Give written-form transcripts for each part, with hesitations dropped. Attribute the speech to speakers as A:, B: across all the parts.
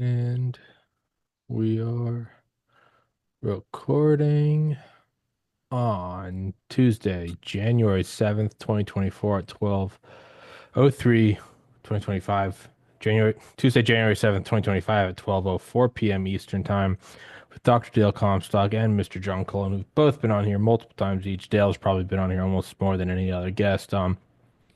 A: And we are recording on Tuesday, January 7th, 2024 at 12:03, 2025. January 7th, 2025 at 12:04 p.m. Eastern Time with Dr. Dale Comstock and Mr. John Cullen, who've both been on here multiple times each. Dale's probably been on here almost more than any other guest.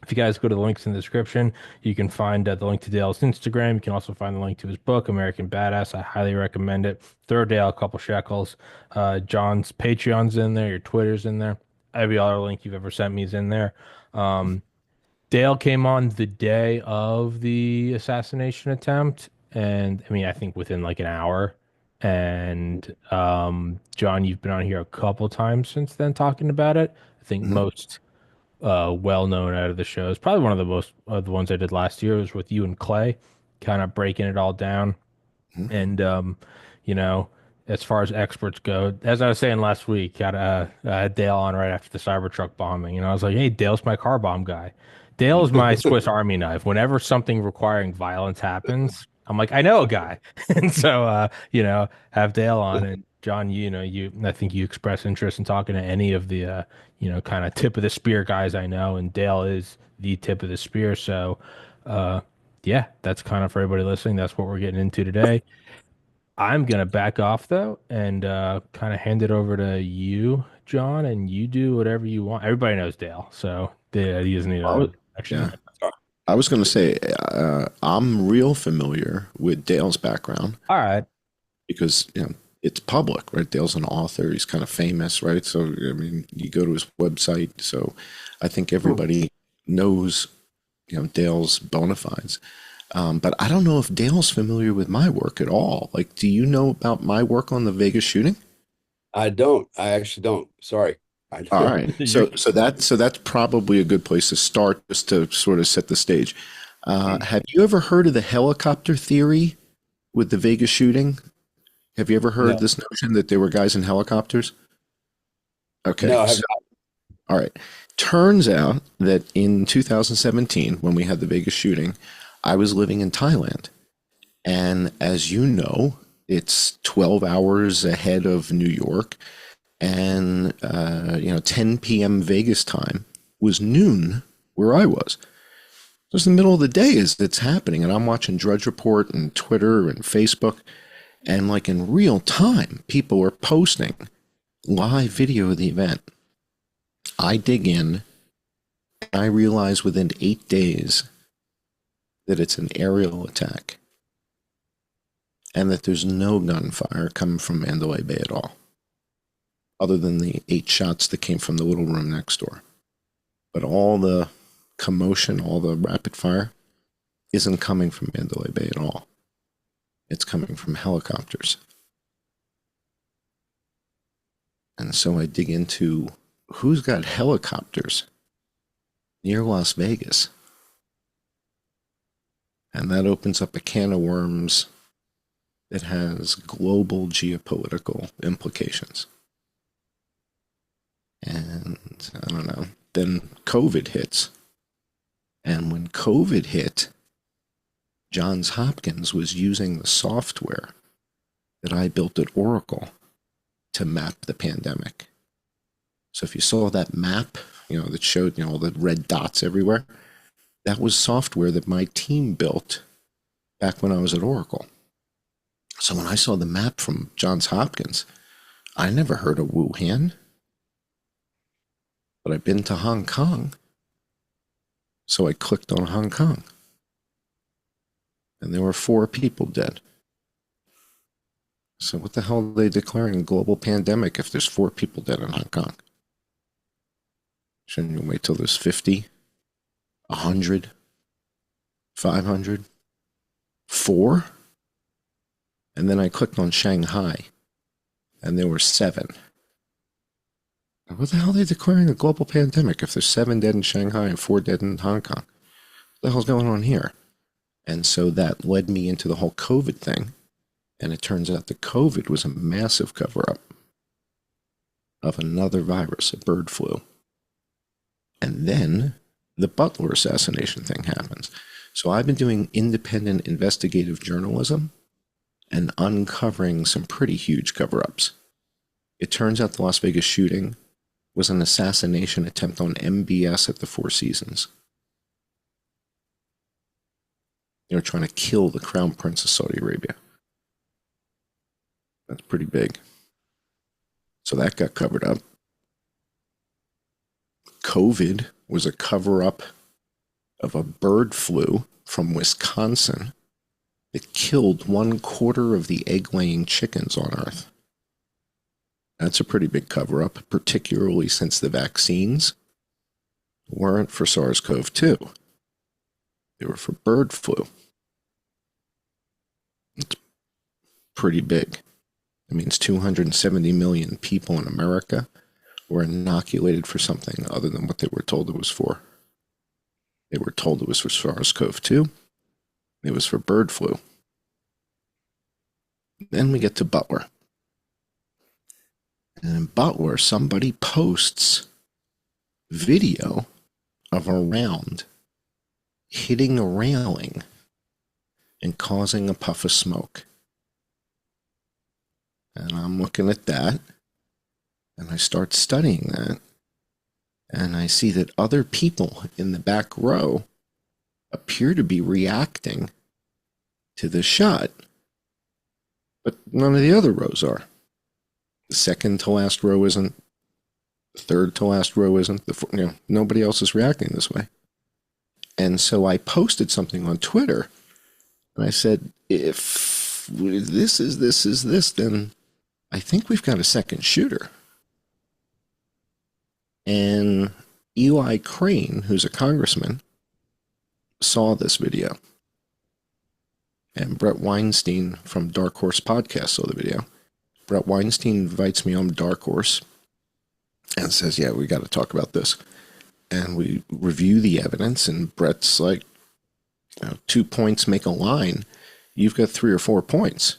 A: If you guys go to the links in the description, you can find the link to Dale's Instagram. You can also find the link to his book, American Badass. I highly recommend it. Throw Dale a couple shekels. John's Patreon's in there. Your Twitter's in there. Every other link you've ever sent me is in there. Um, Dale came on the day of the assassination attempt, and I mean, I think within like an hour. And John, you've been on here a couple times since then talking about it. I think
B: Mhm.
A: most well known out of the shows. Probably one of the most the ones I did last year was with you and Clay, kind of breaking it all down.
B: Mhm.
A: And you know, as far as experts go, as I was saying last week, got Dale on right after the Cybertruck bombing, and I was like, "Hey, Dale's my car bomb guy. Dale's my Swiss Army knife. Whenever something requiring violence happens, I'm like, I know a guy." And so, have Dale on, and John, I think you express interest in talking to any of the, kind of tip of the spear guys I know, and Dale is the tip of the spear. So, uh, yeah, that's kind of for everybody listening. That's what we're getting into today. I'm gonna back off though and kind of hand it over to you, John, and you do whatever you want. Everybody knows Dale, so he doesn't need
B: I
A: a
B: was,
A: introduction.
B: yeah, I was going to say I'm real familiar with Dale's background
A: All right.
B: because it's public, right? Dale's an author; he's kind of famous, right? So I mean, you go to his website, so I think everybody knows Dale's bona fides. But I don't know if Dale's familiar with my work at all. Like, do you know about my work on the Vegas shooting?
C: I don't. I actually don't. Sorry. I
B: All right.
A: You're
B: So that's probably a good place to start just to sort of set the stage. Have you ever heard of the helicopter theory with the Vegas shooting? Have you ever heard
C: no,
B: this notion that there were guys in helicopters?
C: no,
B: Okay.
C: I have
B: So, all right. Turns out that in 2017, when we had the Vegas shooting, I was living in Thailand. And as you know, it's 12 hours ahead of New York. And 10 p.m. Vegas time was noon where I was. Just the middle of the day as it's happening, and I'm watching Drudge Report and Twitter and Facebook, and like in real time, people are posting live video of the event. I dig in, and I realize within 8 days that it's an aerial attack, and that there's no gunfire coming from Mandalay Bay at all, other than the 8 shots that came from the little room next door. But all the commotion, all the rapid fire, isn't coming from Mandalay Bay at all. It's coming from helicopters. And so I dig into who's got helicopters near Las Vegas. And that opens up a can of worms that has global geopolitical implications. And I don't know. Then COVID hits. And when COVID hit, Johns Hopkins was using the software that I built at Oracle to map the pandemic. So if you saw that map, that showed, all the red dots everywhere, that was software that my team built back when I was at Oracle. So when I saw the map from Johns Hopkins, I never heard of Wuhan, but I've been to Hong Kong. So I clicked on Hong Kong, and there were 4 people dead. So what the hell are they declaring a global pandemic if there's 4 people dead in Hong Kong? Shouldn't you wait till there's 50, 100, 500, 4? And then I clicked on Shanghai, and there were 7. What the hell are they declaring a global pandemic if there's 7 dead in Shanghai and 4 dead in Hong Kong? What the hell's going on here? And so that led me into the whole COVID thing. And it turns out that COVID was a massive cover up of another virus, a bird flu. And then the Butler assassination thing happens. So I've been doing independent investigative journalism and uncovering some pretty huge cover-ups. It turns out the Las Vegas shooting was an assassination attempt on MBS at the Four Seasons. They were trying to kill the Crown Prince of Saudi Arabia. That's pretty big. So that got covered up. COVID was a cover-up of a bird flu from Wisconsin that killed 1/4 of the egg-laying chickens on Earth. That's a pretty big cover-up, particularly since the vaccines weren't for SARS-CoV-2. They were for bird flu. It's pretty big. It means 270 million people in America were inoculated for something other than what they were told it was for. They were told it was for SARS-CoV-2. It was for bird flu. Then we get to Butler. And in Butler, somebody posts video of a round hitting a railing and causing a puff of smoke. And I'm looking at that, and I start studying that, and I see that other people in the back row appear to be reacting to the shot, but none of the other rows are. The second to last row isn't. The third to last row isn't. Nobody else is reacting this way. And so I posted something on Twitter, and I said, if this is this, then I think we've got a second shooter. And Eli Crane, who's a congressman, saw this video. And Brett Weinstein from Dark Horse Podcast saw the video. Brett Weinstein invites me on Dark Horse and says, yeah, we got to talk about this. And we review the evidence, and Brett's like, 2 points make a line. You've got 3 or 4 points.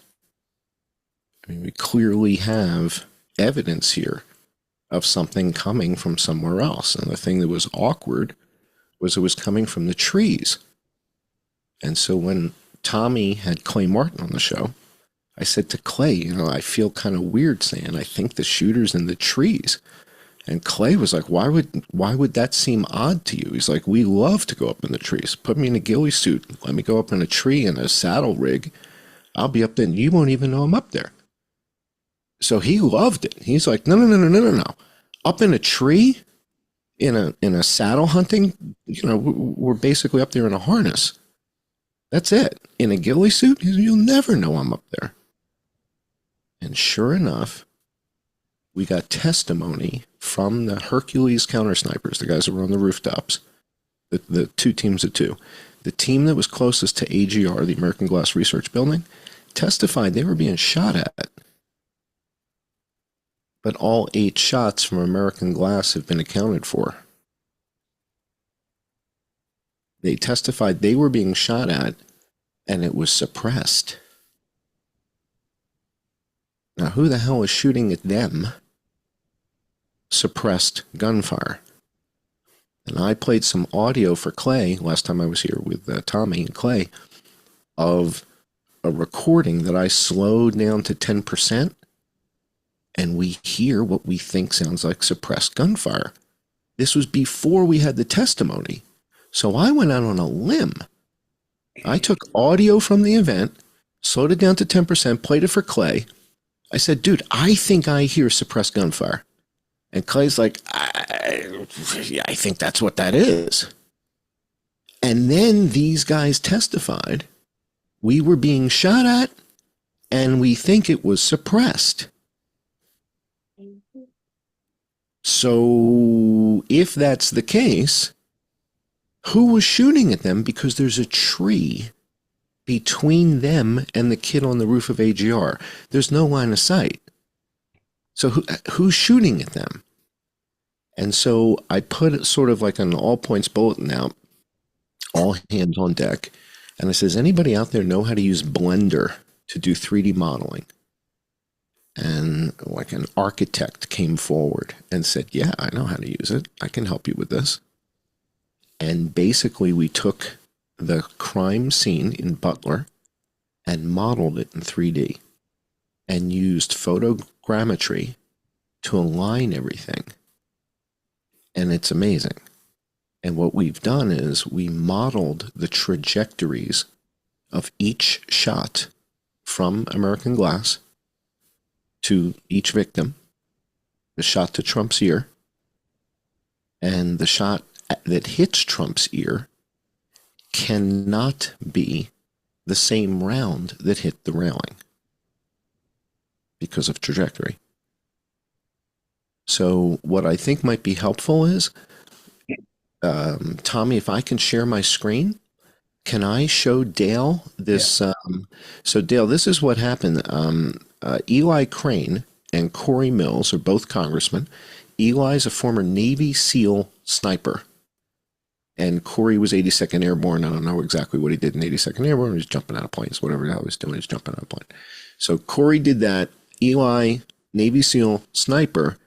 B: I mean, we clearly have evidence here of something coming from somewhere else. And the thing that was awkward was it was coming from the trees. And so when Tommy had Clay Martin on the show, I said to Clay, I feel kind of weird saying, I think the shooter's in the trees. And Clay was like, why would that seem odd to you? He's like, we love to go up in the trees. Put me in a ghillie suit. Let me go up in a tree in a saddle rig. I'll be up there and you won't even know I'm up there. So he loved it. He's like, no. Up in a tree, in a saddle hunting, we're basically up there in a harness. That's it. In a ghillie suit, you'll never know I'm up there. And sure enough, we got testimony from the Hercules counter snipers, the guys that were on the rooftops, the 2 teams of 2. The team that was closest to AGR, the American Glass Research Building, testified they were being shot at. But all 8 shots from American Glass have been accounted for. They testified they were being shot at, and it was suppressed. Now, who the hell is shooting at them? Suppressed gunfire. And I played some audio for Clay last time I was here with Tommy and Clay of a recording that I slowed down to 10%, and we hear what we think sounds like suppressed gunfire. This was before we had the testimony. So I went out on a limb. I took audio from the event, slowed it down to 10%, played it for Clay. I said, dude, I think I hear suppressed gunfire. And Clay's like, I think that's what that is. And then these guys testified we were being shot at, and we think it was suppressed. So if that's the case, who was shooting at them? Because there's a tree between them and the kid on the roof of AGR. There's no line of sight. So who's shooting at them? And so I put sort of like an all points bulletin out, all hands on deck. And I says, anybody out there know how to use Blender to do 3D modeling? And like an architect came forward and said, yeah, I know how to use it. I can help you with this. And basically we took the crime scene in Butler and modeled it in 3D and used photogrammetry to align everything. And it's amazing. And what we've done is we modeled the trajectories of each shot from American Glass to each victim, the shot to Trump's ear, and the shot that hits Trump's ear cannot be the same round that hit the railing because of trajectory. So what I think might be helpful is, Tommy, if I can share my screen, can I show Dale this?
A: Yeah.
B: So Dale, this is what happened. Eli Crane and Corey Mills are both congressmen. Eli's a former Navy SEAL sniper, and Corey was 82nd Airborne. I don't know exactly what he did in 82nd Airborne. He was jumping out of planes, whatever the hell he was doing. He was jumping out of a plane. So Corey did that. Eli, Navy SEAL sniper,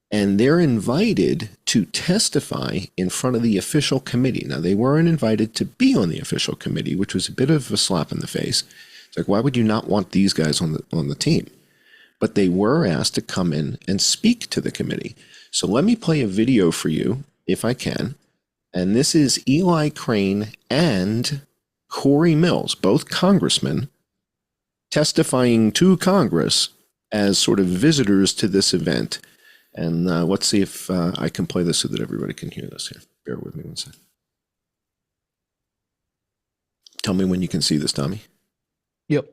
B: and they're invited to testify in front of the official committee. Now, they weren't invited to be on the official committee, which was a bit of a slap in the face. It's like, why would you not want these guys on the team? But they were asked to come in and speak to the committee. So let me play a video for you, if I can. And this is Eli Crane and Corey Mills, both congressmen, testifying to Congress as sort of visitors to this event. And let's see if I can play this so that everybody can hear this here. Bear with me one second. Tell me when you can see this, Tommy.
A: Yep.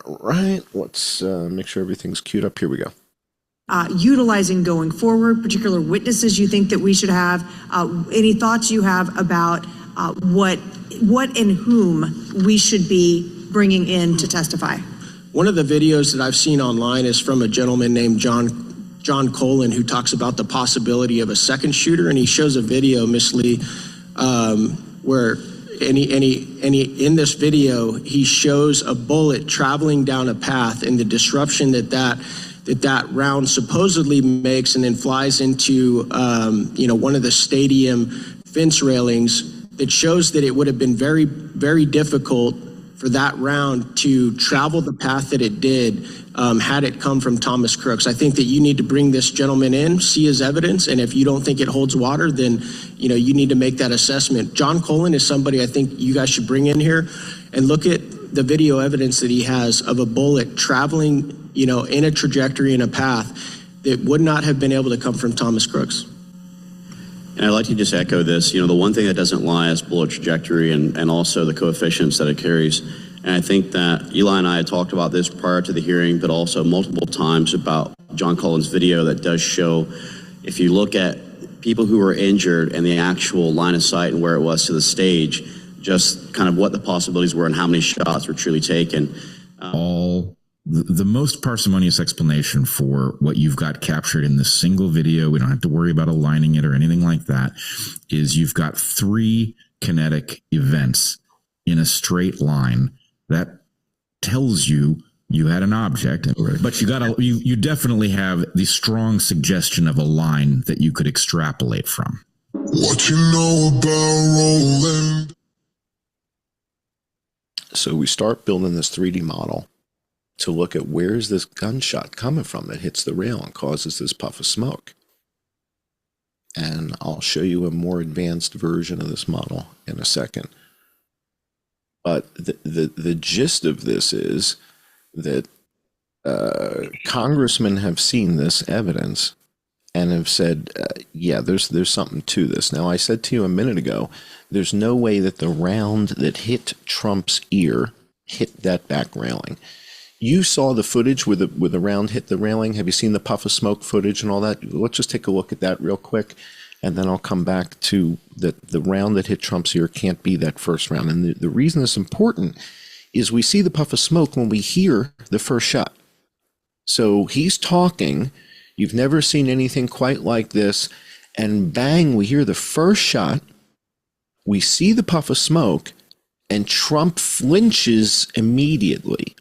B: Right. Let's make sure everything's queued up. Here we go.
D: Utilizing going forward, particular witnesses you think that we should have, any thoughts you have about what and whom we should be bringing in to testify?
E: One of the videos that I've seen online is from a gentleman named John Cullen, who talks about the possibility of a second shooter, and he shows a video, Miss Lee, where in this video he shows a bullet traveling down a path and the disruption that round supposedly makes, and then flies into one of the stadium fence railings. That shows that it would have been very, very difficult for that round to travel the path that it did had it come from Thomas Crooks. I think that you need to bring this gentleman in, see his evidence, and if you don't think it holds water, then you need to make that assessment. John Cullen is somebody I think you guys should bring in here and look at the video evidence that he has of a bullet traveling in a trajectory, in a path that would not have been able to come from Thomas Crooks.
F: And I'd like to just echo this. The one thing that doesn't lie is bullet trajectory and also the coefficients that it carries. And I think that Eli and I had talked about this prior to the hearing, but also multiple times about John Cullen's video that does show, if you look at people who were injured and the actual line of sight and where it was to the stage, just kind of what the possibilities were and how many shots were truly taken.
G: The most parsimonious explanation for what you've got captured in this single video, we don't have to worry about aligning it or anything like that, is you've got 3 kinetic events in a straight line. That tells you had an object, but you definitely have the strong suggestion of a line that you could extrapolate from.
H: What you know about rolling?
B: So we start building this 3D model to look at where's this gunshot coming from that hits the rail and causes this puff of smoke. And I'll show you a more advanced version of this model in a second. But the gist of this is that congressmen have seen this evidence and have said, yeah, there's something to this. Now, I said to you a minute ago, there's no way that the round that hit Trump's ear hit that back railing. You saw the footage where the round hit the railing. Have you seen the puff of smoke footage and all that? Let's just take a look at that real quick, and then I'll come back to the round that hit Trump's ear can't be that first round. And the reason it's important is we see the puff of smoke when we hear the first shot. So he's talking. You've never seen anything quite like this. And bang, we hear the first shot. We see the puff of smoke, and Trump flinches immediately.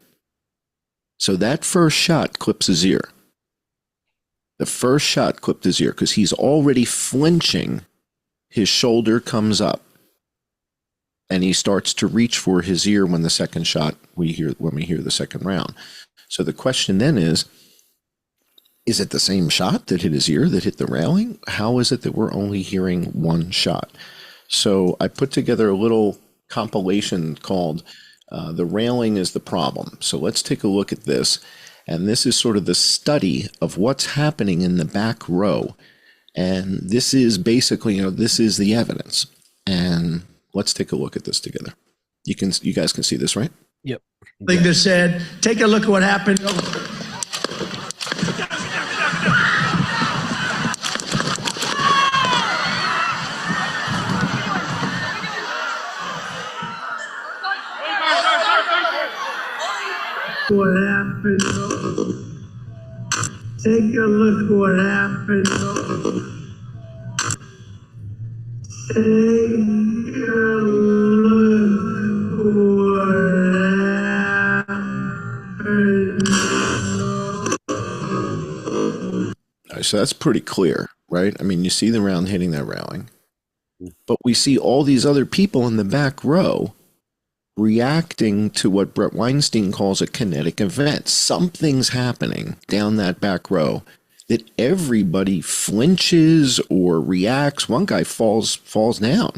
B: So that first shot clips his ear. The first shot clipped his ear because he's already flinching. His shoulder comes up. and he starts to reach for his ear when the second shot when we hear the second round. So the question then is it the same shot that hit his ear that hit the railing? How is it that we're only hearing one shot? So I put together a little compilation called The Railing is the Problem. So let's take a look at this. And this is sort of the study of what's happening in the back row. And this is basically, this is the evidence. And let's take a look at this together. You guys can see this, right?
A: Yep.
E: Thing that said, take a look at what happened. What happened? Take a look what happened. Take a look what happened.
B: All right, so that's pretty clear, right? I mean, you see the round hitting that railing, but we see all these other people in the back row reacting to what Brett Weinstein calls a kinetic event. Something's happening down that back row that everybody flinches or reacts. One guy falls down.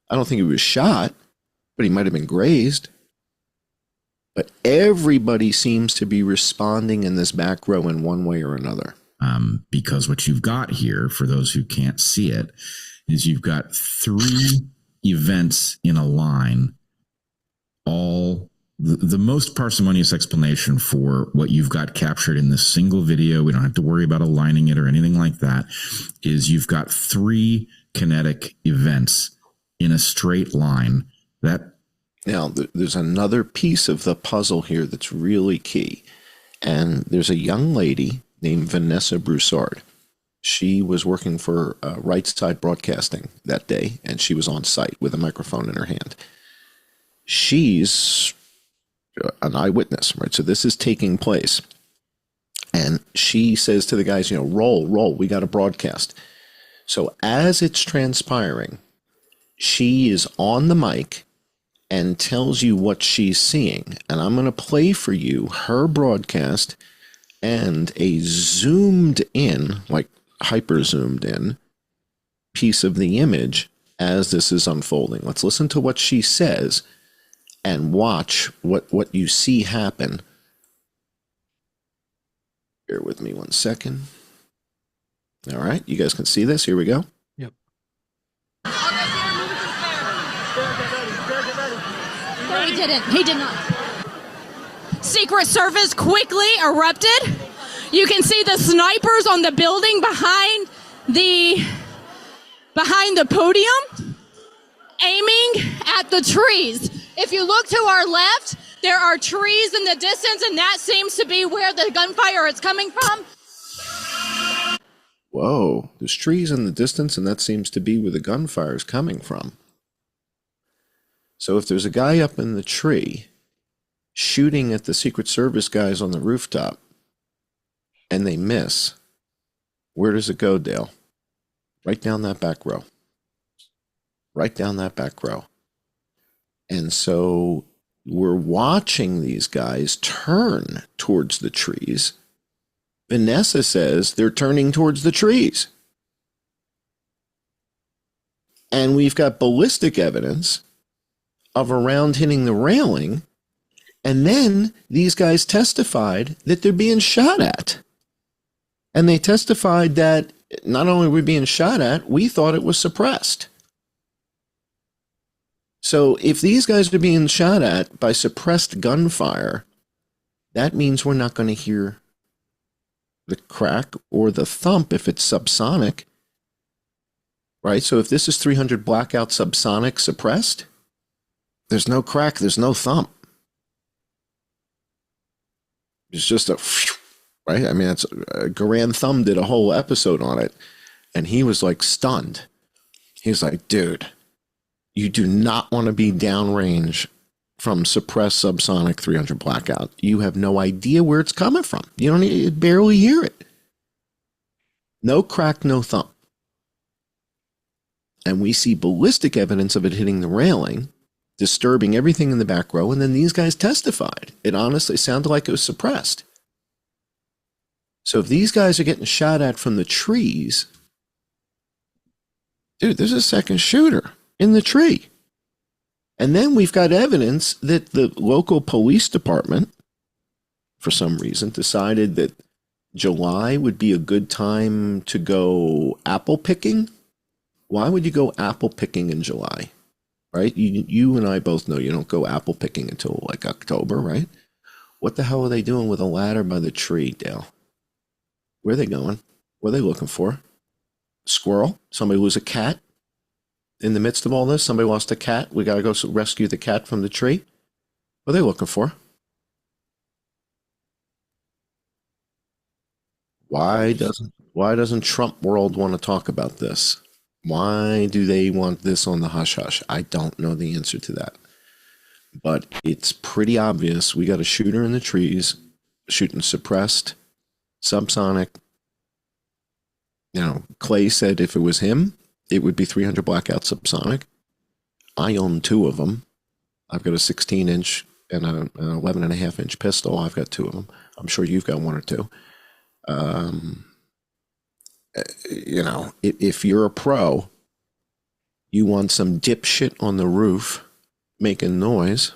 B: I don't think he was shot, but he might have been grazed. But everybody seems to be responding in this back row in one way or another.
G: Because what you've got here, for those who can't see it, is you've got three events in a line. All the most parsimonious explanation for what you've got captured in this single video, we don't have to worry about aligning it or anything like that, is you've got three kinetic events in a straight line.
B: Now, there's another piece of the puzzle here that's really key. And there's a young lady named Vanessa Broussard. She was working for Right Side Broadcasting that day, and she was on site with a microphone in her hand. She's an eyewitness, right? So this is taking place. And she says to the guys, roll, we got a broadcast. So as it's transpiring, she is on the mic and tells you what she's seeing. And I'm going to play for you her broadcast and a zoomed in, like hyper zoomed in, piece of the image as this is unfolding. Let's listen to what she says and watch what you see happen. Bear with me 1 second. All right, you guys can see this. Here we go.
A: Yep.
I: No, he didn't. He did not. Secret Service quickly erupted. You can see the snipers on the building behind the podium, aiming at the trees. If you look to our left, there are trees in the distance, and that seems to be where the gunfire is coming from.
B: Whoa, there's trees in the distance, and that seems to be where the gunfire is coming from. So if there's a guy up in the tree shooting at the Secret Service guys on the rooftop, and they miss, where does it go, Dale? Right down that back row. Right down that back row. And so we're watching these guys turn towards the trees. Vanessa says they're turning towards the trees. And we've got ballistic evidence of a round hitting the railing. And then these guys testified that they're being shot at. And they testified that not only were we being shot at, we thought it was suppressed. So if these guys are being shot at by suppressed gunfire, that means we're not going to hear the crack or the thump if it's subsonic, right? So if this is 300 blackout subsonic suppressed, there's no crack, there's no thump. It's just a, right? I mean, it's Garan Thumb did a whole episode on it, and he was like stunned. He's like, dude, you do not want to be downrange from suppressed subsonic 300 blackout. You have no idea where it's coming from. You barely hear it. No crack, no thump. And we see ballistic evidence of it hitting the railing. disturbing everything in the back row, and then these guys testified. It honestly sounded like it was suppressed. So if these guys are getting shot at from the trees, dude, there's a second shooter in the tree. And then we've got evidence that the local police department, for some reason, decided that July would be a good time to go apple picking. Why would you go apple picking in July? Right? You and I both know you don't go apple picking until like October, right? What the hell are they doing with a ladder by the tree, Dale? Where are they going? What are they looking for? Squirrel? Somebody lose a cat? In the midst of all this, somebody lost a cat. We got to go rescue the cat from the tree. What are they looking for? Why doesn't Trump world want to talk about this? Why do they want this on the hush hush? I don't know the answer to that. But it's pretty obvious. We got a shooter in the trees shooting suppressed, subsonic. You know, Clay said if it was him, it would be 300 blackout subsonic. I own 2 of them. I've got a 16-inch and an 11.5-inch pistol. I've got 2 of them. I'm sure you've got 1 or 2. You know, if you're a pro, you want some dipshit on the roof making noise,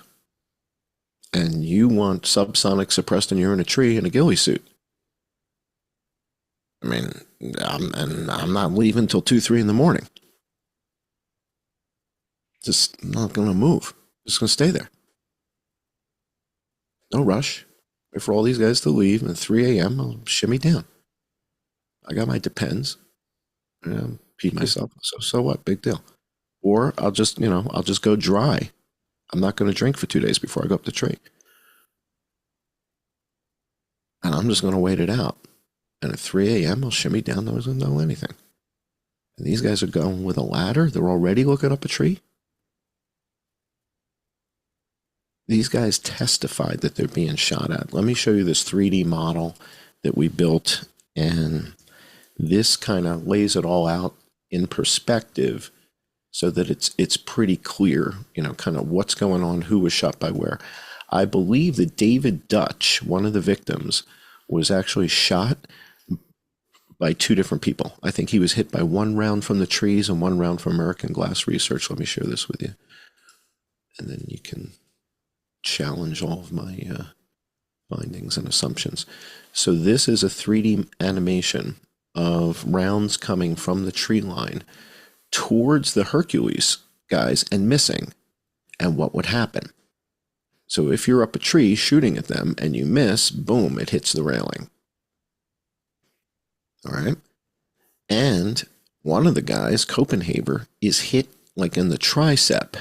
B: and you want subsonic suppressed and you're in a tree in a ghillie suit. I mean, I'm not leaving till 2, 3 in the morning. Just not going to move. Just going to stay there. No rush. Wait for all these guys to leave, and at 3 a.m. I'll shimmy down. I got my Depends. Pee myself. So what? Big deal. Or I'll just go dry. I'm not going to drink for 2 days before I go up the tree. And I'm just going to wait it out. And at 3 a.m., I'll shimmy down. No one's going to know anything. And these guys are going with a ladder. They're already looking up a tree. These guys testified that they're being shot at. Let me show you this 3D model that we built. And this kind of lays it all out in perspective so that it's pretty clear, you know, kind of what's going on, who was shot by where. I believe that David Dutch, one of the victims, was actually shot by 2 different people. I think he was hit by 1 round from the trees and 1 round from American Glass Research. Let me share this with you. And then you can challenge all of my findings and assumptions. So this is a 3D animation of rounds coming from the tree line towards the Hercules guys and missing, and what would happen. So if you're up a tree shooting at them and you miss, boom, it hits the railing. All right. And one of the guys, Copenhagen, is hit like in the tricep,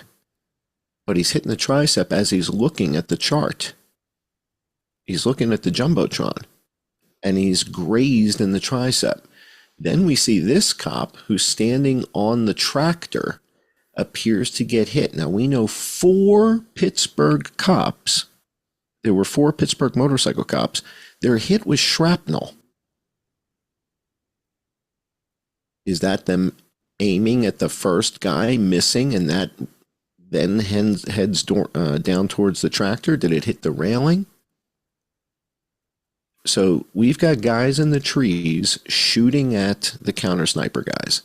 B: but he's hitting the tricep as he's looking at the chart. He's looking at the Jumbotron, and he's grazed in the tricep. Then we see this cop who's standing on the tractor appears to get hit. Now we know 4 Pittsburgh cops, there were 4 Pittsburgh motorcycle cops, they're hit with shrapnel. Is that them aiming at the first guy, missing, and that then heads down towards the tractor? Did it hit the railing? So we've got guys in the trees shooting at the counter sniper guys.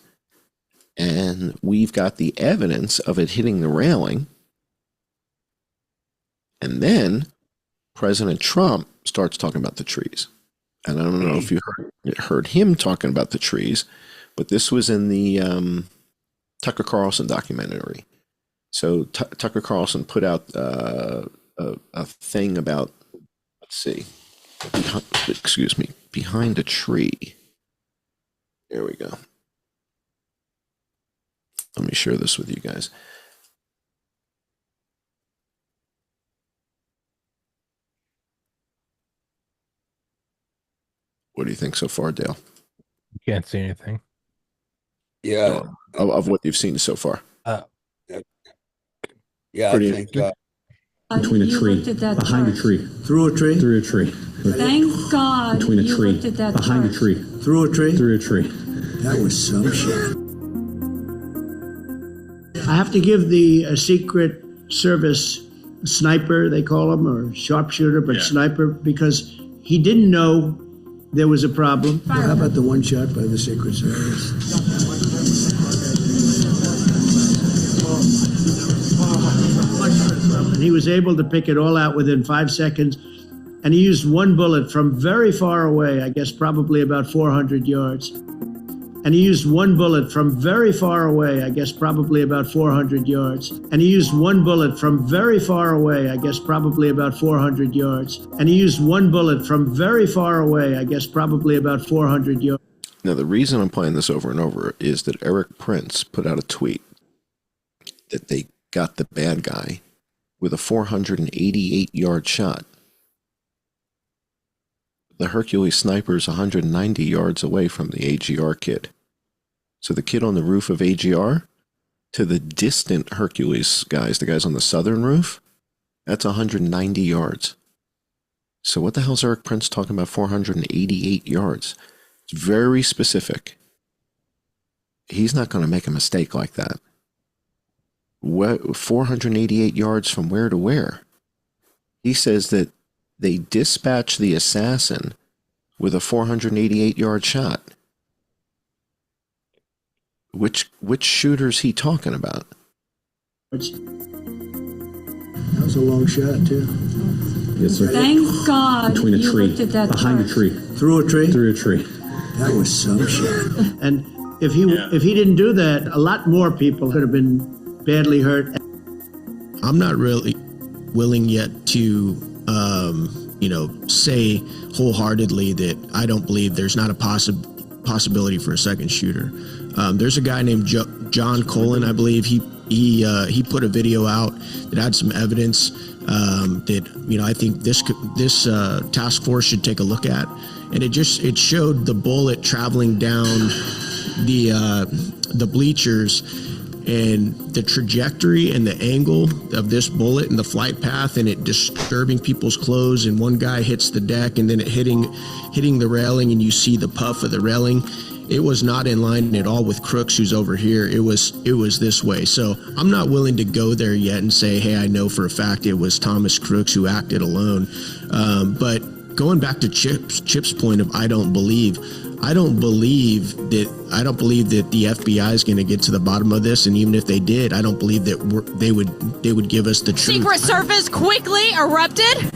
B: And we've got the evidence of it hitting the railing. And then President Trump starts talking about the trees. And I don't know if you heard him talking about the trees, but this was in the Tucker Carlson documentary. So Tucker Carlson put out a thing about, let's see, behind a tree. There we go. Let me share this with you guys. What do you think so far, Dale?
A: You can't see anything.
C: Yeah.
B: Of what you've seen so far.
C: Yeah,
B: Pretty
C: I think
J: Between a tree, behind a tree,
E: Through a tree?
J: through a tree.
K: Thank God
J: Between a
K: you
J: tree,
K: looked at that
J: behind a
K: chart.
J: tree,
E: Through a tree?
J: through a tree.
E: That was some shit. I have to give the secret service sniper, they call him, or sharpshooter, but sniper, because he didn't know there was a problem.
J: How about the one shot by the Secret Service?
E: And he was able to pick it all out within 5 seconds. And he used one bullet from very far away, I guess probably about 400 yards. And he used one bullet from very far away, I guess probably about 400 yards. And he used one bullet from very far away, I guess probably about 400 yards. And he used one bullet from very far away, I guess probably about 400 yards.
B: Now, the reason I'm playing this over and over is that Eric Prince put out a tweet that they got the bad guy with a 488-yard shot. The Hercules sniper is 190 yards away from the AGR kid. So the kid on the roof of AGR to the distant Hercules guys, the guys on the southern roof, that's 190 yards. So what the hell's Eric Prince talking about 488 yards? It's very specific. He's not going to make a mistake like that. What, 488 yards from where to where? He says that they dispatched the assassin with a 488-yard shot. Which shooter's he talking about?
J: That was a long shot, too. Yes, sir.
K: Thank God
J: Between a
K: you
J: tree,
K: looked at that
J: behind
K: first.
J: a tree.
E: Through a tree?
J: Through a tree. That was some shit.
E: And if he didn't do that, a lot more people could have been badly hurt.
L: I'm not really willing yet to, say wholeheartedly that I don't believe there's not a possibility for a second shooter. There's a guy named John Cullen, I believe. He put a video out that had some evidence that I think this task force should take a look at, and it showed the bullet traveling down the bleachers. And the trajectory and the angle of this bullet and the flight path, and it disturbing people's clothes, and one guy hits the deck and then it hitting the railing, and you see the puff of the railing. It was not in line at all with Crooks, who's over here. It was this way. So I'm not willing to go there yet and say, hey, I know for a fact it was Thomas Crooks who acted alone. But going back to Chip's point of I don't believe that the FBI is going to get to the bottom of this, and even if they did, I don't believe that they would give us the truth.
I: Secret Service quickly erupted.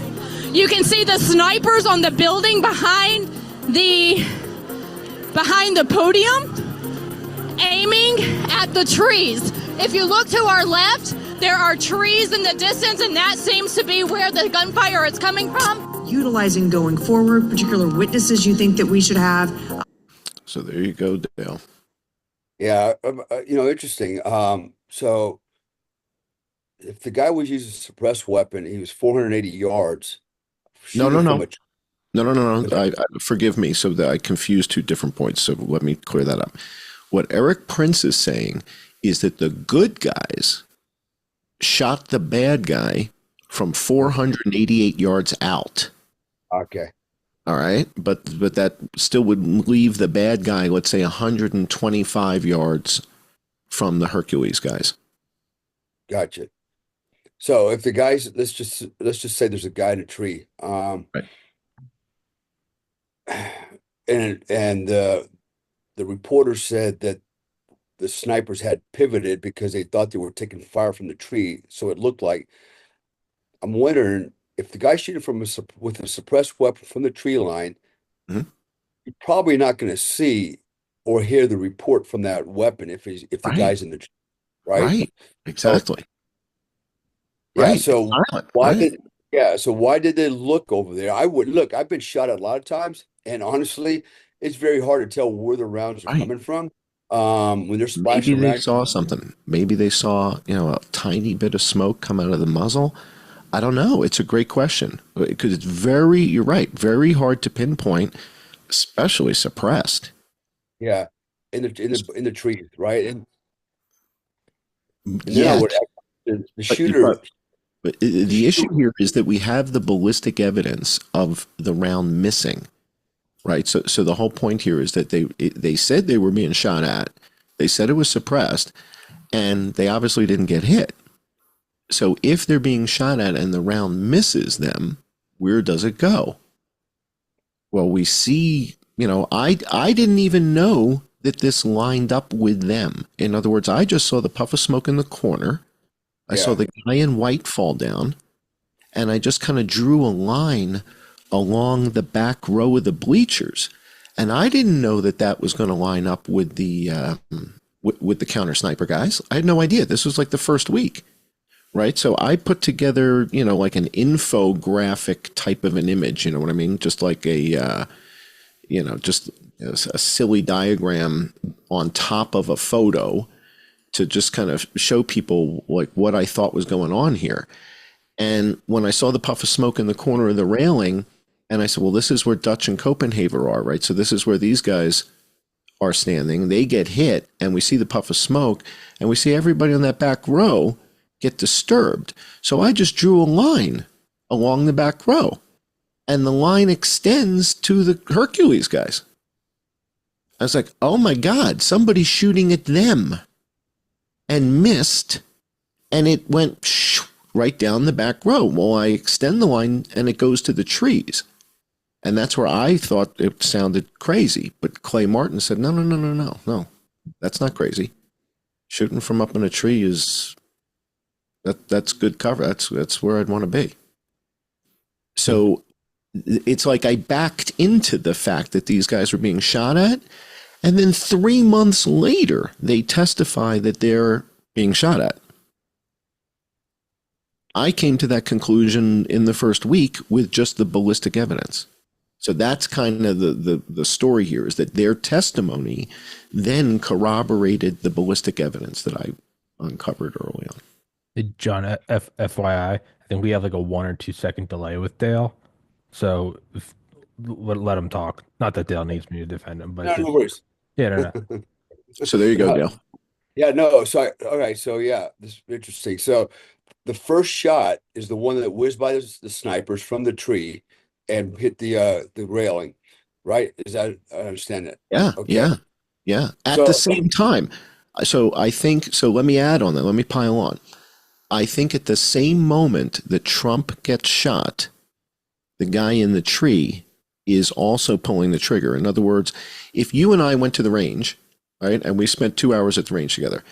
I: You can see the snipers on the building behind the podium, aiming at the trees. If you look to our left, there are trees in the distance, and that seems to be where the gunfire is coming from.
D: Utilizing going forward, particular witnesses you think that we should have.
B: So there you go, Dale.
C: Yeah, interesting. So if the guy was using a suppressed weapon, he was 480 yards.
B: No. Forgive me. So that I confused two different points. So let me clear that up. What Eric Prince is saying is that the good guys shot the bad guy from 488 yards out.
C: Okay.
B: All right. But that still would leave the bad guy, let's say 125 yards from the Hercules guys.
C: Gotcha. So if the guys, let's just say there's a guy in a tree.
B: Right.
C: And the reporter said that the snipers had pivoted because they thought they were taking fire from the tree. So it looked like, I'm wondering if the guy shooting with a suppressed weapon from the tree line, you're probably not going to see or hear the report from that weapon if the guy's in the tree, right?
B: Right. Exactly.
C: Yeah. So why did they look over there? I've been shot at a lot of times, and honestly, it's very hard to tell where the rounds are coming from. When they're splashing
B: Maybe they saw something. Maybe they saw, a tiny bit of smoke come out of the muzzle. I don't know. It's a great question because it's you're right, very hard to pinpoint, especially suppressed.
C: Yeah, in the trees, right? And
B: yeah,
C: the shooter.
B: But the issue here is that we have the ballistic evidence of the round missing, right? So the whole point here is that they said they were being shot at. They said it was suppressed, and they obviously didn't get hit. So if they're being shot at and the round misses them, where does it go? Well, we see, I didn't even know that this lined up with them. In other words, I just saw the puff of smoke in the corner. I saw the guy in white fall down, and I just kind of drew a line along the back row of the bleachers. And I didn't know that that was going to line up with the with the counter sniper guys. I had no idea. This was like the first week, right? So I put together, like an infographic type of an image. You know what I mean? Just like just a silly diagram on top of a photo to just kind of show people like what I thought was going on here. And when I saw the puff of smoke in the corner of the railing, and I said, well, this is where Dutch and Copenhagen are, right? So this is where these guys are standing. They get hit, and we see the puff of smoke, and we see everybody on that back row get disturbed. So I just drew a line along the back row, and the line extends to the Hercules guys. I was like, oh my God, somebody's shooting at them, and missed, and it went right down the back row. Well, I extend the line, and it goes to the trees. And that's where I thought it sounded crazy. But Clay Martin said, no, that's not crazy. Shooting from up in a tree that's good cover. That's where I'd want to be. So it's like I backed into the fact that these guys were being shot at. And then 3 months later, they testify that they're being shot at. I came to that conclusion in the first week with just the ballistic evidence. So that's kind of the story here, is that their testimony then corroborated the ballistic evidence that I uncovered early on.
A: Hey, John, FYI, I think we have like a 1 or 2 second delay with Dale. So let him talk. Not that Dale needs me to defend him, but
C: no worries.
A: Yeah, no.
B: So there you go, Dale.
C: Yeah, no. So all right. So yeah, this is interesting. So the first shot is the one that whizzed by the snipers from the tree and hit the railing, right? Is that, I understand that?
B: Yeah,
C: okay.
B: yeah. At the same time, so I think, so let me add on that. Let me pile on. I think at the same moment that Trump gets shot, the guy in the tree is also pulling the trigger. In other words, if you and I went to the range, right, and we spent 2 hours at the range together,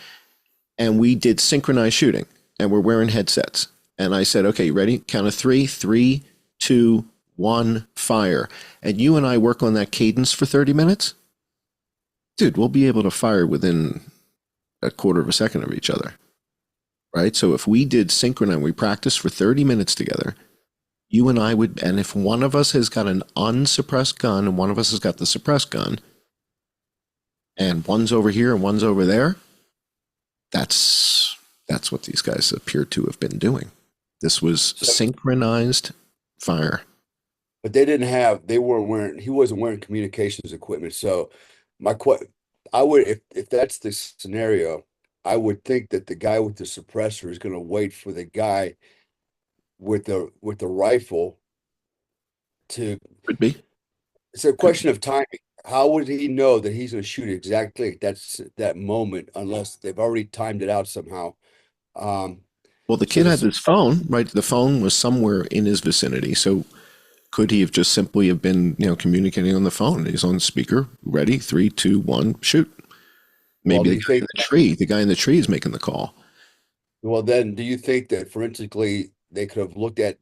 B: and we did synchronized shooting, and we're wearing headsets, and I said, okay, you ready? Count of 3, 3, 2, 1, fire. And you and I work on that cadence for 30 minutes, dude, we'll be able to fire within a quarter of a second of each other, right? So if we did synchronized, we practiced for 30 minutes together, you and I would, and if one of us has got an unsuppressed gun and one of us has got the suppressed gun, and one's over here and one's over there, that's what these guys appear to have been doing. This was synchronized fire.
C: But he wasn't wearing communications equipment. So I would, if that's the scenario, I would think that the guy with the suppressor is going to wait for the guy with the rifle to.
B: Could be.
C: It's a question of timing. How would he know that he's going to shoot exactly that moment unless they've already timed it out somehow?
B: Well, the kid had his phone, right? The phone was somewhere in his vicinity. So could he have just simply have been, communicating on the phone? He's on speaker, ready, 3, 2, 1, shoot. Maybe the guy in the tree is making the call.
C: Well, then do you think that forensically they could have looked at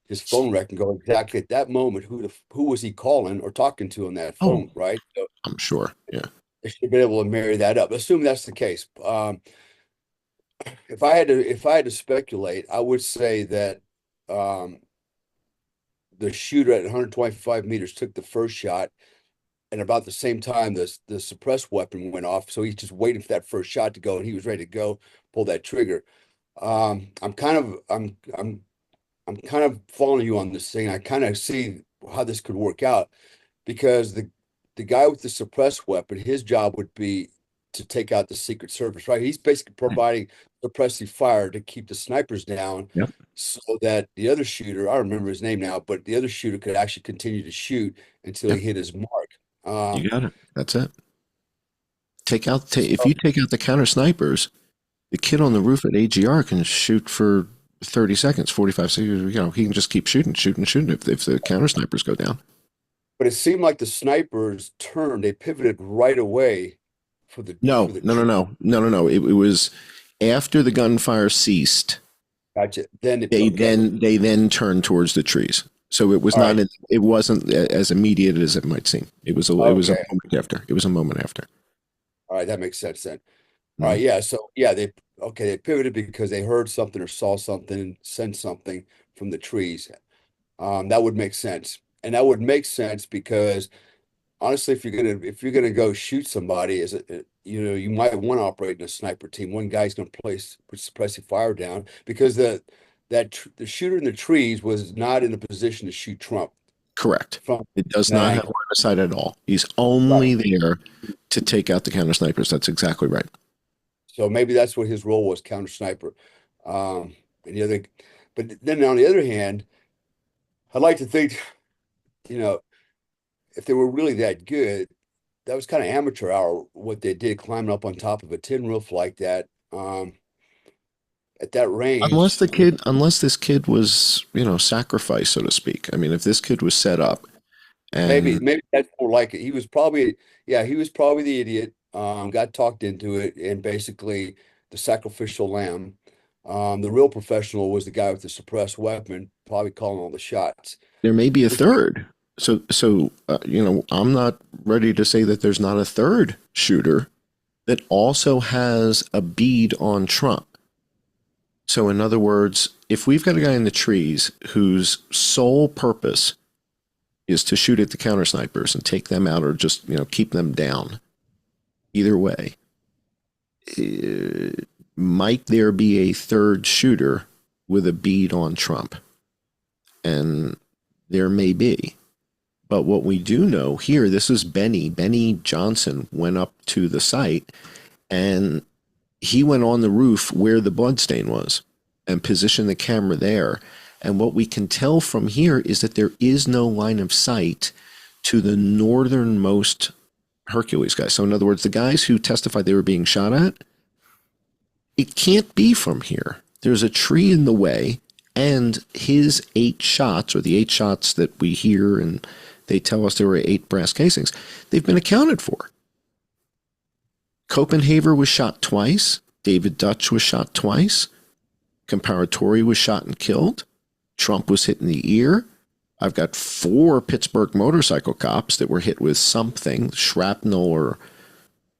C: his phone rec and go exactly at that moment, who was he calling or talking to on that phone, right? So
B: I'm sure, yeah.
C: They should be able to marry that up. Assume that's the case. If I had to speculate, I would say that the shooter at 125 meters took the first shot, and about the same time the suppressed weapon went off. So he's just waiting for that first shot to go, and he was ready to go, pull that trigger. I'm kind of following you on this thing. I kind of see how this could work out, because the guy with the suppressed weapon, his job would be to take out the Secret Service, right? He's basically providing suppressive fire to keep the snipers down, so that the other shooter, I don't remember his name now, but the other shooter could actually continue to shoot until he hit his mark.
B: You got it. That's it. If you take out the counter snipers, The kid on the roof at AGR can shoot for 30 seconds, 45 seconds. You know, he can just keep shooting if the counter snipers go down.
C: But it seemed like the snipers turned, they pivoted right away for the
B: No,
C: for the
B: no, no, no, no, no, no. It was after the gunfire ceased.
C: Gotcha. Then
B: They then turned towards the trees. So it was
C: All
B: not.
C: right.
B: It wasn't as immediate as it might seem. It was a
C: Okay.
B: moment after. It was a moment after.
C: All right, that makes sense then. All right, yeah. So yeah, they pivoted because they heard something or saw something, sensed something from the trees. That would make sense. And that would make sense because honestly, if you're gonna go shoot somebody, you might want to operate in a sniper team. One guy's gonna place suppressive fire down because the shooter in the trees was not in a position to shoot Trump
B: Correct.
C: from
B: It does
C: that
B: not have
C: angle.
B: line of sight at all. He's
C: Right.
B: only there to take out the counter snipers. That's exactly right.
C: So maybe that's what his role was, counter sniper. And the other, but then on the other hand, I'd like to think, you know, if they were really that good, that was kind of amateur hour what they did climbing up on top of a tin roof like that. At that range,
B: Unless this kid was, sacrificed, so to speak. I mean, if this kid was set up and
C: maybe that's more like it. He was probably the idiot. Got talked into it, and basically the sacrificial lamb. The real professional was the guy with the suppressed weapon, probably calling all the shots.
B: there may be a
C: Which would,
B: third. I'm not ready to say that there's not a third shooter that also has a bead on Trump. So, in other words, if we've got a guy in the trees whose sole purpose is to shoot at the counter snipers and take them out or just, keep them down, either way, might there be a third shooter with a bead on Trump? And there may be. But what we do know here, this is Benny Johnson went up to the site and he went on the roof where the bloodstain was and positioned the camera there. And what we can tell from here is that there is no line of sight to the northernmost Hercules guys. So in other words, the guys who testified they were being shot at, it can't be from here. There's a tree in the way, and his 8 shots, or the 8 shots that we hear, and they tell us there were 8 brass casings, they've been accounted for. Copenhaver was shot twice. David Dutch was shot twice. Comparatori was shot and killed. Trump was hit in the ear. I've got 4 Pittsburgh motorcycle cops that were hit with something, shrapnel or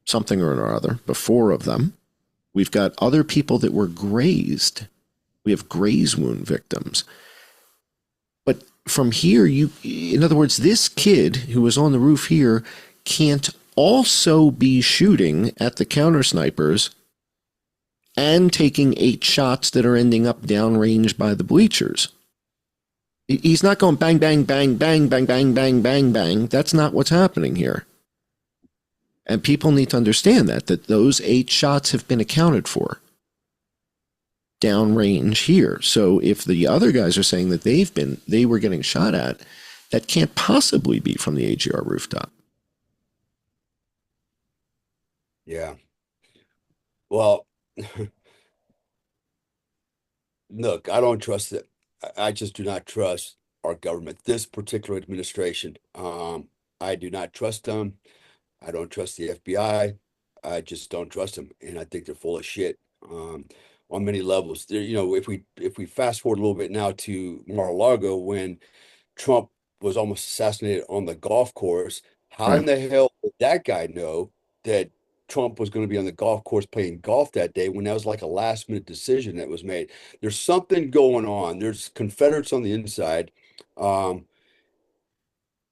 B: something or another, but 4 of them. We've got other people that were grazed. We have graze wound victims. But from here, in other words, this kid who was on the roof here can't also be shooting at the counter snipers and taking 8 shots that are ending up downrange by the bleachers. He's not going bang, bang, bang, bang, bang, bang, bang, bang, bang. That's not what's happening here. And people need to understand that those 8 shots have been accounted for downrange here. So if the other guys are saying that they were getting shot at, that can't possibly be from the AGR rooftop.
C: yeah. Well, look, I don't trust it. I just do not trust our government, this particular administration. I do not trust them. I don't trust the FBI. I just don't trust them, and I think they're full of shit on many levels. If we fast forward a little bit now to Mar-a-Lago when Trump was almost assassinated on the golf course, how in
B: Right.
C: the hell did that guy know that Trump was going to be on the golf course playing golf that day when that was like a last minute decision that was made? There's something going on. There's Confederates on the inside, um,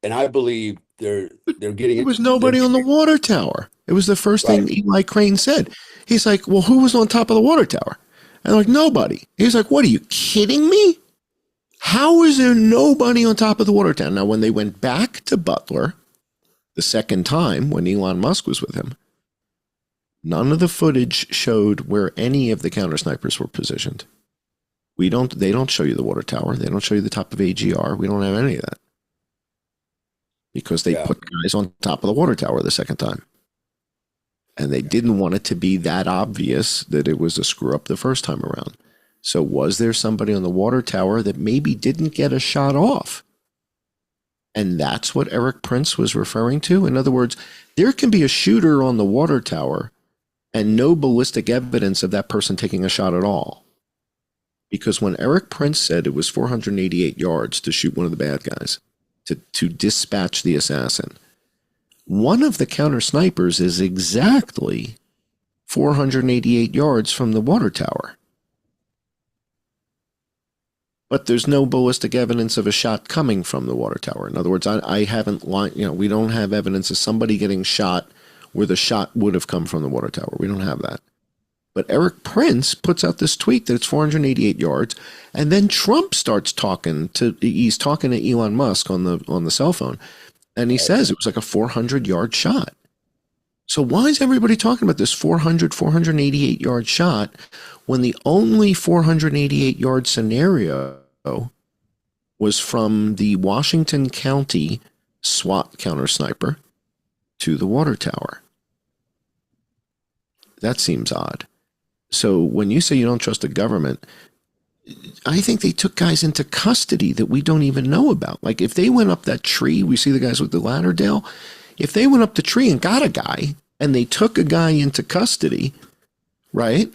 C: and I believe they're getting
B: There
C: it.
B: was nobody on the water tower. It was the first thing Eli Crane said. He's like, well, who was on top of the water tower? And they're like, nobody. He's like, what, are you kidding me? How is there nobody on top of the water tower? Now, when they went back to Butler the second time, when Elon Musk was with him, none of the footage showed where any of the counter snipers were positioned. They don't show you the water tower. They don't show you the top of AGR. We don't have any of that. Because they put guys on top of the water tower the second time. And they didn't want it to be that obvious that it was a screw up the first time around. So was there somebody on the water tower that maybe didn't get a shot off? And that's what Eric Prince was referring to. In other words, there can be a shooter on the water tower and no ballistic evidence of that person taking a shot at all. Because when Eric Prince said it was 488 yards to shoot one of the bad guys, to dispatch the assassin, one of the counter snipers is exactly 488 yards from the water tower. But there's no ballistic evidence of a shot coming from the water tower. In other words, I haven't, we don't have evidence of somebody getting shot where the shot would have come from the water tower. We don't have that. But Eric Prince puts out this tweet that it's 488 yards, and then Trump starts he's talking to Elon Musk on the cell phone, and he says it was like a 400-yard shot. So why is everybody talking about this 488-yard shot when the only 488-yard scenario was from the Washington County SWAT counter sniper to the water tower? That seems odd. So when you say you don't trust the government, I think they took guys into custody that we don't even know about. Like if they went up that tree, we see the guys with the Lauderdale. If they went up the tree and got a guy and they took a guy into custody, right?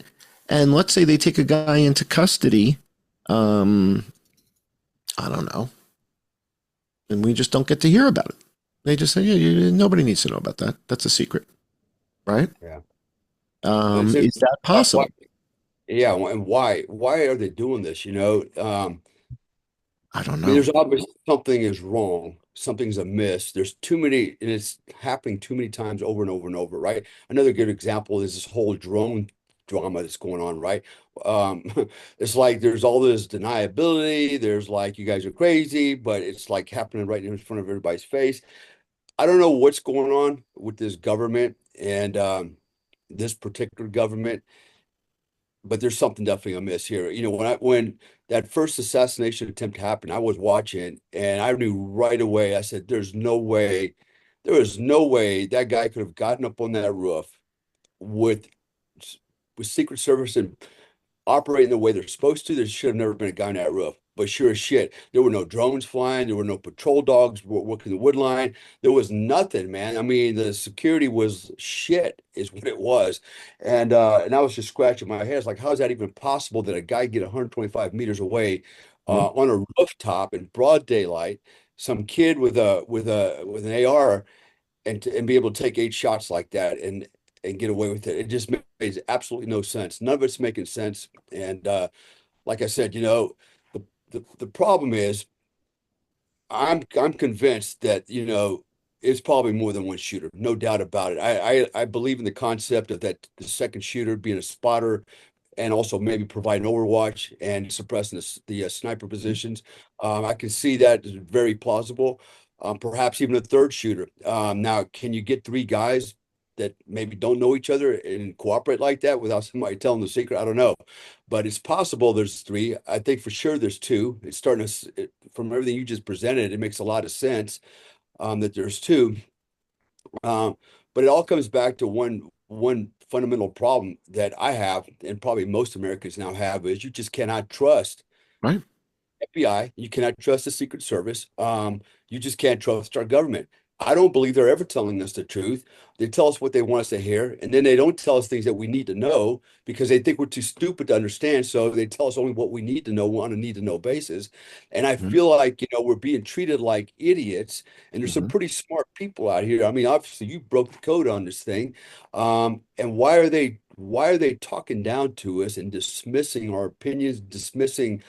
B: And let's say they take a guy into custody, I don't know, and we just don't get to hear about it. They just say, yeah, nobody needs to know about that. That's a secret, right?
C: Yeah.
B: Is that possible?
C: Yeah, and why are they doing this?
B: I don't know.
C: I mean, there's obviously something is wrong, something's amiss. There's too many, and it's happening too many times over and over and over, right? Another good example is this whole drone drama that's going on, right? It's like there's all this deniability. There's like, you guys are crazy, but it's like happening right in front of everybody's face. I don't know what's going on with this government and this particular government, but there's something definitely amiss here. When that first assassination attempt happened, I was watching and I knew right away. I said, there was no way that guy could have gotten up on that roof with Secret Service and operating the way they're supposed to. There should have never been a guy on that roof. But sure as shit, there were no drones flying. There were no patrol dogs working the wood line. There was nothing, man. I mean, the security was shit, is what it was. And I was just scratching my head. It's like, how is that even possible that a guy get 125 meters away on a rooftop in broad daylight, some kid with an AR, and be able to take 8 shots like that and get away with it? It just makes absolutely no sense. None of it's making sense. And like I said, the problem is I'm convinced that, it's probably more than one shooter, no doubt about it. I believe in the concept of that the second shooter being a spotter and also maybe providing overwatch and suppressing the sniper positions. I can see that as very plausible. Perhaps even a third shooter. Now, can you get three guys that maybe don't know each other and cooperate like that without somebody telling the secret? I don't know, but it's possible there's three. I think for sure there's two. It's starting to, from everything you just presented, it makes a lot of sense that there's two. But it all comes back to one fundamental problem that I have, and probably most Americans now have, is you just cannot trust
B: Right.
C: FBI. You cannot trust the Secret Service. You just can't trust our government. I don't believe they're ever telling us the truth. They tell us what they want us to hear, and then they don't tell us things that we need to know because they think we're too stupid to understand. So they tell us only what we need to know on a need to know basis. And I feel like, we're being treated like idiots, and there's some pretty smart people out here. I mean, obviously you broke the code on this thing. And why are they talking down to us and dismissing our opinions, dismissing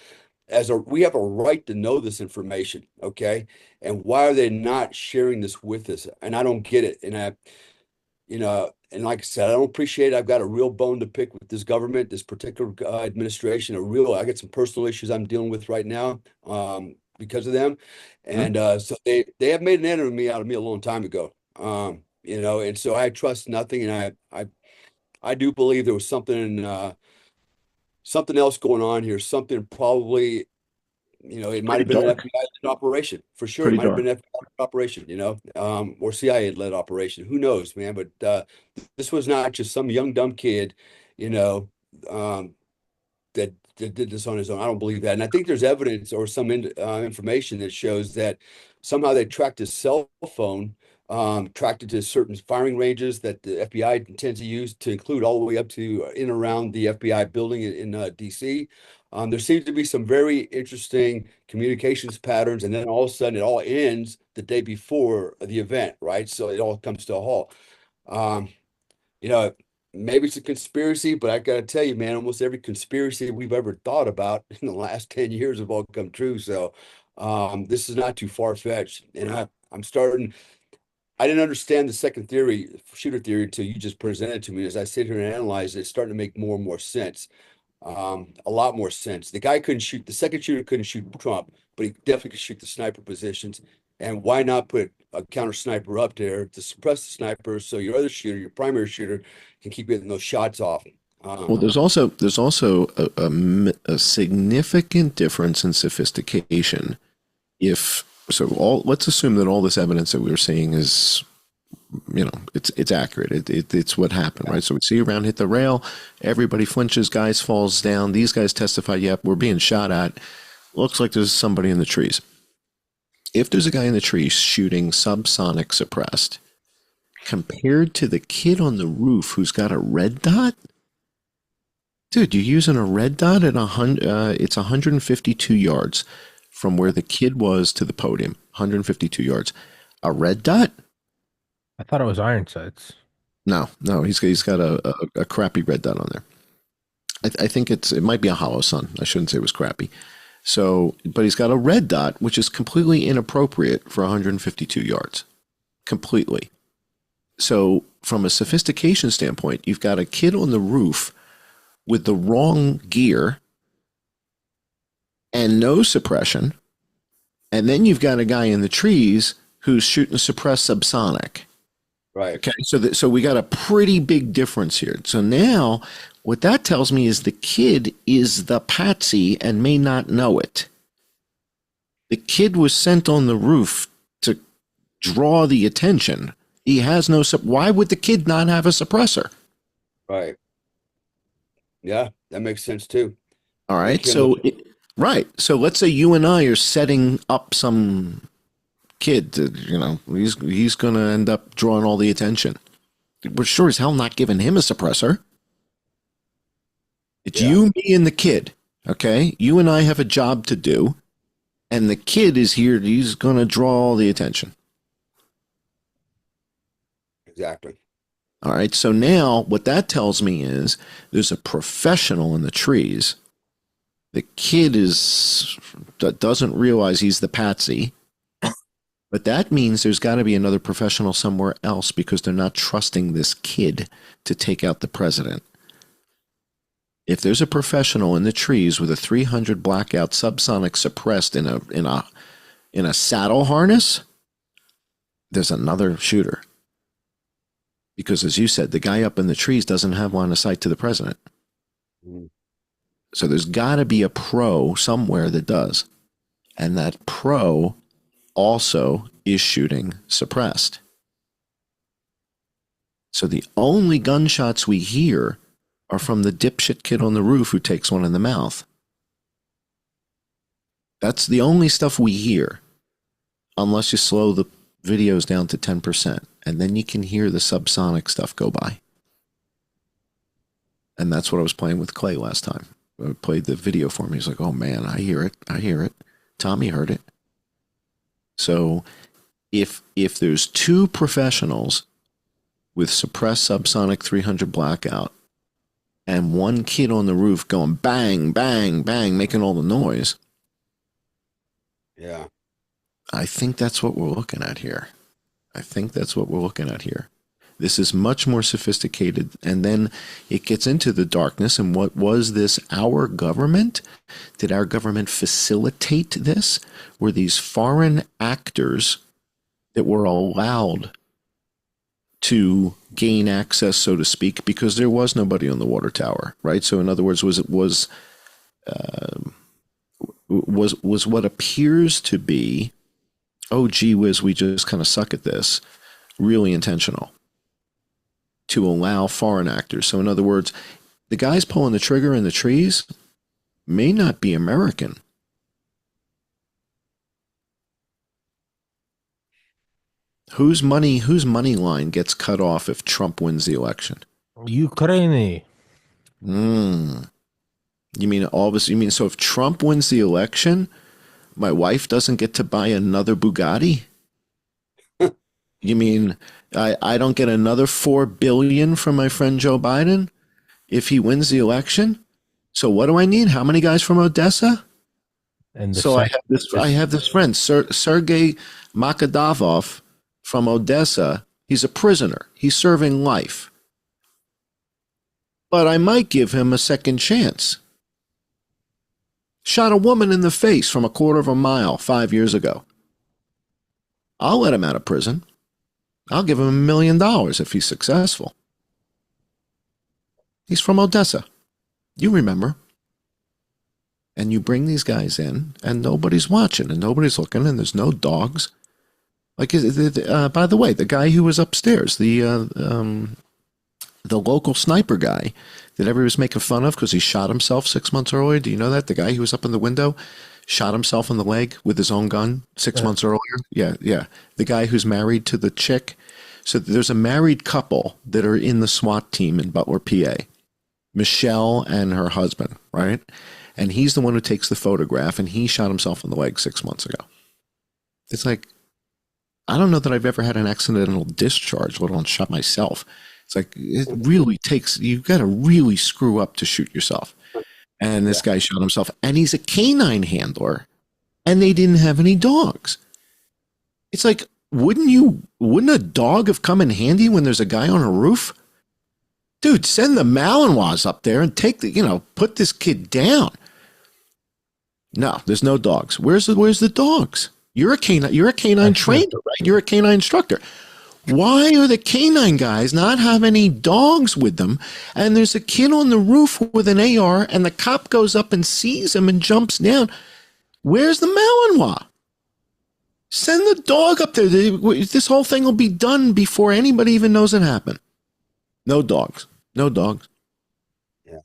C: we have a right to know this information, okay? And why are they not sharing this with us? And I don't get it. And and like I said, I don't appreciate it. I've got a real bone to pick with this government, this particular administration. I got some personal issues I'm dealing with right now because of them. And so they have made an enemy out of me a long time ago. And so I trust nothing. And I do believe there was something else going on here, something probably it might have been an FBI-led operation for sure. It
B: Pretty
C: might have been
B: dark.
C: an FBI operation, or CIA-led operation. Who knows, man? But this was not just some young dumb kid, you know, um, that did this on his own. I don't believe that. And I think there's evidence or some information that shows that somehow they tracked his cell phone, tracked it to certain firing ranges that the FBI intends to use, to include all the way up to in around the FBI building in DC. There seems to be some very interesting communications patterns, and then all of a sudden it all ends the day before the event, right? So it all comes to a halt. Um, you know, maybe it's a conspiracy, but I got to tell you, man, almost every conspiracy we've ever thought about in the last 10 years have all come true. So this is not too far-fetched. And I didn't understand the second theory, shooter theory, until you just presented it to me. As I sit here and analyze it, it's starting to make more and more sense. A lot more sense. The second shooter couldn't shoot Trump, but he definitely could shoot the sniper positions. And why not put a counter sniper up there to suppress the sniper so your other shooter, your primary shooter, can keep getting those shots off?
B: Well, there's also a significant difference in sophistication. Let's assume that all this evidence that we're seeing is, it's accurate. It's what happened, right? So we see a round hit the rail, everybody flinches, guys falls down. These guys testify, yep, we're being shot at. Looks like there's somebody in the trees. If there's a guy in the trees shooting subsonic suppressed, compared to the kid on the roof who's got a red dot, dude, you're using a red dot at it's 152 yards from where the kid was to the podium. 152 yards. A red dot?
A: I thought it was iron sights.
B: No, he's got a crappy red dot on there. I think it might be a hollow sun. I shouldn't say it was crappy. So, but he's got a red dot, which is completely inappropriate for 152 yards. Completely. So, from a sophistication standpoint, you've got a kid on the roof with the wrong gear and no suppression. And then you've got a guy in the trees who's shooting suppressed subsonic.
C: Right.
B: Okay. So we got a pretty big difference here. So now what that tells me is the kid is the patsy and may not know it. The kid was sent on the roof to draw the attention. He has no, why would the kid not have a suppressor?
C: Right. Yeah, that makes sense too.
B: All right. So, right. So let's say you and I are setting up some kid to, he's going to end up drawing all the attention. We're sure as hell not giving him a suppressor. It's you, me, and the kid. Okay. You and I have a job to do. And the kid is here. He's going to draw all the attention.
C: Exactly.
B: All right. So now what that tells me is there's a professional in the trees. The kid doesn't realize he's the patsy. But that means there's got to be another professional somewhere else because they're not trusting this kid to take out the president. If there's a professional in the trees with a 300 blackout subsonic suppressed in a saddle harness, there's another shooter. Because as you said, the guy up in the trees doesn't have line of sight to the president.
C: Mm.
B: So there's got to be a pro somewhere that does. And that pro also is shooting suppressed. So the only gunshots we hear are from the dipshit kid on the roof who takes one in the mouth. That's the only stuff we hear, unless you slow the videos down to 10%, and then you can hear the subsonic stuff go by. And that's what I was playing with Clay last time. I played the video for me. He's like, oh man, I hear it. Tommy heard it. So if there's two professionals with suppressed subsonic 300 blackout and one kid on the roof going bang, bang, bang, making all the noise.
C: Yeah.
B: I think that's what we're looking at here. This is much more sophisticated. And then it gets into the darkness. And what was this? Our government? Did our government facilitate this? Were these foreign actors that were allowed to gain access, so to speak, because there was nobody on the water tower, right? So in other words, was was what appears to be, oh gee whiz, we just kind of suck at this, really intentional to allow foreign actors. So in other words, the guys pulling the trigger in the trees may not be American. Whose money line gets cut off if Trump wins the election?
A: Ukraine.
B: You mean all of us? You mean so if Trump wins the election, my wife doesn't get to buy another Bugatti? You mean I don't get another $4 billion from my friend Joe Biden if he wins the election? So what do I need? How many guys from Odessa?
A: And
B: so I have this friend, Sergei Makadavov from Odessa. He's a prisoner. He's serving life. But I might give him a second chance. Shot a woman in the face from a quarter of a mile 5 years ago. I'll let him out of prison. I'll give him $1 million if he's successful. He's from Odessa. You remember. And you bring these guys in, and nobody's watching, and nobody's looking, and there's no dogs. Like, by the way, the guy who was upstairs, the local sniper guy that everybody was making fun of because he shot himself 6 months earlier. Do you know that? The guy who was up in the window shot himself in the leg with his own gun 6 months earlier. Yeah. The guy who's married to the chick. So there's a married couple that are in the SWAT team in Butler, PA. Michelle and her husband, right? And he's the one who takes the photograph, and he shot himself in the leg 6 months ago. It's like, I don't know that I've ever had an accidental discharge, let alone shot myself. It's like, it really takes, you've got to really screw up to shoot yourself. And this guy shot himself, and he's a canine handler, and they didn't have any dogs. It's like, wouldn't a dog have come in handy when there's a guy on a roof? Dude, send the Malinois up there and put this kid down. No, there's no dogs. Where's the dogs? You're a canine trainer, right? You're a canine instructor. Why are the canine guys not have any dogs with them? And there's a kid on the roof with an AR, and the cop goes up and sees him and jumps down. Where's the Malinois? Send the dog up there. This whole thing will be done before anybody even knows it happened. No dogs. No dogs.
C: Yeah.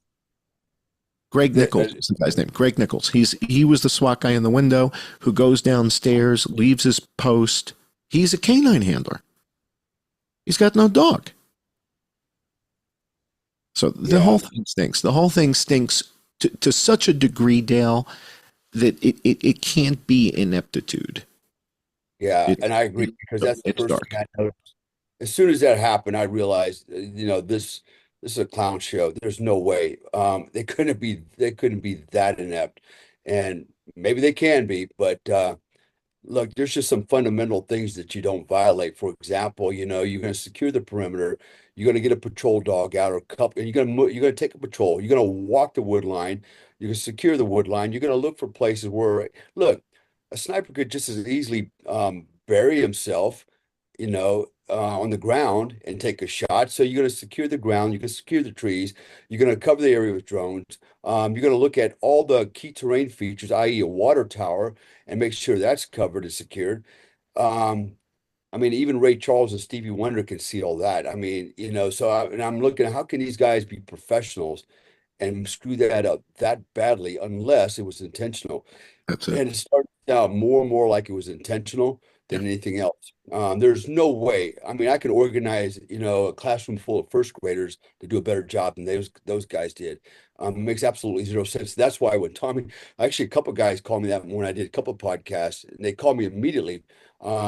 B: Greg Nichols is the guy's name. Greg Nichols. He was the SWAT guy in the window who goes downstairs, leaves his post. He's a canine handler. He's got no dog. So the whole thing stinks. The whole thing stinks to such a degree, Dale, that it can't be ineptitude.
C: Yeah, and I agree, because that's the first thing I noticed. As soon as that happened, I realized, this is a clown show. There's no way. They couldn't be that inept. And maybe they can be, but look, there's just some fundamental things that you don't violate. For example, you're going to secure the perimeter. You're going to get a patrol dog out, or a couple, and you're going to take a patrol. You're going to walk the wood line. You're going to secure the wood line. You're going to look for places where, look, a sniper could just as easily bury himself, on the ground and take a shot. So you're going to secure the ground. You're going to secure the trees. You're going to cover the area with drones. You're going to look at all the key terrain features, i.e. a water tower, and make sure that's covered and secured. Even Ray Charles and Stevie Wonder can see all that. And I'm looking at how can these guys be professionals and screw that up that badly unless it was intentional.
B: That's it.
C: And it started out more and more like it was intentional than anything else. There's no way. I can organize, a classroom full of first graders to do a better job than those guys did. It makes absolutely zero sense. That's why when actually a couple of guys called me that when I did a couple of podcasts, and they called me immediately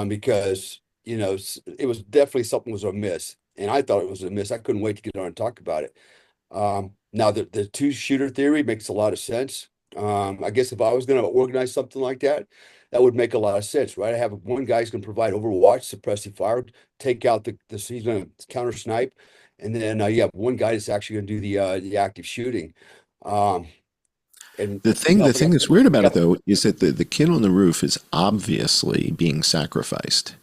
C: because, it was definitely something was amiss. And I thought it was amiss. I couldn't wait to get on and talk about it. Now the two-shooter theory makes a lot of sense. I guess if I was going to organize something like that, that would make a lot of sense, right? I have one guy's going to provide overwatch, suppressive fire, take out he's going to counter snipe, and then you have one guy that's actually going to do the active shooting. And
B: the thing that's weird about it though is that the kid on the roof is obviously being sacrificed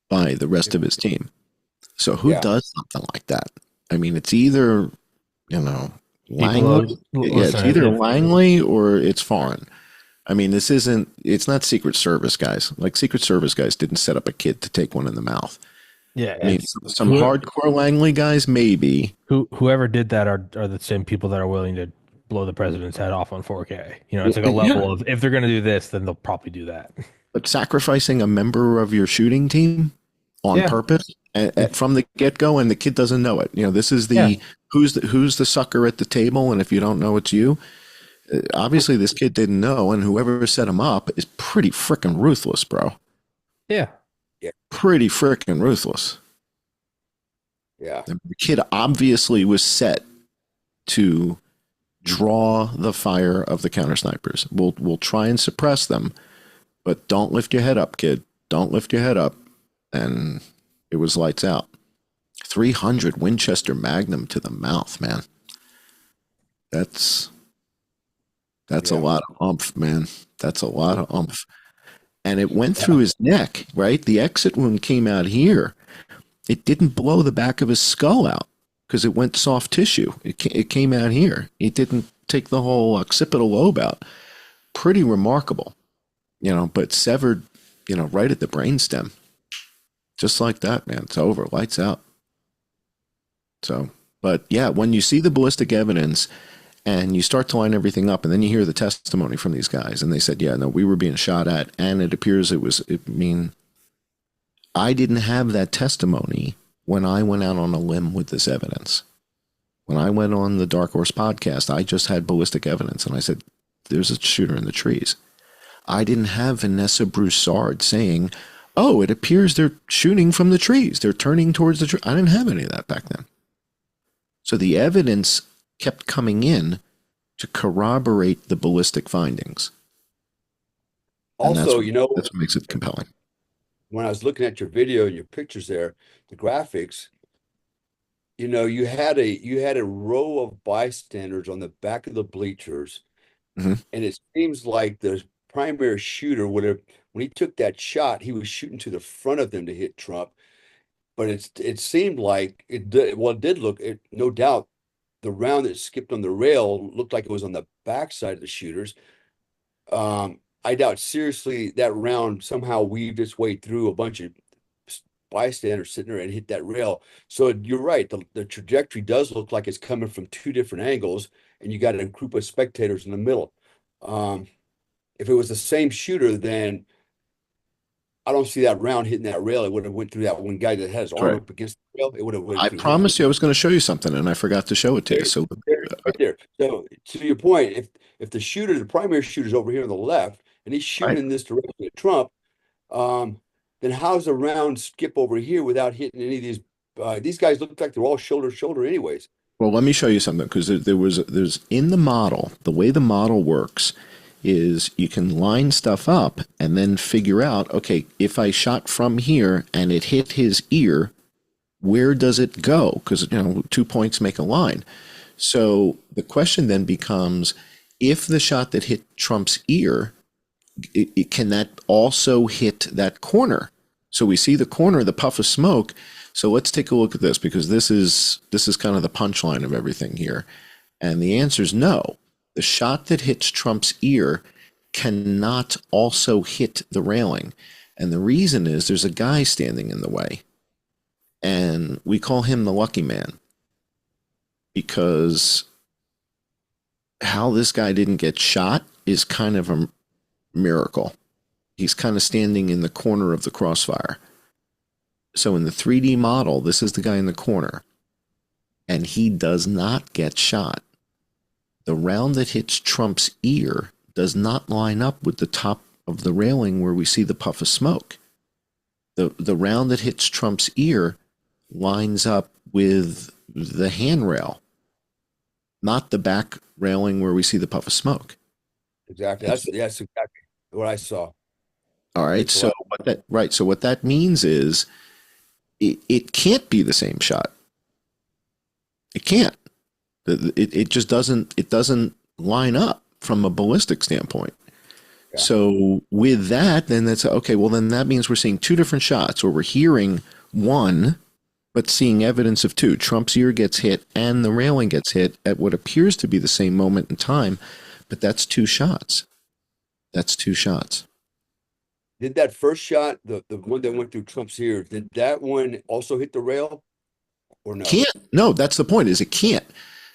B: by the rest of his team. So who does something like that? It's either Langley? Yeah, it's
A: Listen,
B: either Langley or it's foreign. I mean, it's not Secret Service guys. Like, Secret Service guys didn't set up a kid to take one in the mouth.
A: yeah,
B: I mean,
A: it's
B: some hardcore Langley guys, maybe.
A: whoever did that are the same people that are willing to blow the president's head off on 4K. You know, it's like a
B: Yeah.
A: level of if they're going to do this, then they'll probably do that.
B: But sacrificing a member of your shooting team on
A: Yeah.
B: purpose from the get-go, and the kid doesn't know it. You know, this is
A: Yeah.
B: who's the sucker at the table, and if you don't know, it's you. Obviously, this kid didn't know, and whoever set him up is pretty freaking ruthless, bro.
A: Yeah.
B: Pretty freaking ruthless.
C: Yeah.
B: The kid obviously was set to draw the fire of the counter snipers. We'll try and suppress them, but don't lift your head up, kid. Don't lift your head up. And it was lights out. 300 Winchester Magnum to the mouth, man. That's a lot of oomph, man. That's a lot of oomph. And it went through his neck, right? The exit wound came out here. It didn't blow the back of his skull out because it went soft tissue. It came out here. It didn't take the whole occipital lobe out. Pretty remarkable, you know, but severed, you know, right at the brainstem. Just like that, man. It's over. Lights out. So, but yeah, when you see the ballistic evidence and you start to line everything up, and then you hear the testimony from these guys, and they said, yeah, no, we were being shot at, and it appears I didn't have that testimony when I went out on a limb with this evidence. When I went on the Dark Horse podcast, I just had ballistic evidence, and I said, there's a shooter in the trees. I didn't have Vanessa Broussard saying, oh, it appears they're shooting from the trees. They're turning towards the tree. I didn't have any of that back then. So the evidence kept coming in to corroborate the ballistic findings.
C: Also, you know,
B: that's what makes it compelling.
C: When I was looking at your video and your pictures there, the graphics, you know, you had a row of bystanders on the back of the bleachers, and it seems like the primary shooter would have, when he took that shot, he was shooting to the front of them to hit Trump. But it seemed like it did look, no doubt, the round that skipped on the rail looked like it was on the backside of the shooters. I doubt seriously that round somehow weaved its way through a bunch of bystanders sitting there and hit that rail. So you're right. The trajectory does look like it's coming from two different angles, and you got a group of spectators in the middle. If it was the same shooter, then I don't see that round hitting that rail. It would have went through that one guy that had his arm up against the rail. It would have.
B: I promised you I was going to show you something, and I forgot to show it to you. So
C: right there. So to your point, if the shooter, the primary shooter, is over here on the left, and he's shooting in this direction at Trump, then how's the round skip over here without hitting any of these? These guys look like they're all shoulder to shoulder, anyways.
B: Well, let me show you something, because there's in the model, the way the model works is you can line stuff up and then figure out, okay, if I shot from here and it hit his ear, where does it go? Because, you know, 2 points make a line. So the question then becomes, if the shot that hit Trump's ear, can that also hit that corner? So we see the corner, the puff of smoke. So let's take a look at this, because this is kind of the punchline of everything here. And the answer is no. The shot that hits Trump's ear cannot also hit the railing. And the reason is there's a guy standing in the way. And we call him the lucky man, because how this guy didn't get shot is kind of a miracle. He's kind of standing in the corner of the crossfire. So in the 3D model, this is the guy in the corner, and he does not get shot. The round that hits Trump's ear does not line up with the top of the railing where we see the puff of smoke. The round that hits Trump's ear lines up with the handrail, not the back railing where we see the puff of smoke.
C: Exactly. That's exactly what I saw.
B: All right. So what that means is it can't be the same shot. It can't. It just doesn't line up from a ballistic standpoint. Yeah. So with that, then that's okay. Well, then that means we're seeing two different shots, or we're hearing one, but seeing evidence of two. Trump's ear gets hit and the railing gets hit at what appears to be the same moment in time, but that's two shots. That's two shots.
C: Did that first shot, the one that went through Trump's ear, did that one also hit the rail or no?
B: Can't. No, that's the point, is it can't.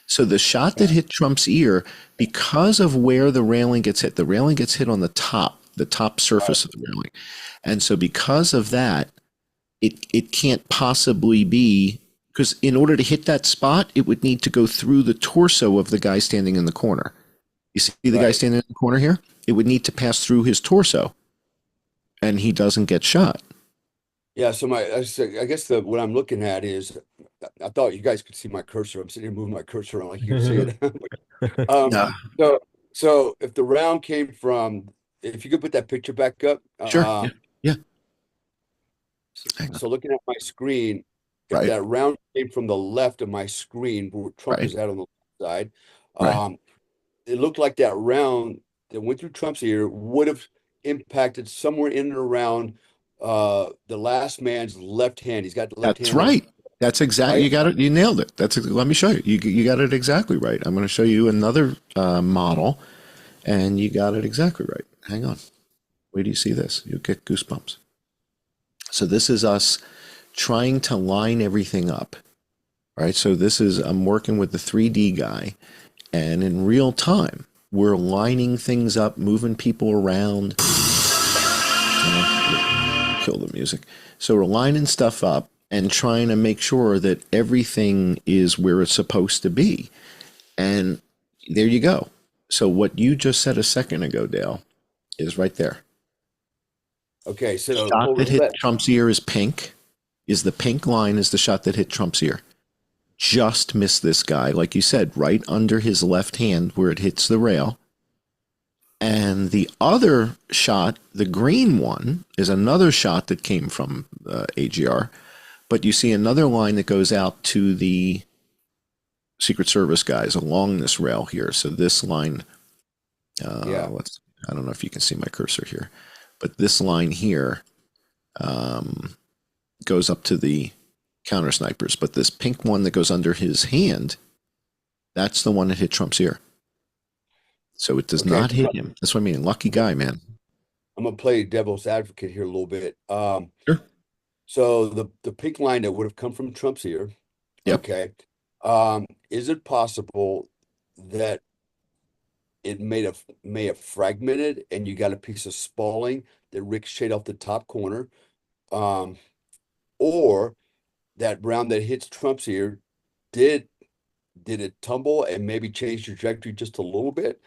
B: So the shot that hit Trump's ear, because of where the railing gets hit, the railing gets hit on the top surface of the railing. And so because of that, it can't possibly be, because in order to hit that spot, it would need to go through the torso of the guy standing in the corner. You see the guy standing in the corner here? It would need to pass through his torso, and he doesn't get shot.
C: Yeah, so I guess what I'm looking at is, I thought you guys could see my cursor. I'm sitting here moving my cursor around like you can see it. So if the round came from, if you could put that picture back up.
B: Sure. Yeah.
C: So looking at my screen, if that round came from the left of my screen, where Trump is at on the left side, it looked like that round that went through Trump's ear would have impacted somewhere in and around the last man's left hand. He's got the left hand.
B: That's right. That's exactly, you got it. You nailed it. Let me show you. You got it exactly right. I'm going to show you another model, and you got it exactly right. Hang on. Wait do you see this? You'll get goosebumps. So this is us trying to line everything up. All right. So I'm working with the 3D guy, and in real time, we're lining things up, moving people around. Kill the music. So we're lining stuff up and trying to make sure that everything is where it's supposed to be. And there you go. So what you just said a second ago, Dale, is right there.
C: Okay, so
B: the shot that hit Trump's ear is pink. The pink line is the shot that hit Trump's ear. Just missed this guy, like you said, right under his left hand where it hits the rail. And the other shot, the green one, is another shot that came from AGR. But you see another line that goes out to the Secret Service guys along this rail here. So this line, I don't know if you can see my cursor here, but this line here goes up to the counter snipers. But this pink one that goes under his hand, that's the one that hit Trump's ear. So it does not hit him. That's what I mean. Lucky guy, man.
C: I'm going to play devil's advocate here a little bit.
B: Sure.
C: So the pink line that would have come from Trump's ear.
B: Yep.
C: Okay. Is it possible that it may have fragmented and you got a piece of spalling that ricocheted off the top corner? Or that round that hits Trump's ear, did it tumble and maybe change trajectory just a little bit?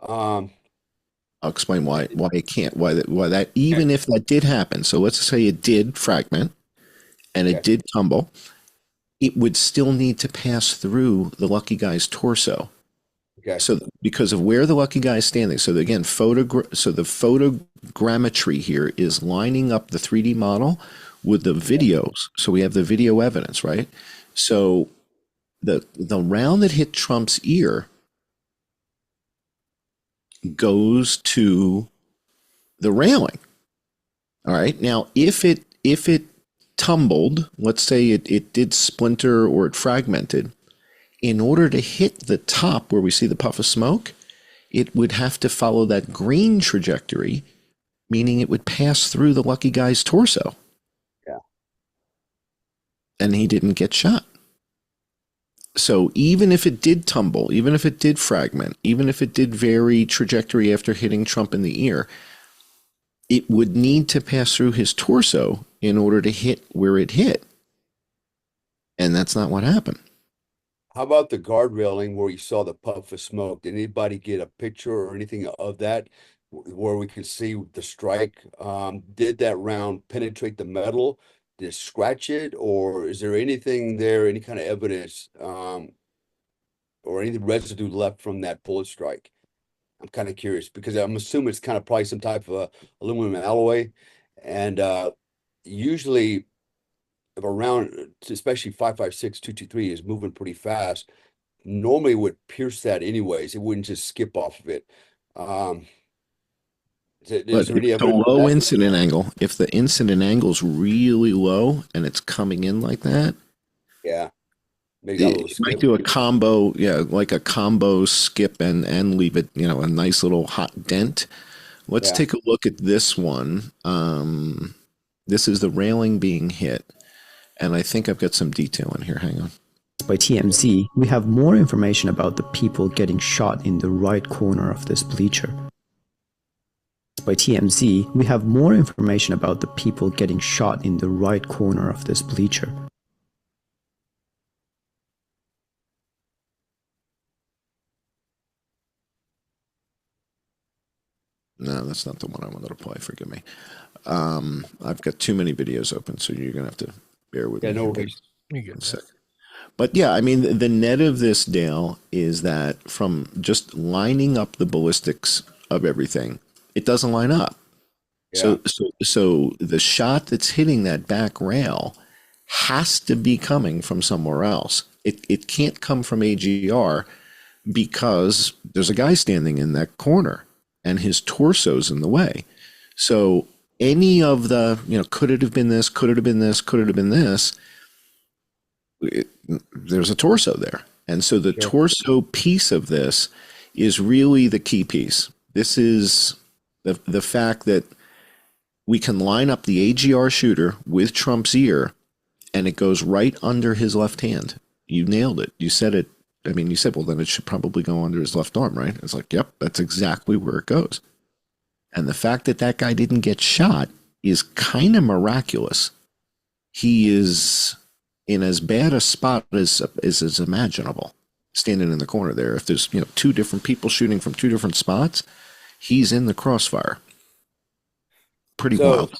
B: I'll explain why it can't. Why that even if that did happen. So let's say it did fragment and it did tumble, it would still need to pass through the lucky guy's torso.
C: Okay.
B: So because of where the lucky guy is standing. So again, the photogrammetry here is lining up the 3D model with the videos. So we have the video evidence, right? So the round that hit Trump's ear goes to the railing. All right. Now, if it tumbled, let's say it did splinter or it fragmented, in order to hit the top where we see the puff of smoke, it would have to follow that green trajectory, meaning it would pass through the lucky guy's torso.
C: Yeah.
B: And he didn't get shot. So even if it did tumble, even if it did fragment, even if it did vary trajectory after hitting Trump in the ear, it would need to pass through his torso in order to hit where it hit. And that's not what happened.
C: How about the guard railing where you saw the puff of smoke? Did anybody get a picture or anything of that where we could see the strike? Did that round penetrate the metal? Did it scratch it, or is there anything there, any kind of evidence, or any residue left from that bullet strike? I'm kind of curious because I'm assuming it's kind of probably some type of aluminum alloy, and usually if a round, especially 5.56 223, is moving pretty fast, normally it would pierce that anyways. It wouldn't just skip off of it. Is there any
B: a low incident angle, if the incident angle is really low and it's coming in like that,
C: Yeah. Maybe got a little
B: It might
C: skip.
B: do a combo, yeah, like a combo skip and leave it, a nice little hot dent. Let's
C: Yeah.
B: take a look at this one. This is the railing being hit, and I think I've got some detail in here. Hang on.
M: By TMZ, we have more information about the people getting shot in the right corner of this bleacher. By TMZ, we have more information about the people getting shot in the right corner of this bleacher.
B: No, that's not the one I wanted to play. Forgive me. I've got too many videos open, so you're gonna have to bear with
C: Yeah,
B: me.
C: no
B: here.
C: worries.
A: You get
B: One
A: that.
B: sec. But yeah, I mean, the net of this, Dale, is that from just lining up the ballistics of everything, it doesn't line up.
C: Yeah.
B: So the shot that's hitting that back rail has to be coming from somewhere else. It can't come from AGR because there's a guy standing in that corner and his torso's in the way. So any of the, could it have been this? Could it have been this? Could it have been this? There's a torso there. And so the torso piece of this is really the key piece. This is the fact that we can line up the AGR shooter with Trump's ear and it goes right under his left hand. You nailed it. You said it. I mean, you said, well, then it should probably go under his left arm, right? It's like, yep, that's exactly where it goes. And the fact that that guy didn't get shot is kind of miraculous. He is in as bad a spot as is imaginable, standing in the corner there. If there's, two different people shooting from two different spots, he's in the crossfire. Pretty wild.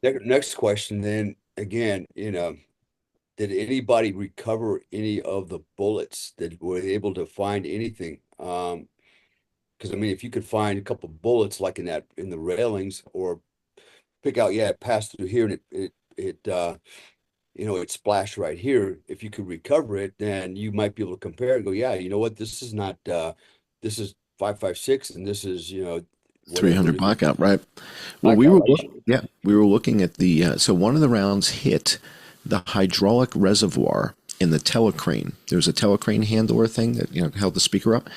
C: Next question then, again, did anybody recover any of the bullets? That were they able to find anything? Because I mean, if you could find a couple of bullets like in the railings, or pick out, yeah, it passed through here and it splashed right here. If you could recover it, then you might be able to compare and go, yeah, you know what, this is not this is 5.56 and this is
B: 300 blackout, right? Well, we were looking at the so one of the rounds hit the hydraulic reservoir in the telecrane. There's a telecrane handler thing that held the speaker up,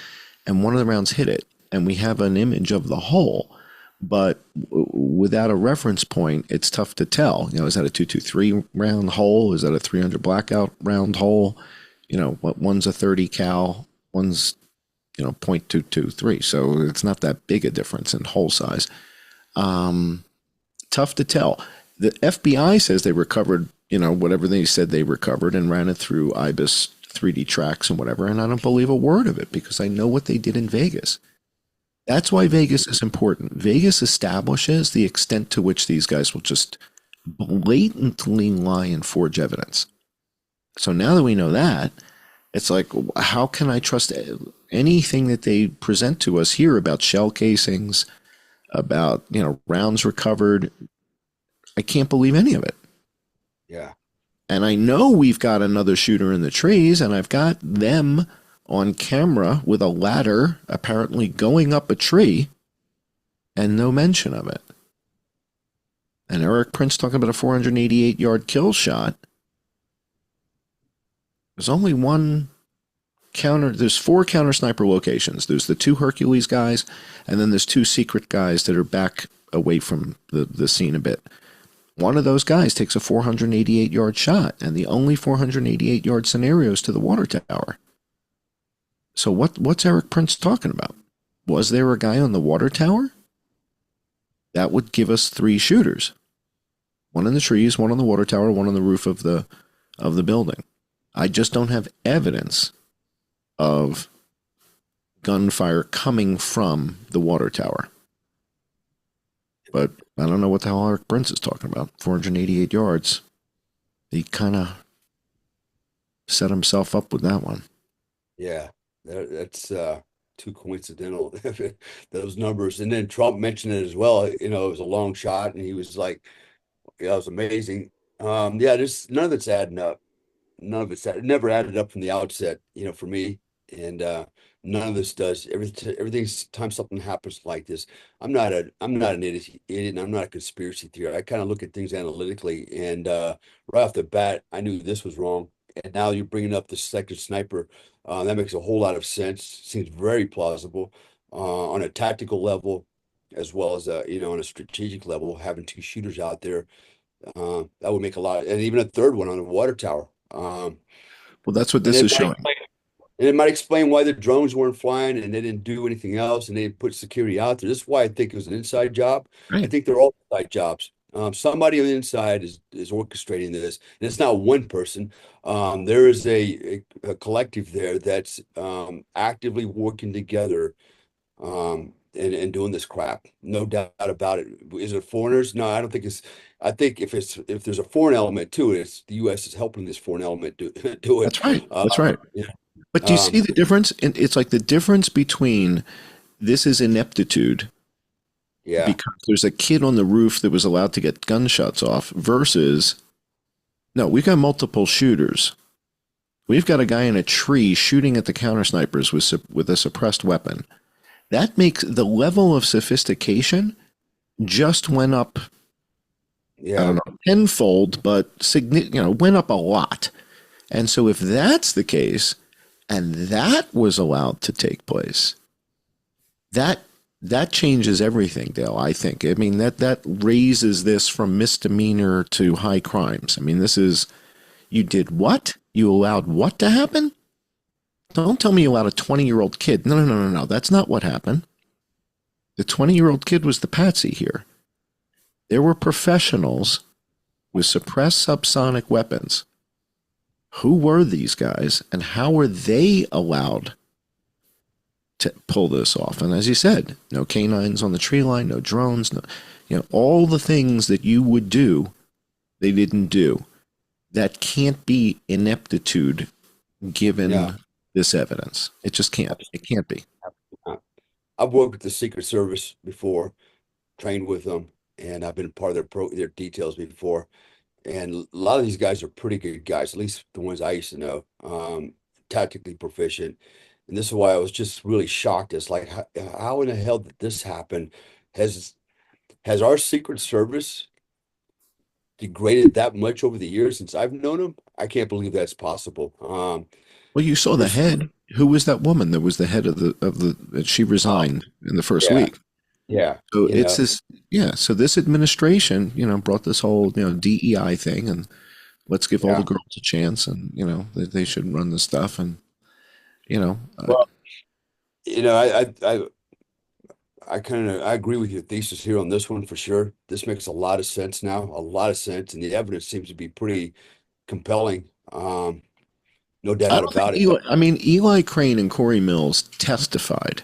B: and one of the rounds hit it. And we have an image of the hole, but without a reference point, it's tough to tell. Is that a 223 round hole? Is that a 300 blackout round hole? One's a 30 cal, one's .223. So it's not that big a difference in hole size. Tough to tell. The FBI says they recovered, whatever they said they recovered and ran it through IBIS 3D tracks and whatever. And I don't believe a word of it because I know what they did in Vegas. That's why Vegas is important. Vegas establishes the extent to which these guys will just blatantly lie and forge evidence. So now that we know that, it's like, how can I trust anything that they present to us here about shell casings, about, rounds recovered? I can't believe any of it.
C: Yeah.
B: And I know we've got another shooter in the trees, and I've got them on camera with a ladder apparently going up a tree and no mention of it. And Eric Prince talking about a 488-yard kill shot. There's only one counter. There's 4 counter sniper locations. There's the 2 Hercules guys, and then there's 2 secret guys that are back away from the scene a bit. One of those guys takes a 488-yard shot, and the only 488-yard scenario is to the water tower. So what's Eric Prince talking about? Was there a guy on the water tower? That would give us 3 shooters. One in the trees, one on the water tower, one on the roof of the building. I just don't have evidence of gunfire coming from the water tower. But I don't know what the hell Eric Prince is talking about. 488 yards. He kind of set himself up with that one.
C: Yeah, that's too coincidental, those numbers. And then Trump mentioned it as well. It was a long shot, and he was like, "Yeah, it was amazing." Yeah, there's none of it's adding up. None of it never added up from the outset, for me. And none of this does. Everything's time something happens like this. I'm not an idiot, and I'm not a conspiracy theorist. I kind of look at things analytically, and right off the bat, I knew this was wrong. and now you're bringing up the second sniper. That makes a whole lot of sense. Seems very plausible on a tactical level, as well as on a strategic level. Having two shooters out there, that would make a lot, and even a third one on a water tower.
B: Well, that's what
C: And
B: this
C: it
B: is
C: might,
B: showing.
C: and it might explain why the drones weren't flying and they didn't do anything else and they didn't put security out there. This is why I think it was an inside job. I
B: Right.
C: think they're all inside jobs. Somebody on the inside is orchestrating this, and it's not one person. There is a collective there that's actively working together and doing this crap. No doubt about it. Is it foreigners? No, I don't think it's. I think if there's a foreign element to it, it's the U.S. is helping this foreign element do it.
B: That's right. That's right.
C: Yeah.
B: But do you see the difference? And it's like the difference between this is ineptitude
C: Yeah.
B: because there's a kid on the roof that was allowed to get gunshots off versus no, we've got multiple shooters. We've got a guy in a tree shooting at the counter snipers with a suppressed weapon. That makes the level of sophistication just went up.
C: Yeah.
B: I don't know, tenfold, but went up a lot. And so if that's the case, and that was allowed to take place, that changes everything, Dale, I think. I mean, that raises this from misdemeanor to high crimes. I mean, this is, you did what? You allowed what to happen? Don't tell me you allowed a 20-year-old kid. No. That's not what happened. The 20-year-old kid was the patsy here. There were professionals with suppressed subsonic weapons. Who were these guys and how were they allowed to pull this off? And as you said, no canines on the tree line, no drones, all the things that you would do, they didn't do. That can't be ineptitude given this evidence. It just can't. It can't be.
C: I've worked with the Secret Service before, trained with them, and I've been part of their details before. And a lot of these guys are pretty good guys, at least the ones I used to know, tactically proficient. And this is why I was just really shocked. It's like, how in the hell did this happen? Has our Secret Service degraded that much over the years since I've known them? I can't believe that's possible.
B: Well, you saw the head. Who was that woman that was the head of the she resigned in the first week?
C: Yeah.
B: So it's this, so this administration, brought this whole, DEI thing and let's give all the girls a chance and, they should run the stuff and,
C: well, I agree with your thesis here on this one for sure. This makes a lot of sense now, a lot of sense. And the evidence seems to be pretty compelling. No doubt about it.
B: Eli Crane and Corey Mills testified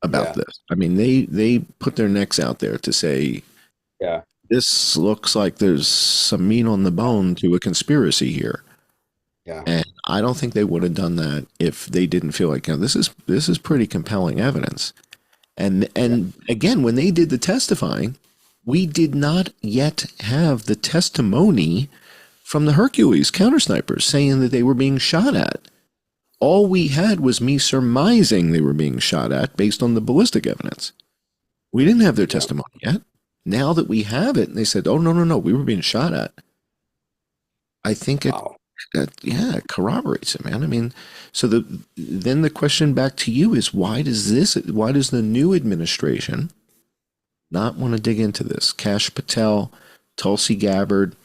B: about this. I mean, they put their necks out there to say, this looks like there's some meat on the bone to a conspiracy here.
C: Yeah.
B: And I don't think they would have done that if they didn't feel like, this is pretty compelling evidence. And again, when they did the testifying, we did not yet have the testimony from the Hercules counter snipers saying that they were being shot at. All we had was me surmising they were being shot at based on the ballistic evidence. We didn't have their testimony yet. Now that we have it, and they said, oh, no, we were being shot at. I think it corroborates it, man. I mean, so then the question back to you is, why does the new administration not want to dig into this? Kash Patel, Tulsi Gabbard,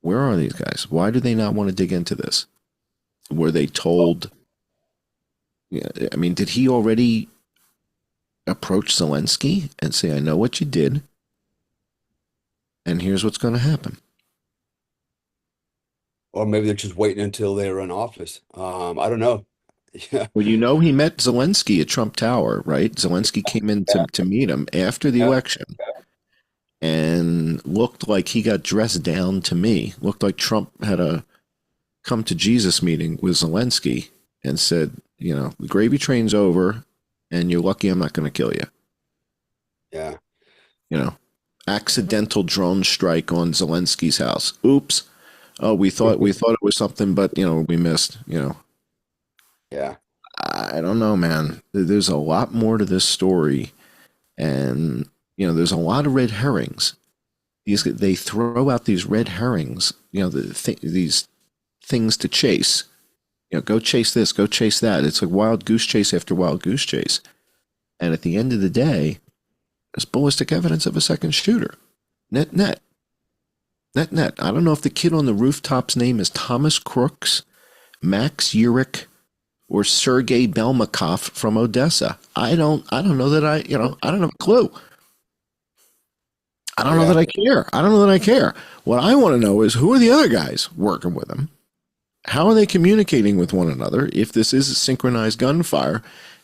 B: where are these guys? Why do they not want to dig into this? Were they told? I mean, did he already approach Zelensky and say, I know what you did, and here's what's going to happen?
C: Or maybe they're just waiting until they're in office. I don't know.
B: Well, he met Zelensky at Trump Tower, right? Zelensky came in to meet him after the election. And looked like he got dressed down to me. Looked like Trump had a come to Jesus meeting with Zelensky and said, the gravy train's over and you're lucky I'm not going to kill you.
C: Yeah.
B: Accidental drone strike on Zelensky's house. Oops. Oh, we thought it was something, but, we missed,
C: Yeah.
B: I don't know, man. There's a lot more to this story. And, there's a lot of red herrings. They throw out these red herrings, these things to chase. Go chase this, go chase that. It's like wild goose chase after wild goose chase. And at the end of the day, there's ballistic evidence of a second shooter. Net. I don't know if the kid on the rooftop's name is Thomas Crooks, Max Urich, or Sergei Belmakov from Odessa. I don't know that I don't have a clue. I don't know that I care. What I want to know is, who are the other guys working with him? How are they communicating with one another? If this is a synchronized gunfire,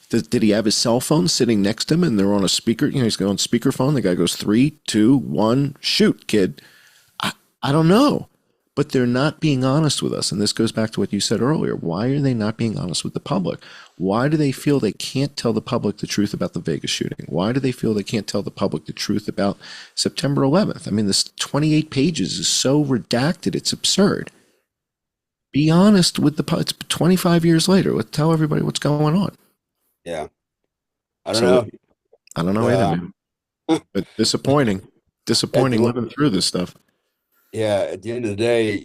B: did he have his cell phone sitting next to him and they're on a speaker? He's going on speakerphone. The guy goes 3, 2, 1, shoot, kid. I don't know. But they're not being honest with us. And this goes back to what you said earlier. Why are they not being honest with the public? Why do they feel they can't tell the public the truth about the Vegas shooting? Why do they feel they can't tell the public the truth about September 11th? I mean, this 28 pages is so redacted, it's absurd. Be honest with it's 25 years later. Let's tell everybody what's going on.
C: Yeah. I don't know.
B: I don't know either, man. But disappointing living through this stuff.
C: Yeah, at the end of the day,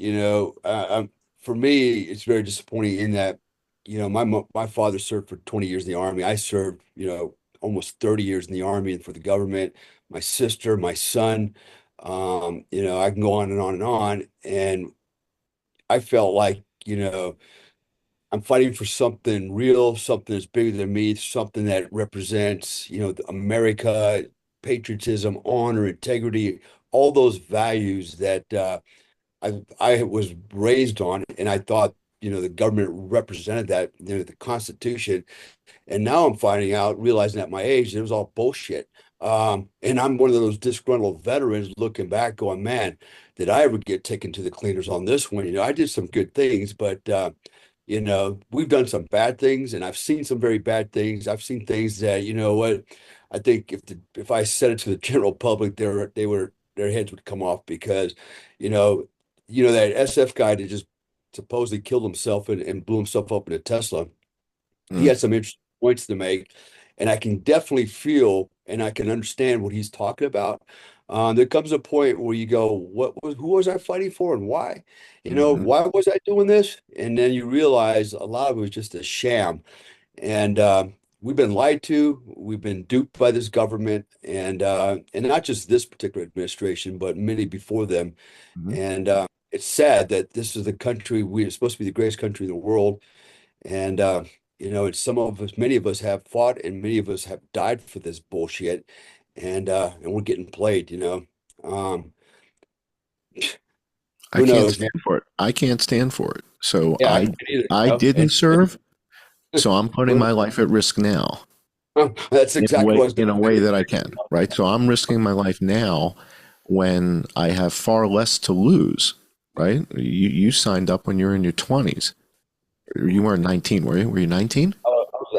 C: for me, it's very disappointing in that, my father served for 20 years in the Army. I served, almost 30 years in the Army and for the government. My sister, my son, I can go on and on and on. And I felt like, I'm fighting for something real, something that's bigger than me, something that represents, America, patriotism, honor, integrity, all those values that I was raised on, and I thought, the government represented that, the Constitution. And now I'm finding out, realizing at my age, it was all bullshit. And I'm one of those disgruntled veterans looking back, going, man, did I ever get taken to the cleaners on this one? I did some good things, but we've done some bad things, and I've seen some very bad things. I've seen things that, what, I think if I said it to the general public, their heads would come off, because, that SF guy that just supposedly killed himself and blew himself up in a Tesla. He had some interesting points to make, and I can definitely feel and I can understand what he's talking about. There comes a point where you go, who was I fighting for, and why? Why was I doing this? And then you realize a lot of it was just a sham. And we've been lied to, we've been duped by this government, and not just this particular administration, but many before them. And it's sad that this is the country we're supposed to be, the greatest country in the world. And it's many of us have fought, and many of us have died for this bullshit. And we're getting played,
B: I can't stand for it. I can't stand for it. So
C: Yeah,
B: I didn't serve, so I'm putting my life at risk now.
C: That's exactly
B: in a way that I can, right? So I'm risking my life now when I have far less to lose, right? You signed up when you were in your 20s. You weren't 19, were you? Were you 19?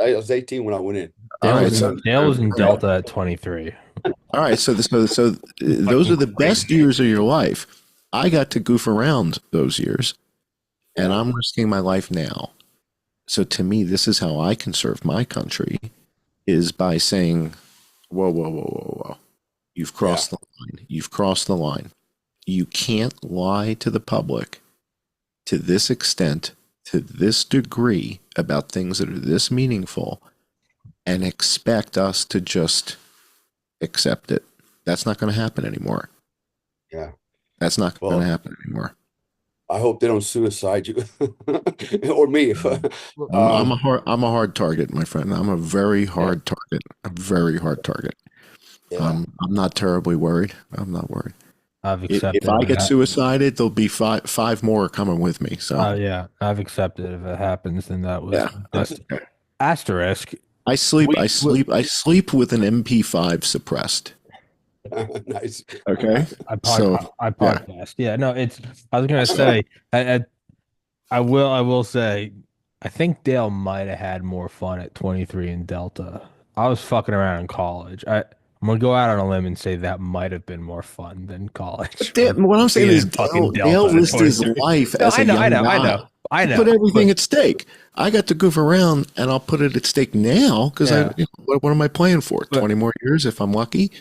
C: I was 18 when I went in.
A: Dale was in Delta at 23.
B: All right, so those are the best years of your life. I got to goof around those years, and I'm risking my life now. So to me, this is how I can serve my country, is by saying, whoa. You've crossed the line. You've crossed the line. You can't lie to the public to this extent, to this degree, about things that are this meaningful, and expect us to just accept it. That's not going to happen anymore.
C: Yeah.
B: That's not going to happen anymore.
C: I hope they don't suicide you or me.
B: I'm a hard target, my friend. I'm a very hard target. A very hard target.
C: Yeah.
B: I'm not terribly worried. I'm not worried.
A: I've accepted.
B: If I get suicided, there'll be five more coming with me. So
A: yeah, I've accepted. If it happens, then that was just asterisk.
B: I sleep with an MP5 suppressed.
C: Nice.
B: Okay.
A: I podcast. Yeah. No, I was gonna say. I will say. I think Dale might have had more fun at 23 in Delta. I was fucking around in college. I'm gonna go out on a limb and say that might have been more fun than college.
B: What I'm saying is Dale risked his life as a young guy. I know. Put everything at stake. I got to goof around, and I'll put it at stake now because what am I playing for? 20 more years if I'm lucky.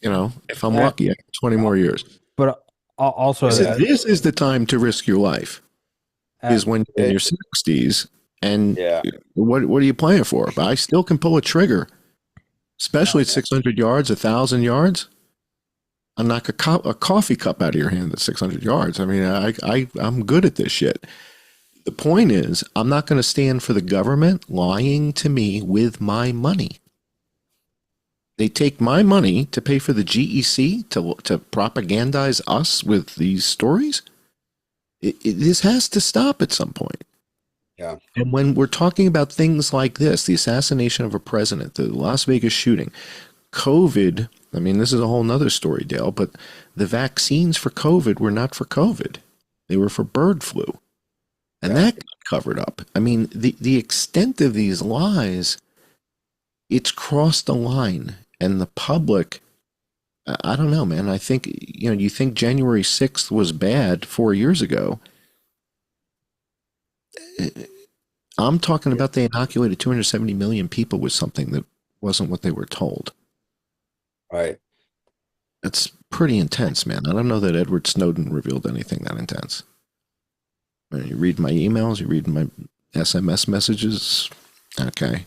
B: If I'm lucky, I get 20 more years.
A: But also,
B: this is the time to risk your life. is when you're in your 60s. And what are you playing for? But I still can pull a trigger, especially at 600 yards, 1,000 yards. I'll knock a coffee cup out of your hand at 600 yards. I mean, I'm good at this shit. The point is, I'm not going to stand for the government lying to me with my money. They take my money to pay for the GEC to propagandize us with these stories. This has to stop at some point.
C: Yeah.
B: And when we're talking about things like this, the assassination of a president, the Las Vegas shooting, COVID, I mean, this is a whole nother story, Dale, but the vaccines for COVID were not for COVID. They were for bird flu. And that got covered up. I mean, the extent of these lies, it's crossed the line. And the public, I don't know, man. I think, you think January 6th was bad 4 years ago. I'm talking about they inoculated 270 million people with something that wasn't what they were told.
C: Right.
B: That's pretty intense, man. I don't know that Edward Snowden revealed anything that intense. I mean, you read my emails, you read my SMS messages. Okay.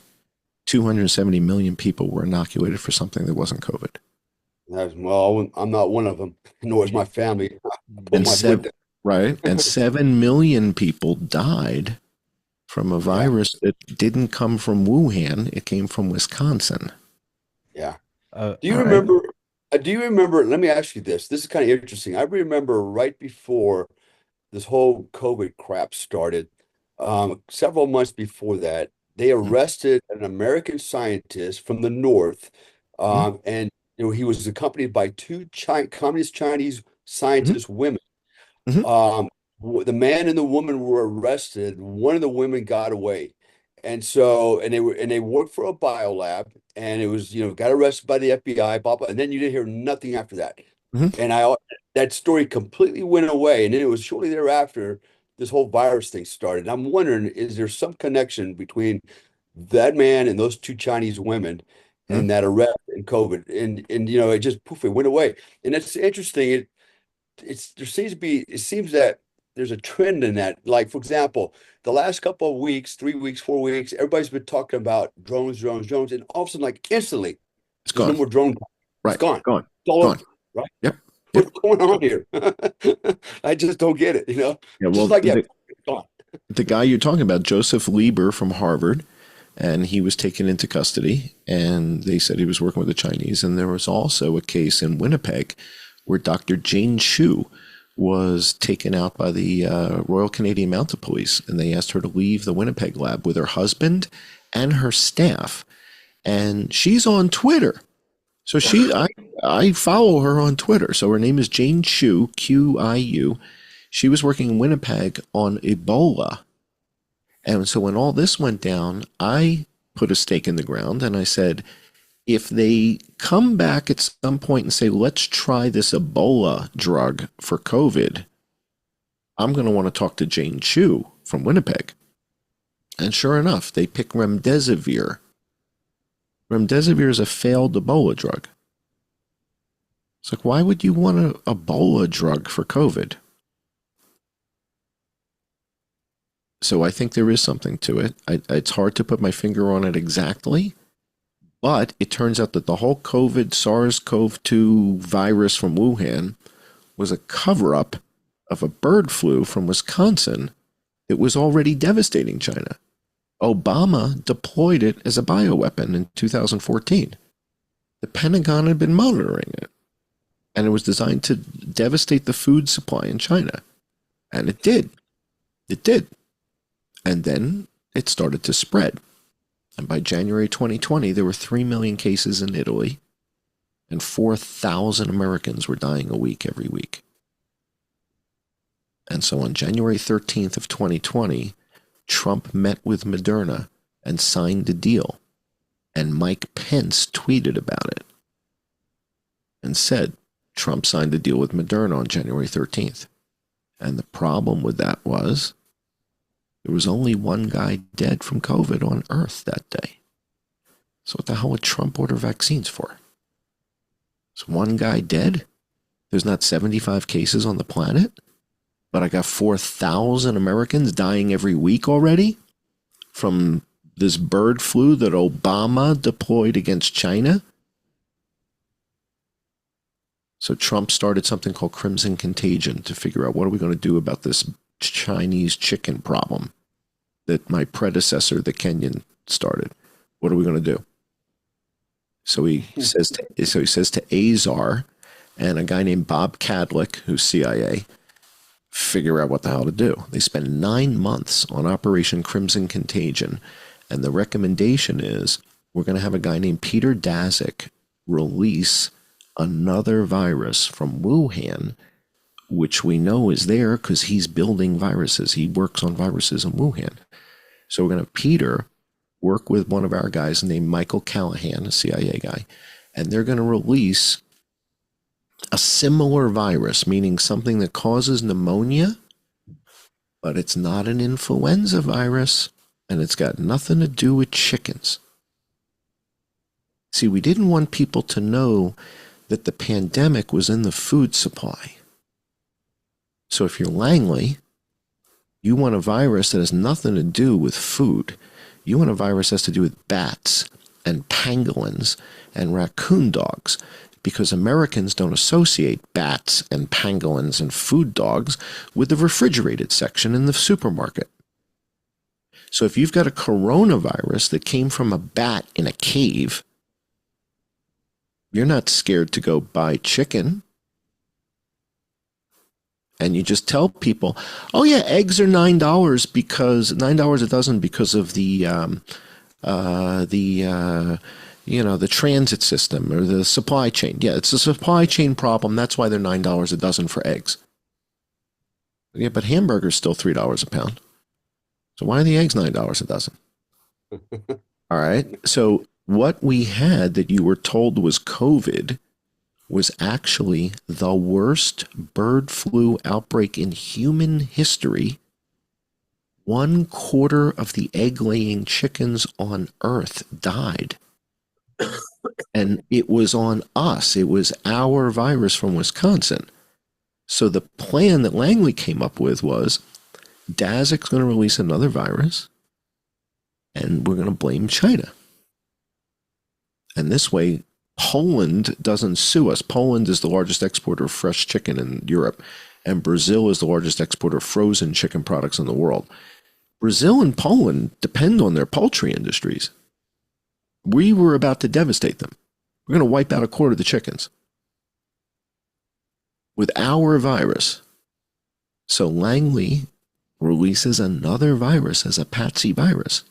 B: 270 million people were inoculated for something that wasn't COVID.
C: Well, I'm not one of them, nor is my family.
B: And 7 million people died from a virus that didn't come from Wuhan. It came from Wisconsin.
C: Yeah. Do you remember? Let me ask you this. This is kind of interesting. I remember right before this whole COVID crap started, several months before that, they arrested an American scientist from the north, and he was accompanied by two communist Chinese scientist women. The man and the woman were arrested. One of the women got away, and they worked for a biolab, and it was got arrested by the FBI, blah, blah, and then you didn't hear nothing after that. And that story completely went away, and then it was shortly thereafter this whole virus thing started. And I'm wondering, is there some connection between that man and those two Chinese women and that arrest and COVID? And it just poof, it went away. And it's interesting. It seems that there's a trend in that. Like, for example, the last couple of weeks, 3 weeks, 4 weeks, everybody's been talking about drones, and all of a sudden, like instantly,
B: it's gone.
C: No more drone.
B: Right.
C: It's gone.
B: Gone.
C: It's all over, right?
B: Yep.
C: What's going on here? I just don't get it,
B: Yeah, well,
C: just like it's gone.
B: The guy you're talking about, Joseph Lieber from Harvard, and he was taken into custody, and they said he was working with the Chinese. And there was also a case in Winnipeg where Dr. Jane Chu was taken out by the Royal Canadian Mounted Police, and they asked her to leave the Winnipeg lab with her husband and her staff. And she's on Twitter. So I follow her on Twitter. So her name is Jane Chu, Qiu. She was working in Winnipeg on Ebola. And so when all this went down, I put a stake in the ground and I said, if they come back at some point and say, let's try this Ebola drug for COVID, I'm going to want to talk to Jane Chu from Winnipeg. And sure enough, they pick remdesivir. Remdesivir is a failed Ebola drug. It's like, why would you want an Ebola drug for COVID? So I think there is something to it. It's hard to put my finger on it exactly, but it turns out that the whole COVID SARS-CoV-2 virus from Wuhan was a cover-up of a bird flu from Wisconsin that was already devastating China. Obama deployed it as a bioweapon in 2014. The Pentagon had been monitoring it, and it was designed to devastate the food supply in China. And it did. It did. And then it started to spread. And by January 2020, there were 3 million cases in Italy, and 4,000 Americans were dying a week every week. And so on January 13th of 2020, Trump met with Moderna and signed a deal. And Mike Pence tweeted about it and said Trump signed a deal with Moderna on January 13th. And the problem with that was there was only one guy dead from COVID on Earth that day. So what the hell would Trump order vaccines for? Is one guy dead? There's not 75 cases on the planet? but I got 4,000 Americans dying every week already from this bird flu that Obama deployed against China. So Trump started something called Crimson Contagion to figure out what are we going to do about this Chinese chicken problem that my predecessor, the Kenyan, started. What are we going to do? So he says to Azar and a guy named Bob Kadlik, who's CIA, figure out what the hell to do. They spend 9 months on Operation Crimson Contagion, and the recommendation is we're going to have a guy named Peter Daszak release another virus from Wuhan, which we know is there because he's building viruses. He works on viruses in Wuhan. So we're going to have Peter work with one of our guys named Michael Callahan, a CIA guy, and they're going to release a similar virus, meaning something that causes pneumonia, but it's not an influenza virus, and it's got nothing to do with chickens. See, we didn't want people to know that the pandemic was in the food supply. So if you're Langley, you want a virus that has nothing to do with food. You want a virus that has to do with bats and pangolins and raccoon dogs, because Americans don't associate bats and pangolins and food dogs with the refrigerated section in the supermarket. So if you've got a coronavirus that came from a bat in a cave, you're not scared to go buy chicken. And you just tell people, oh yeah, eggs are $9 because $9 a dozen because of the transit system or the supply chain. Yeah, it's a supply chain problem. That's why they're $9 a dozen for eggs. Yeah, but hamburgers still $3 a pound. So why are the eggs $9 a dozen? All right. So what we had that you were told was COVID was actually the worst bird flu outbreak in human history. 1/4 of the egg-laying chickens on Earth died. And it was on us. It was our virus from Wisconsin. So the plan that Langley came up with was Daszak's going to release another virus, and we're going to blame China. And this way, Poland doesn't sue us. Poland is the largest exporter of fresh chicken in Europe, and Brazil is the largest exporter of frozen chicken products in the world. Brazil and Poland depend on their poultry industries. We were about to devastate them. We're going to wipe out 1/4 of the chickens with our virus. So Langley releases another virus as a patsy virus.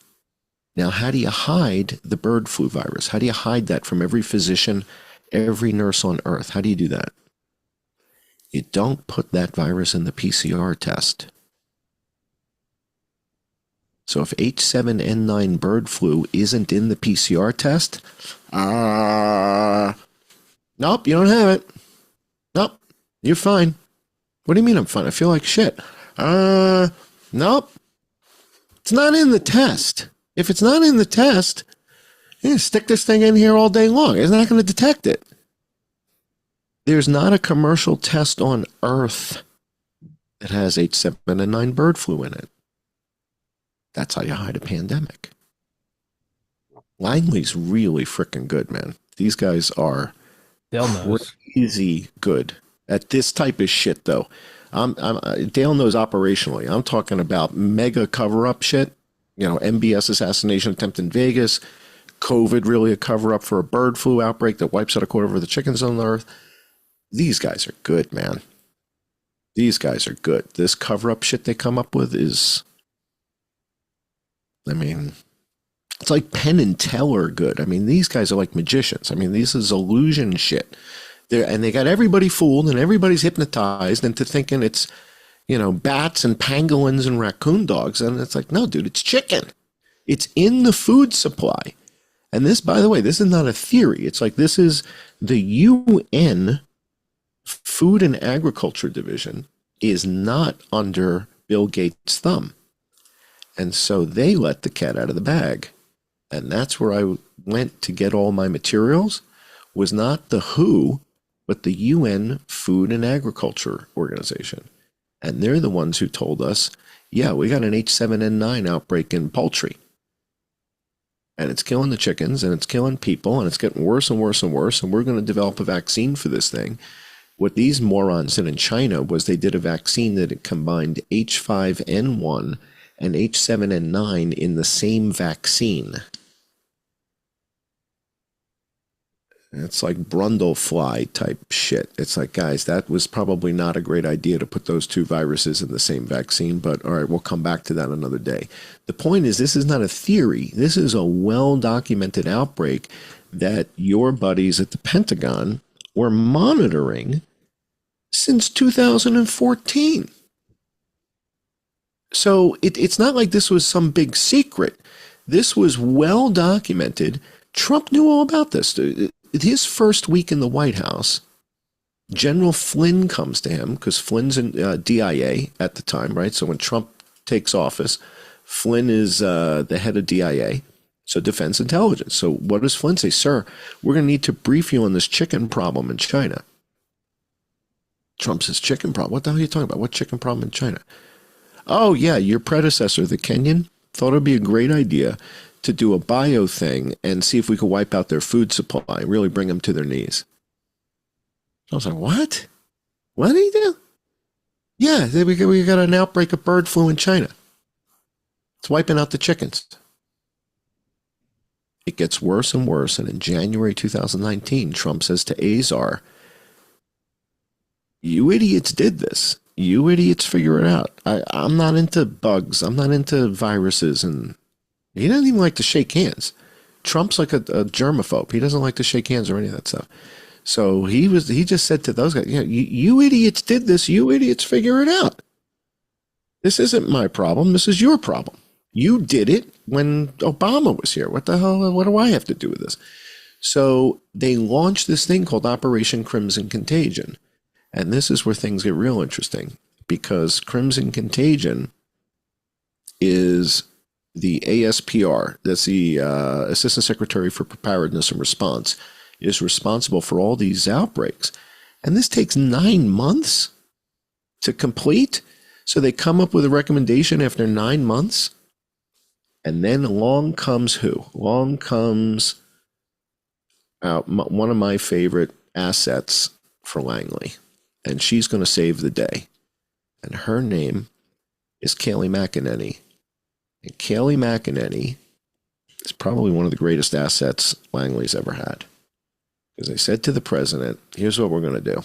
B: Now, how do you hide the bird flu virus? How do you hide that from every physician, every nurse on Earth? How do you do that? You don't put that virus in the PCR test. So if H7N9 bird flu isn't in the PCR test, nope, you don't have it. Nope, you're fine. What do you mean I'm fine? I feel like shit. Nope. It's not in the test. If it's not in the test, you stick this thing in here all day long. It's not going to detect it. There's not a commercial test on Earth that has H7N9 bird flu in it. That's how you hide a pandemic. Langley's really freaking good, man. These guys are crazy good at this type of shit, though. Dale knows operationally. I'm talking about mega cover-up shit. You know, MBS assassination attempt in Vegas, COVID really a cover-up for a bird flu outbreak that wipes out 1/4 of the chickens on the Earth. These guys are good, man. These guys are good. This cover-up shit they come up with is, I mean, it's like Penn and Teller good. I mean, these guys are like magicians. I mean, this is illusion shit. And they got everybody fooled and everybody's hypnotized into thinking it's, you know, bats and pangolins and raccoon dogs. And it's like, no, dude, it's chicken. It's in the food supply. And this, by the way, this is not a theory. It's like this is the UN Food and Agriculture Division is not under Bill Gates' thumb. And so they let the cat out of the bag. And that's where I went to get all my materials, was not the WHO, but the UN Food and Agriculture Organization. And they're the ones who told us, yeah, we got an H7N9 outbreak in poultry. And it's killing the chickens and it's killing people and it's getting worse and worse and worse. And we're going to develop a vaccine for this thing. What these morons did in China was they did a vaccine that combined H5N1 and H7N9 in the same vaccine. It's like Brundlefly type shit. It's like, guys, that was probably not a great idea to put those two viruses in the same vaccine, but all right, we'll come back to that another day. The point is, this is not a theory. This is a well-documented outbreak that your buddies at the Pentagon were monitoring since 2014. So it's not like this was some big secret. This was well-documented. Trump knew all about this. His first week in the White House, General Flynn comes to him because Flynn's in DIA at the time, right? So when Trump takes office, Flynn is the head of DIA, so Defense Intelligence. So what does Flynn say? Sir, we're going to need to brief you on this chicken problem in China. Trump says, chicken problem? What the hell are you talking about? What chicken problem in China? Oh, yeah, your predecessor, the Kenyan, thought it would be a great idea to do a bio thing and see if we could wipe out their food supply, really bring them to their knees. I was like, what? What did he do? Yeah, we got an outbreak of bird flu in China. It's wiping out the chickens. It gets worse and worse, and in January 2019, Trump says to Azar, you idiots did this. You idiots figure it out. I'm not into bugs. I'm not into viruses, and he doesn't even like to shake hands. Trump's like a germaphobe. He doesn't like to shake hands or any of that stuff. So he just said to those guys, you idiots did this. You idiots figure it out. This isn't my problem. This is your problem. You did it when Obama was here. What the hell? What do I have to do with this? So they launched this thing called Operation Crimson Contagion. And this is where things get real interesting, because Crimson Contagion is the ASPR, that's the Assistant Secretary for Preparedness and Response, is responsible for all these outbreaks. And this takes 9 months to complete. So they come up with a recommendation after 9 months. And then along comes who? Along comes one of my favorite assets for Langley. And she's going to save the day. And her name is Kayleigh McEnany. And Kayleigh McEnany is probably one of the greatest assets Langley's ever had. Because they said to the president, here's what we're going to do.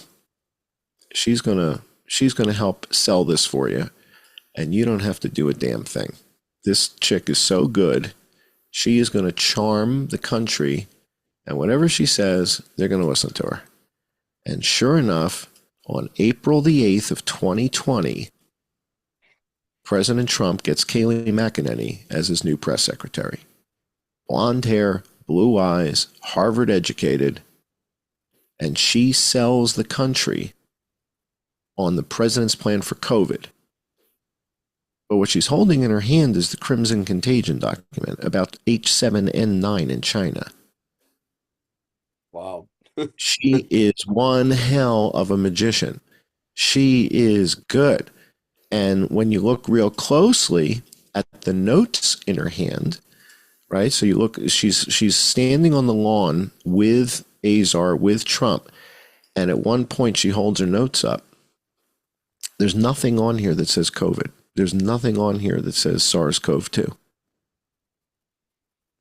B: She's going to help sell this for you, and you don't have to do a damn thing. This chick is so good. She is going to charm the country, and whatever she says, they're going to listen to her. And sure enough, on April the 8th of 2020, President Trump gets Kayleigh McEnany as his new press secretary. Blonde hair, blue eyes, Harvard educated, and she sells the country on the president's plan for COVID. But what she's holding in her hand is the Crimson Contagion document about H7N9 in China.
C: Wow.
B: She is one hell of a magician. She is good. And when you look real closely at the notes in her hand, right? So you look, she's standing on the lawn with Azar, with Trump. And at one point she holds her notes up. There's nothing on here that says COVID. There's nothing on here that says SARS-CoV-2.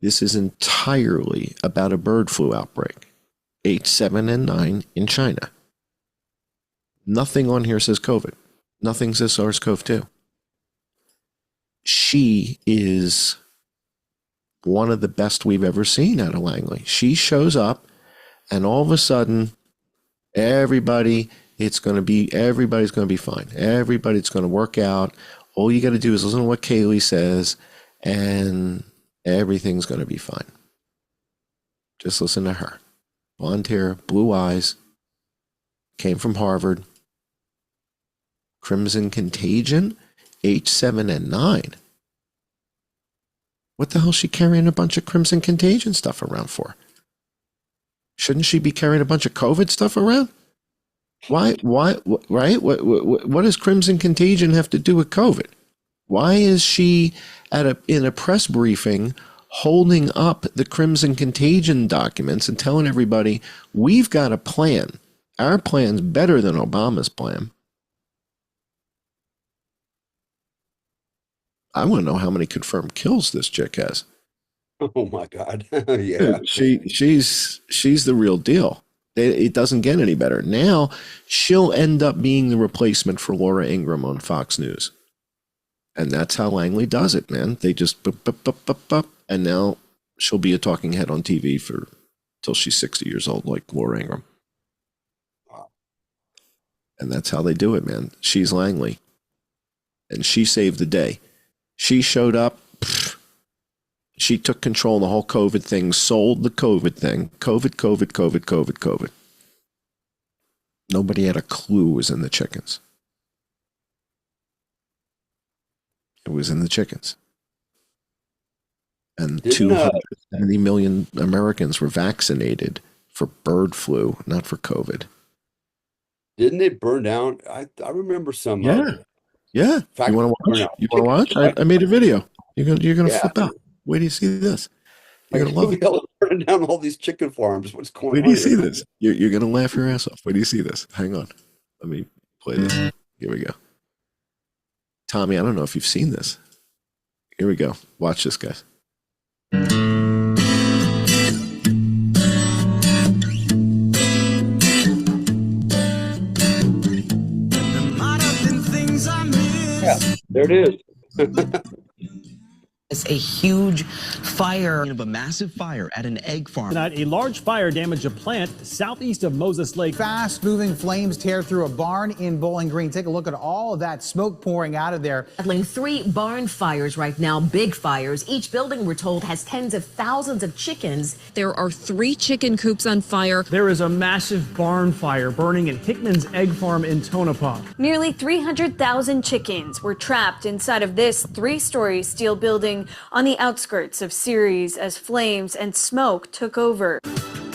B: This is entirely about a bird flu outbreak. H7N9 in China. Nothing on here says COVID. Nothing says SARS-CoV-2. She is one of the best we've ever seen out of Langley. She shows up, and all of a sudden, everybody's going to be fine. Everybody's going to work out. All you got to do is listen to what Kayleigh says, and everything's going to be fine. Just listen to her. Blonde hair, blue eyes, came from Harvard. Crimson Contagion, H7N9. What the hell is she carrying a bunch of Crimson Contagion stuff around for? Shouldn't she be carrying a bunch of COVID stuff around? Right? What does Crimson Contagion have to do with COVID? Why is she in a press briefing holding up the Crimson Contagion documents and telling everybody, we've got a plan. Our plan's better than Obama's plan. I want to know how many confirmed kills this chick has.
C: Oh my God. Yeah.
B: Dude, she's the real deal. It doesn't get any better. Now she'll end up being the replacement for Laura Ingraham on Fox News. And that's how Langley does it, man. They just and now she'll be a talking head on TV till she's 60 years old, like Laura Ingraham. And that's how they do it, man. She's Langley. And she saved the day. She showed up. She took control of the whole COVID thing, sold the COVID thing. COVID. Nobody had a clue it was in the chickens. It was in the chickens. And 270 million Americans were vaccinated for bird flu, not for COVID.
C: Didn't it burn down? I remember some.
B: Yeah. You want to watch? I made a video. You're gonna flip out. Wait till you see this. You're gonna love it.
C: Burning down all these chicken farms. What's going on?
B: Wait till you see this. You're gonna laugh your ass off. Wait till you see this. Hang on. Let me play this. Here we go. Tommy, I don't know if you've seen this. Here we go. Watch this, guys.
C: Yeah, there it is.
N: It's a huge fire. Of a massive fire at an egg farm.
O: Tonight, a large fire damaged a plant southeast of Moses Lake.
P: Fast-moving flames tear through a barn in Bowling Green. Take a look at all of that smoke pouring out of there.
Q: Battling 3 barn fires right now, big fires. Each building, we're told, has tens of thousands of chickens.
R: There are 3 chicken coops on fire.
O: There is a massive barn fire burning at Hickman's Egg Farm in Tonopah.
K: Nearly 300,000 chickens were trapped inside of this 3-story steel building on the outskirts of Ceres as flames and smoke took over.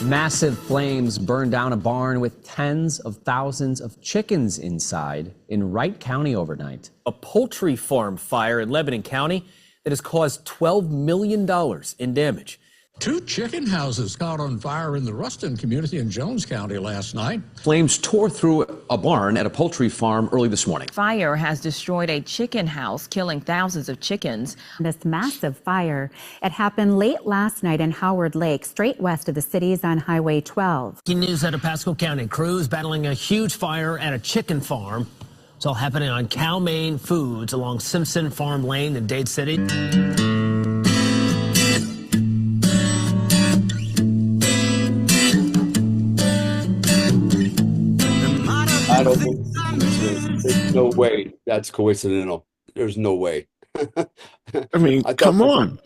S: Massive flames burned down a barn with tens of thousands of chickens inside in Wright County overnight.
T: A poultry farm fire in Lebanon County that has caused $12 million in damage.
U: 2 chicken houses caught on fire in the Ruston community in Jones County last night.
V: Flames tore through a barn at a poultry farm early this morning.
W: Fire has destroyed a chicken house, killing thousands of chickens.
X: This massive fire, it happened late last night in Howard Lake, straight west of the cities on Highway 12.
Y: News out of Pasco County. Crews battling a huge fire at a chicken farm. It's all happening on Cow Main Foods along Simpson Farm Lane in Dade City.
C: I don't think there's no way that's coincidental. There's no way.
B: I mean, come on.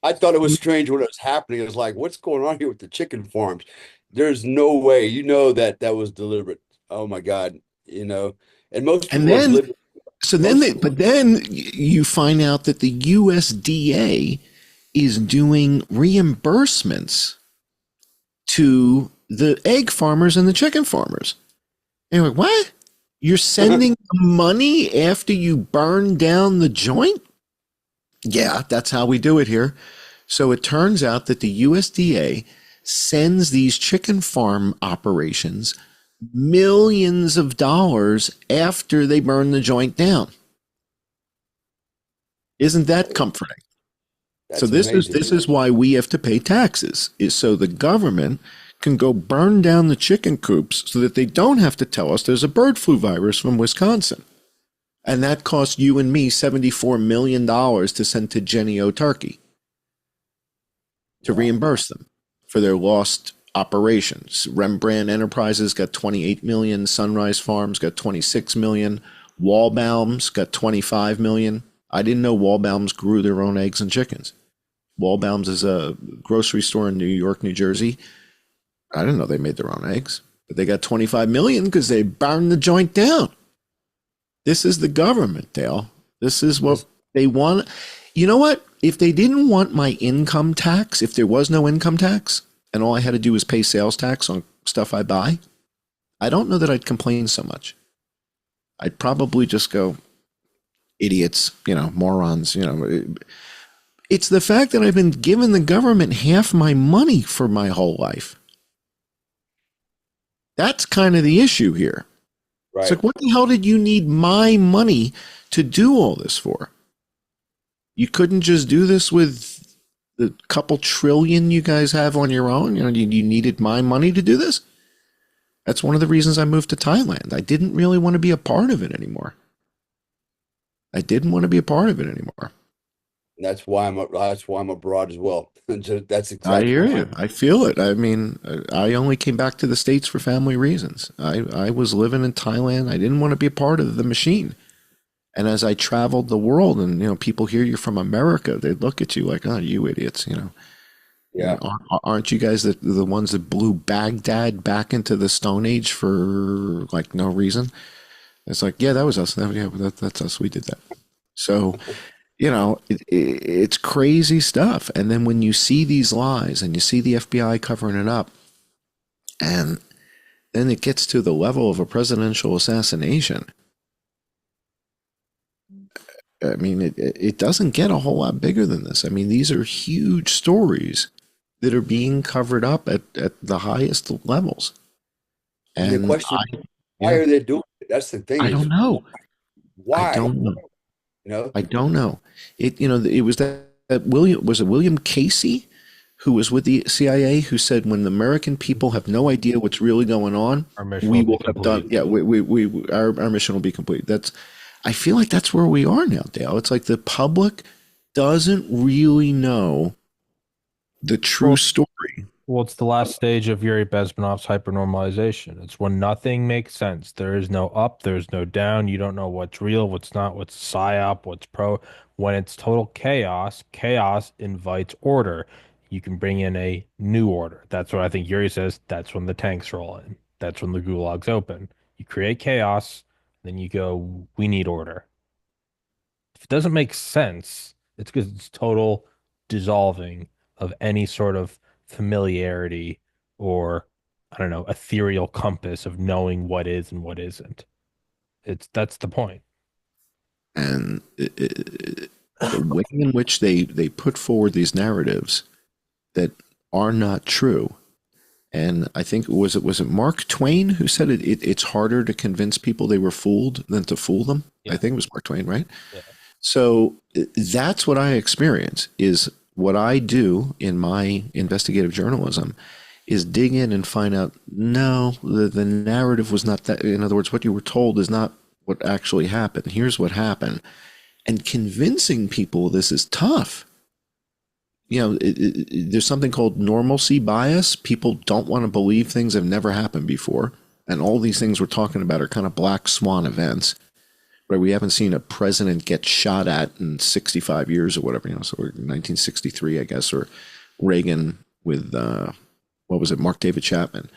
C: I thought it was strange when it was happening. It was like, what's going on here with the chicken farms? There's no way. You know that was deliberate. Oh my God. You know, and most people
B: but then you find out that the USDA is doing reimbursements to the egg farmers and the chicken farmers. And you're like, what? You're sending money after you burn down the joint? Yeah, that's how we do it here. So it turns out that the USDA sends these chicken farm operations millions of dollars after they burn the joint down. Isn't that comforting? So this is why we have to pay taxes, is so the government can go burn down the chicken coops so that they don't have to tell us there's a bird flu virus from Wisconsin. And that cost you and me $74 million to send to Jenny O. Turkey to reimburse them for their lost operations. Rembrandt Enterprises got 28 million, Sunrise Farms got 26 million, Wallbaum's got 25 million. I didn't know Wallbaum's grew their own eggs and chickens. Wallbaum's is a grocery store in New York, New Jersey. I didn't know they made their own eggs, but they got 25 million because they burned the joint down. This is the government, Dale. This is what they want. You know what? If they didn't want my income tax, if there was no income tax and all I had to do was pay sales tax on stuff I buy, I don't know that I'd complain so much. I'd probably just go, idiots, morons, It's the fact that I've been giving the government half my money for my whole life. That's kind of the issue here.
C: Right.
B: It's like, what the hell did you need my money to do all this for? You couldn't just do this with the couple trillion you guys have on your own? You needed my money to do this? That's one of the reasons I moved to Thailand. I didn't really want to be a part of it anymore.
C: That's why I'm abroad as well. That's exactly.
B: I hear you. I feel it. I mean, I only came back to the States for family reasons. I was living in Thailand. I didn't want to be a part of the machine. And as I traveled the world, and people hear you're from America, they look at you like, "Oh, you idiots!"
C: Yeah.
B: Aren't you guys the ones that blew Baghdad back into the Stone Age for like no reason? It's like, yeah, that was us. That's us. We did that. So, it's crazy stuff. And then when you see these lies and you see the FBI covering it up, and then it gets to the level of a presidential assassination. I mean, it doesn't get a whole lot bigger than this. I mean, these are huge stories that are being covered up at the highest levels. And
C: the question, why are they doing it? That's the thing.
B: I don't know.
C: Why?
B: I don't know. I don't know. It was that William Casey, who was with the CIA, who said, when the American people have no idea what's really going on, we will have done. Yeah, our mission will be complete. I feel like that's where we are now, Dale. It's like the public doesn't really know the true story.
A: Well, it's the last stage of Yuri Bezmenov's hypernormalization. It's when nothing makes sense. There is no up, there's no down. You don't know what's real, what's not, what's psyop, what's pro. When it's total chaos, chaos invites order. You can bring in a new order. That's what I think Yuri says. That's when the tanks roll in. That's when the gulags open. You create chaos, then you go, we need order. If it doesn't make sense, it's because it's total dissolving of any sort of familiarity or, I don't know, ethereal compass of knowing what is and what isn't. That's the point.
B: And the way in which they put forward these narratives that are not true. And I think was it Mark Twain who said it's harder to convince people they were fooled than to fool them? Yeah. I think it was Mark Twain, right? Yeah. So that's what I experience, is what I do in my investigative journalism is dig in and find out, no, the narrative was not that. In other words, what you were told is not what actually happened. Here's what happened. And convincing people this is tough. There's something called normalcy bias. People don't want to believe things that have never happened before. And all these things we're talking about are kind of black swan events, right? We haven't seen a president get shot at in 65 years or whatever, so we're 1963, I guess, or Reagan with, Mark David Chapman.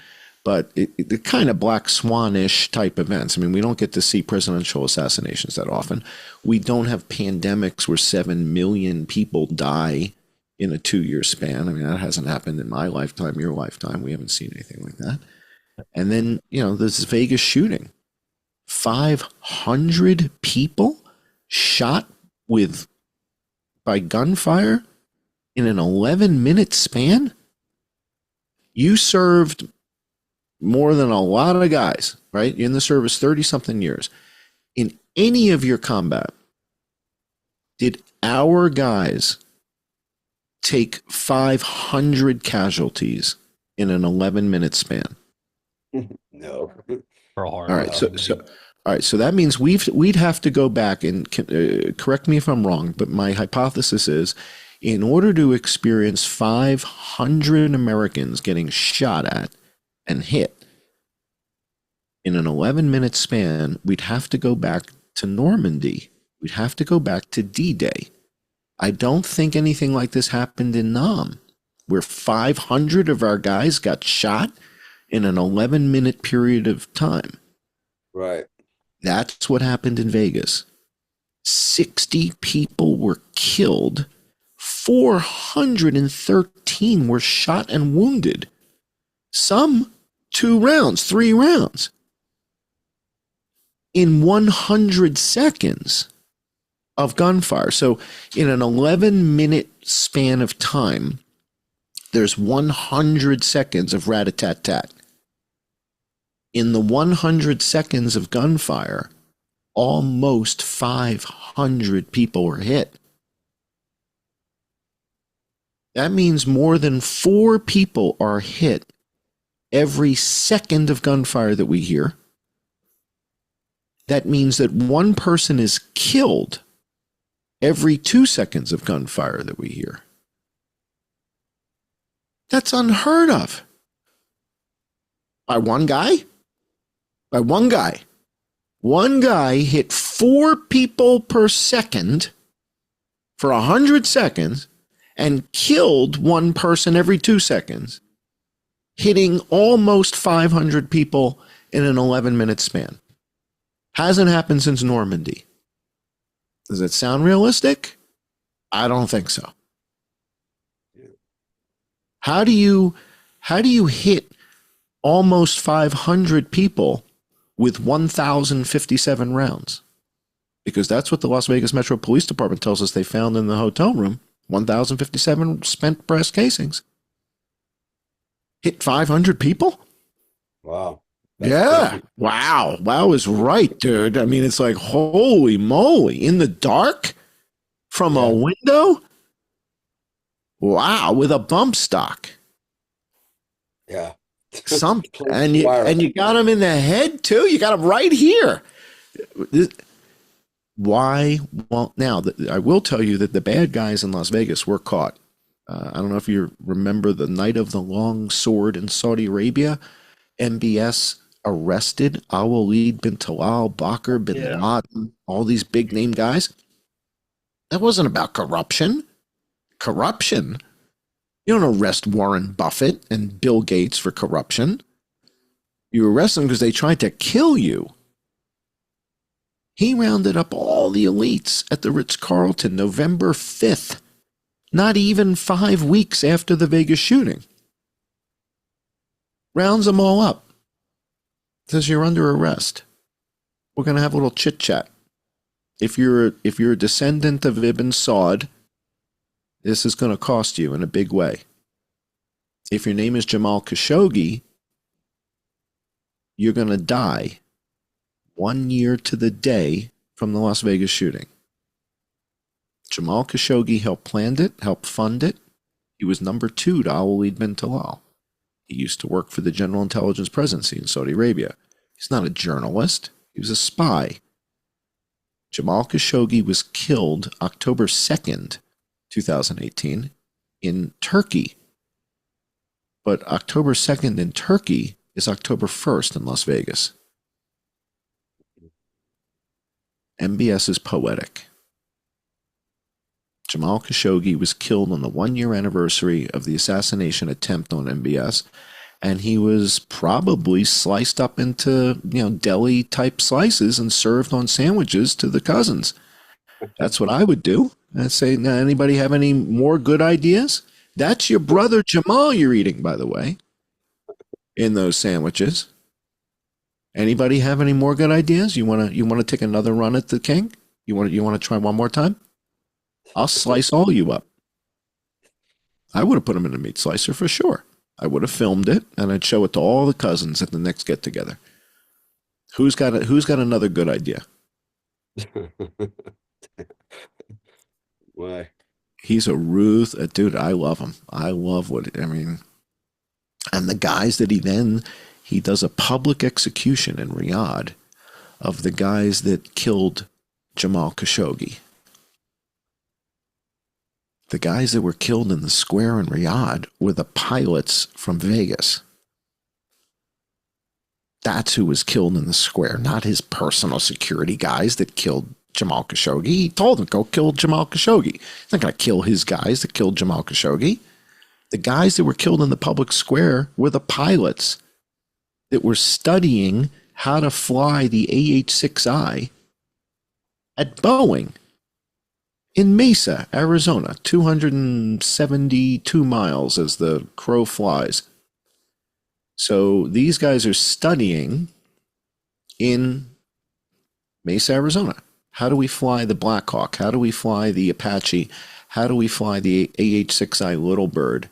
B: But the kind of black swan-ish type events. I mean, we don't get to see presidential assassinations that often. We don't have pandemics where 7 million people die in a 2-year span. I mean, that hasn't happened in my lifetime, your lifetime. We haven't seen anything like that. And then, this Vegas shooting. 500 people shot by gunfire in an 11-minute span? You served more than a lot of guys, right? You're in the service 30-something years. In any of your combat, did our guys take 500 casualties in an 11-minute span?
C: No.
B: All right, so that means we'd have to go back and correct me if I'm wrong, but my hypothesis is, in order to experience 500 Americans getting shot at and hit in an 11-minute span, we'd have to go back to Normandy. We'd have to go back to D-Day. I don't think anything like this happened in Nam, where 500 of our guys got shot in an 11-minute period of time.
C: Right.
B: That's what happened in Vegas. 60 people were killed. 413 were shot and wounded. Some 2 rounds, 3 rounds. in 100 seconds of gunfire. So in an 11-minute span of time, there's 100 seconds of rat-a-tat-tat. In the 100 seconds of gunfire, almost 500 people were hit. That means more than 4 people are hit every second of gunfire that we hear. That means that one person is killed every 2 seconds of gunfire that we hear. That's unheard of. By one guy? By one guy. One guy hit 4 people per second for 100 seconds and killed one person every 2 seconds, hitting almost 500 people in an 11-minute span. Hasn't happened since Normandy. Does it sound realistic? I don't think so. How do you hit almost 500 people with 1,057 rounds? Because that's what the Las Vegas Metro Police Department tells us they found in the hotel room. 1,057 spent brass casings. Hit 500 people?
C: Wow.
B: Yeah.
C: Crazy.
B: Wow. Wow is right, dude. I mean, it's like, holy moly. In the dark? From a window? Wow. With a bump stock.
C: Yeah.
B: Something. And you got him in the head, too? You got him right here. Why? Well, now, I will tell you that the bad guys in Las Vegas were caught. I don't know if you remember the night of the long sword in Saudi Arabia. MBS arrested Al-Walid bin Talal, Bakr bin Laden, all these big name guys. That wasn't about corruption. Corruption? You don't arrest Warren Buffett and Bill Gates for corruption. You arrest them because they tried to kill you. He rounded up all the elites at the Ritz-Carlton November 5th, not even 5 weeks after the Vegas shooting. Rounds them all up. Says you're under arrest. We're going to have a little chit-chat. If you're a descendant of Ibn Saud, this is going to cost you in a big way. If your name is Jamal Khashoggi, you're going to die 1 year to the day from the Las Vegas shooting. Jamal Khashoggi helped plan it, helped fund it. He was number 2 to Al-Walid bin Talal. He used to work for the General Intelligence Presidency in Saudi Arabia. He's not a journalist. He was a spy. Jamal Khashoggi was killed October 2nd, 2018, in Turkey. But October 2nd in Turkey is October 1st in Las Vegas. MBS is poetic. Jamal Khashoggi was killed on the 1-year anniversary of the assassination attempt on MBS, and he was probably sliced up into, deli type slices and served on sandwiches to the cousins. That's what I would do. I'd say, now, anybody have any more good ideas? That's your brother Jamal you're eating, by the way, in those sandwiches. Anybody have any more good ideas? You want to take another run at the king? You want to try one more time? I'll slice all you up. I would have put them in a meat slicer for sure. I would have filmed it and I'd show it to all the cousins at the next get together. Who's got another good idea?
C: Why?
B: He's a Ruth, dude. I love him. I love and the guys that he does a public execution in Riyadh of the guys that killed Jamal Khashoggi. The guys that were killed in the square in Riyadh were the pilots from Vegas. That's who was killed in the square, not his personal security guys that killed Jamal Khashoggi. He told them, go kill Jamal Khashoggi. He's not going to kill his guys that killed Jamal Khashoggi. The guys that were killed in the public square were the pilots that were studying how to fly the AH-6I at Boeing in Mesa, Arizona, 272 miles as the crow flies. So these guys are studying in Mesa, Arizona. How do we fly the Black Hawk? How do we fly the Apache? How do we fly the AH-6I Little Bird?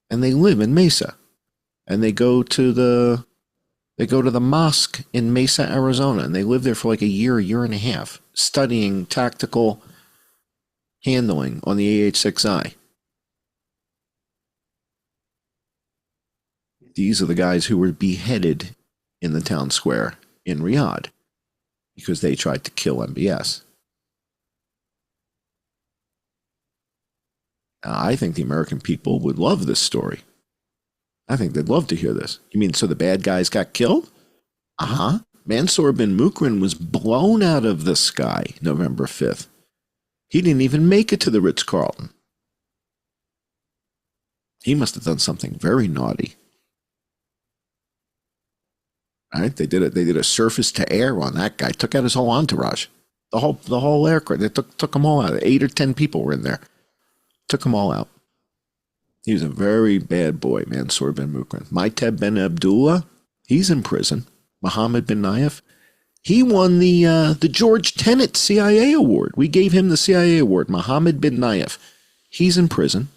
B: And they live in Mesa. And they go to the mosque in Mesa, Arizona, and they live there for like a year and a half, studying tactical handling on the AH-6I. These are the guys who were beheaded in the town square in Riyadh because they tried to kill MBS. Now, I think the American people would love this story. I think they'd love to hear this. You mean so the bad guys got killed? Uh-huh. Mansour bin Mukran was blown out of the sky November 5th. He didn't even make it to the Ritz-Carlton. He must have done something very naughty. All right, they did a surface to air on that guy. Took out his whole entourage. The whole aircraft. They took them all out. 8 or 10 people were in there. Took them all out. He was a very bad boy, Mansour bin Mukran. Maiteb bin Abdullah, he's in prison. Mohammed bin Nayef, he won the George Tenet CIA award. We gave him the CIA award. Mohammed bin Nayef, he's in prison.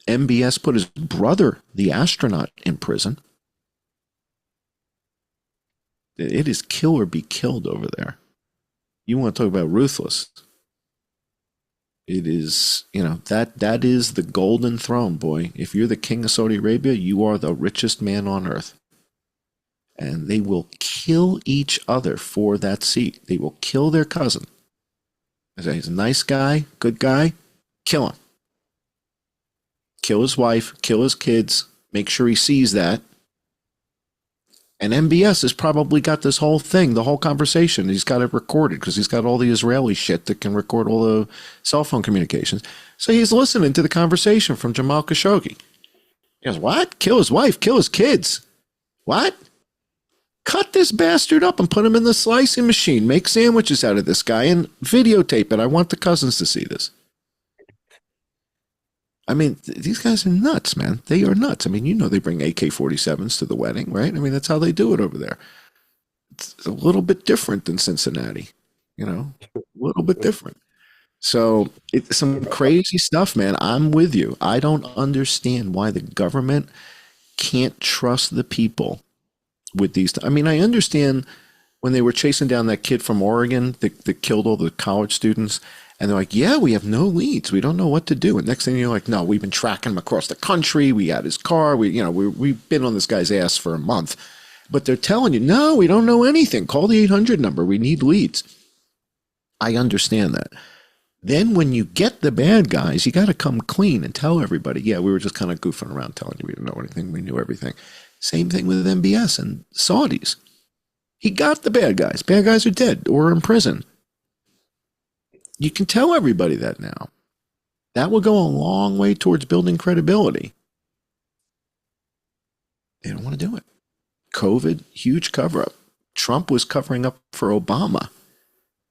B: MBS put his brother, the astronaut, in prison. It is kill or be killed over there. You want to talk about ruthless. It is, that is the golden throne, boy. If you're the king of Saudi Arabia, you are the richest man on earth. And they will kill each other for that seat. They will kill their cousin. He's a nice guy, good guy. Kill him. Kill his wife, kill his kids. Make sure he sees that. And MBS has probably got this whole thing, the whole conversation. He's got it recorded because he's got all the Israeli shit that can record all the cell phone communications. So he's listening to the conversation from Jamal Khashoggi. He goes, what? Kill his wife, kill his kids. What? Cut this bastard up and put him in the slicing machine. Make sandwiches out of this guy and videotape it. I want the cousins to see this. I mean, these guys are nuts, man. They are nuts. I mean, they bring AK-47s to the wedding, right? I mean, that's how they do it over there. It's a little bit different than Cincinnati, a little bit different. So it's some crazy stuff, man. I'm with you. I don't understand why the government can't trust the people with these. I mean, I understand when they were chasing down that kid from Oregon that killed all the college students. And they're like, yeah, we have no leads. We don't know what to do. And next thing you're like, no, we've been tracking him across the country. We had his car. We've been on this guy's ass for a month. But they're telling you, no, we don't know anything. Call the 800 number. We need leads. I understand that. Then when you get the bad guys, you got to come clean and tell everybody, yeah, we were just kind of goofing around telling you we didn't know anything. We knew everything. Same thing with MBS and Saudis. He got the bad guys. Bad guys are dead or in prison. You can tell everybody that now. That will go a long way towards building credibility. They don't want to do it. COVID, huge cover-up. Trump was covering up for Obama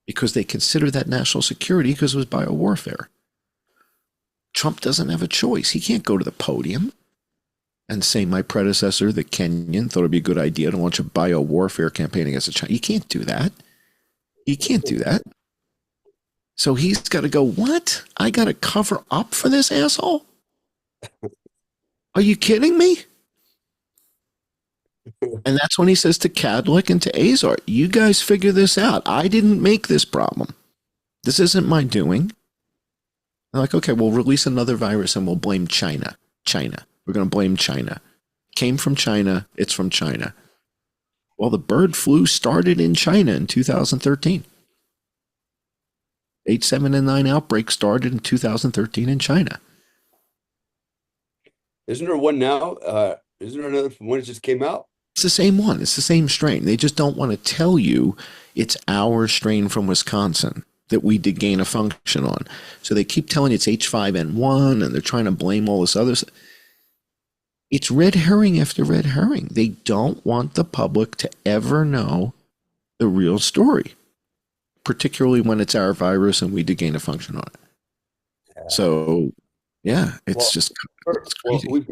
B: because they consider that national security because it was biowarfare. Trump doesn't have a choice. He can't go to the podium and say, my predecessor, the Kenyan, thought it'd be a good idea to launch a biowarfare campaign against China. You can't do that. You can't do that. So he's got to go, what? I got to cover up for this asshole? Are you kidding me? And that's when he says to Cadlick and to Azar, you guys figure this out. I didn't make this problem. This isn't my doing. They're like, okay, we'll release another virus and we'll blame China. We're going to blame China. Came from China. It's from China. Well, the bird flu started in China in 2013. H7N9 outbreak started in 2013 in China.
C: Isn't there one now? Isn't there another one that just came out?
B: It's the same one. It's the same strain. They just don't want to tell you it's our strain from Wisconsin that we did gain a function on. So they keep telling you it's H5N1 and they're trying to blame all this other stuff. It's red herring after red herring. They don't want the public to ever know the real story, particularly when it's our virus and we did gain a function on it. So, yeah, it's crazy.
C: Well,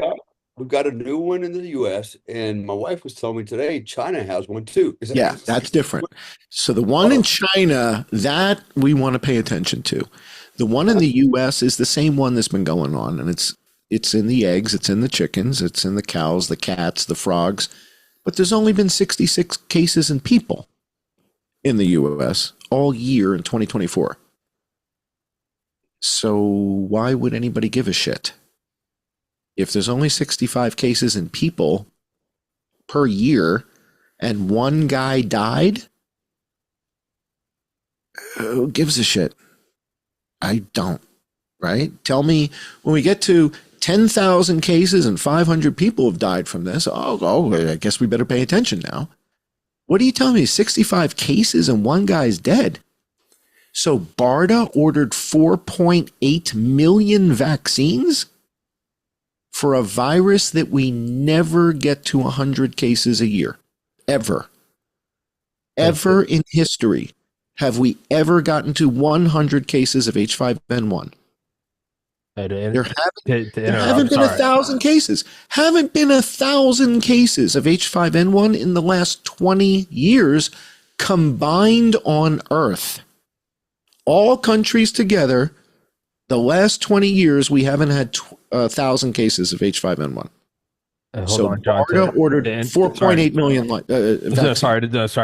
C: we've got a new one in the U.S. and my wife was telling me today China has one too.
B: Yeah, that's different. So the one in China, that we want to pay attention to. The one in the US is the same one that's been going on, and it's in the eggs, it's in the chickens, it's in the cows, the cats, the frogs. But there's only been 66 cases in people in the US all year in 2024. So why would anybody give a shit? If there's only 65 cases in people per year and one guy died, who gives a shit? I don't, right? Tell me when we get to 10,000 cases and 500 people have died from this. Oh, I guess we better pay attention now. What are you telling me? 65 cases and one guy's dead. So BARDA ordered 4.8 million vaccines for a virus that we never get to 100 cases a year. Ever. Ever in history have we ever gotten to 100 cases of H5N1. There haven't been 1,000 cases. Haven't been 1,000 cases of H5N1 in the last 20 years combined on Earth. All countries together, the last 20 years, we haven't had 1,000 cases of H5N1. So BARDA ordered 4.8 million vaccines.
A: Sorry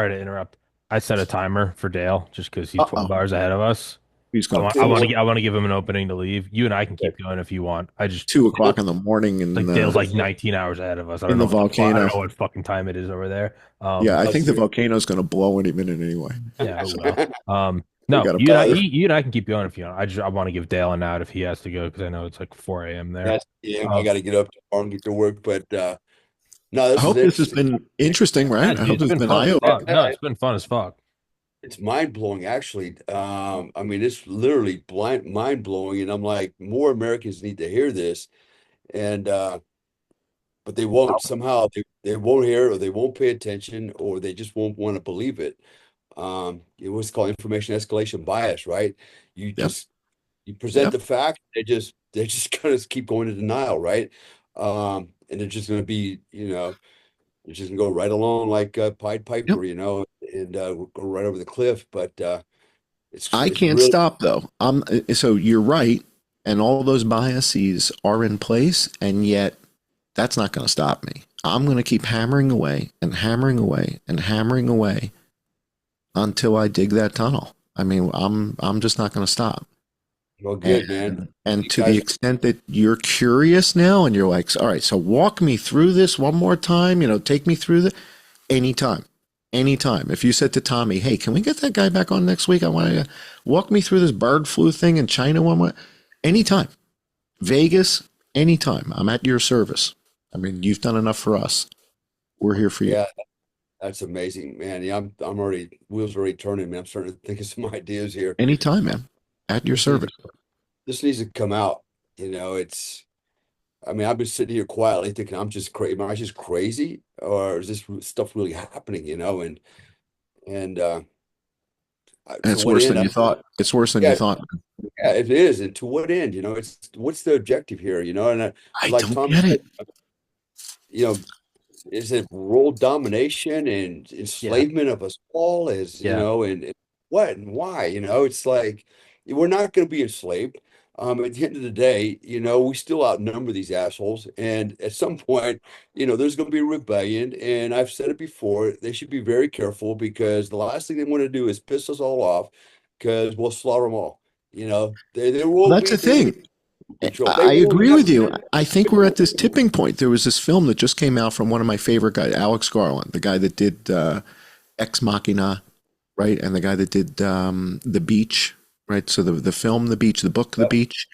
A: to interrupt. I set a timer for Dale just because he's 12 hours ahead of us. I want to give him an opening to leave. You and I can keep going if you want. I just
B: 2 o'clock in the morning, and
A: Dale's like 19 hours ahead of us. I don't know what fucking time it is over there.
B: I think the volcano is going to blow any minute anyway.
A: Yeah, it will. No, you and I can keep going if you want. I want to give Dale an out if he has to go because I know it's like 4 a.m. there.
C: I got to get up tomorrow and get to work. But no,
B: I hope this has been interesting, right? I hope it's been eye-opening.
A: No, it's been fun as fuck.
C: It's mind blowing, actually. I mean, it's literally mind blowing, and I'm like, more Americans need to hear this, and but they won't. Somehow they won't hear, or they won't pay attention, or they just won't want to believe it. It was called information escalation bias, right? You present the fact, they just kind of keep going to denial, right? And they're just going to be, it's just gonna go right along like Pied Piper, and we'll go right over the cliff. But
B: I can't really stop though. So you're right, and all those biases are in place, and yet that's not going to stop me. I'm going to keep hammering away and hammering away and hammering away until I dig that tunnel. I mean, I'm just not going to stop.
C: Well, good, man.
B: And to the extent that you're curious now and you're like, all right, so walk me through this one more time, take me through the anytime. If you said to Tommy, hey, can we get that guy back on next week? I want to walk me through this bird flu thing in China one more. Anytime. Vegas, anytime. I'm at your service. I mean, you've done enough for us. We're here for you.
C: Yeah, that's amazing, man. Yeah, I'm already, wheels are already turning, man. I'm starting to think of some ideas here.
B: Anytime, man. At your service.
C: This needs to come out. I mean, I've been sitting here quietly thinking I'm just crazy. Am I just crazy, or is this stuff really happening? And
B: it's worse than you thought. It's worse than you thought.
C: Yeah, it is. And to what end? What's the objective here? And
B: I like don't Tom get it.
C: Is it world domination and enslavement of us all? And what and why? It's like we're not going to be enslaved. At the end of the day, we still outnumber these assholes. And at some point, there's going to be a rebellion. And I've said it before, they should be very careful because the last thing they want to do is piss us all off because we'll slaughter them all. They will.
B: That's the thing. I agree with you. I think we're at this tipping point. There was this film that just came out from one of my favorite guys, Alex Garland, the guy that did Ex Machina, right? And the guy that did The Beach. Right, so the film The Beach, the book The Beach,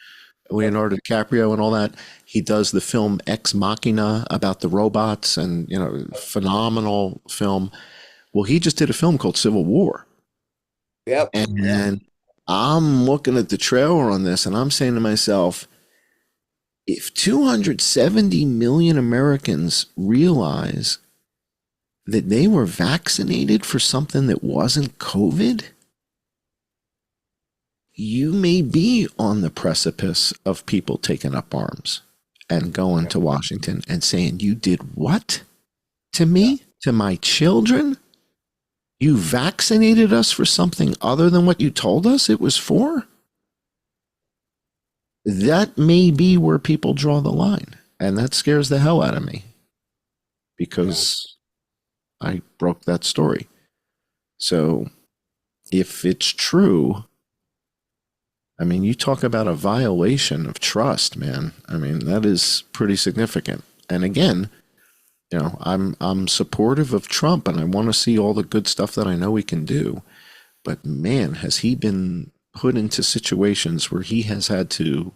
B: Leonardo DiCaprio and all that. He does the film Ex Machina about the robots, and phenomenal film. Well, he just did a film called Civil War.
C: Yep.
B: And I'm looking at the trailer on this, and I'm saying to myself, if 270 million Americans realize that they were vaccinated for something that wasn't COVID, you may be on the precipice of people taking up arms. and going to Washington and saying, you did what to me, to my children? You vaccinated us for something other than what you told us it was for? That may be where people draw the line. And that scares the hell out of me because I broke that story. So if it's true, I mean, you talk about a violation of trust, man. I mean, that is pretty significant. And again, you know, I'm supportive of Trump and I want to see all the good stuff that I know he can do. But man, has he been put into situations where he has had to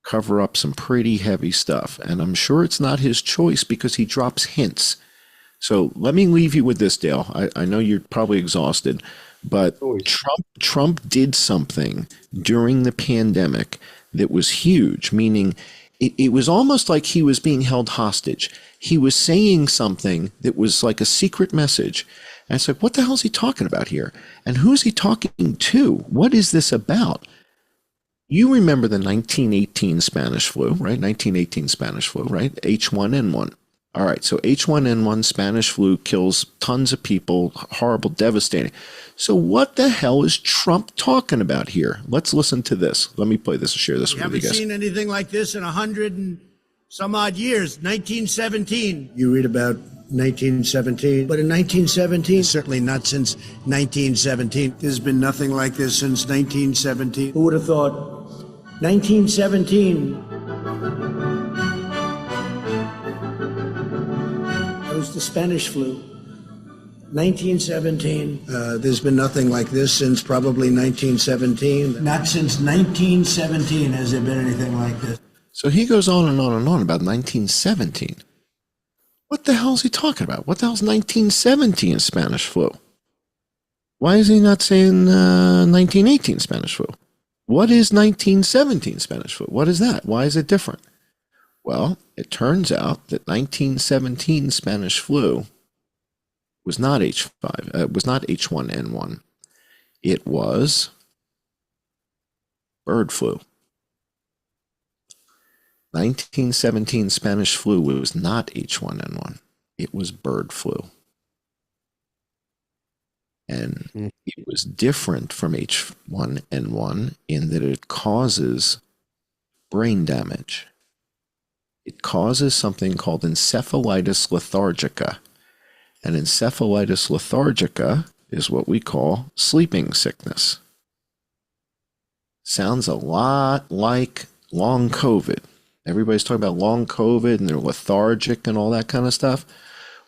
B: cover up some pretty heavy stuff. And I'm sure it's not his choice because he drops hints. So let me leave you with this, Dale. I know you're probably exhausted, but Trump did something during the pandemic that was huge, meaning it was almost like he was being held hostage. He was saying something that was like a secret message. And it's like, what the hell is he talking about here? And who's he talking to? What is this about? You remember the 1918 Spanish flu, right? 1918 Spanish flu, right? H1N1. All right, so H1N1 Spanish flu kills tons of people, horrible, devastating. So what the hell is Trump talking about here? Let's listen to this. Let me play this and share this with you guys.
E: Haven't seen anything like this in 100 and some odd years. 1917.
F: You read about 1917,
E: But in 1917, certainly not since 1917.
F: there's been nothing like this since 1917.
E: Who would have thought 1917? That was the Spanish flu. 1917.
F: There's been nothing like this since probably 1917.
E: Not since 1917 has there been anything like this.
B: So he goes on and on and on about 1917. What the hell is he talking about? What the hell is 1917 Spanish flu? Why is he not saying 1918 Spanish flu? What is 1917 Spanish flu? What is that? Why is it different? Well, it turns out that 1917 Spanish flu was not was not H1N1. It was bird flu. 1917 Spanish flu was not H1N1. It was bird flu. And it was different from H1N1 in that it causes brain damage. It causes something called encephalitis lethargica. And encephalitis lethargica is what we call sleeping sickness. Sounds a lot like long COVID. Everybody's talking about long COVID and they're lethargic and all that kind of stuff.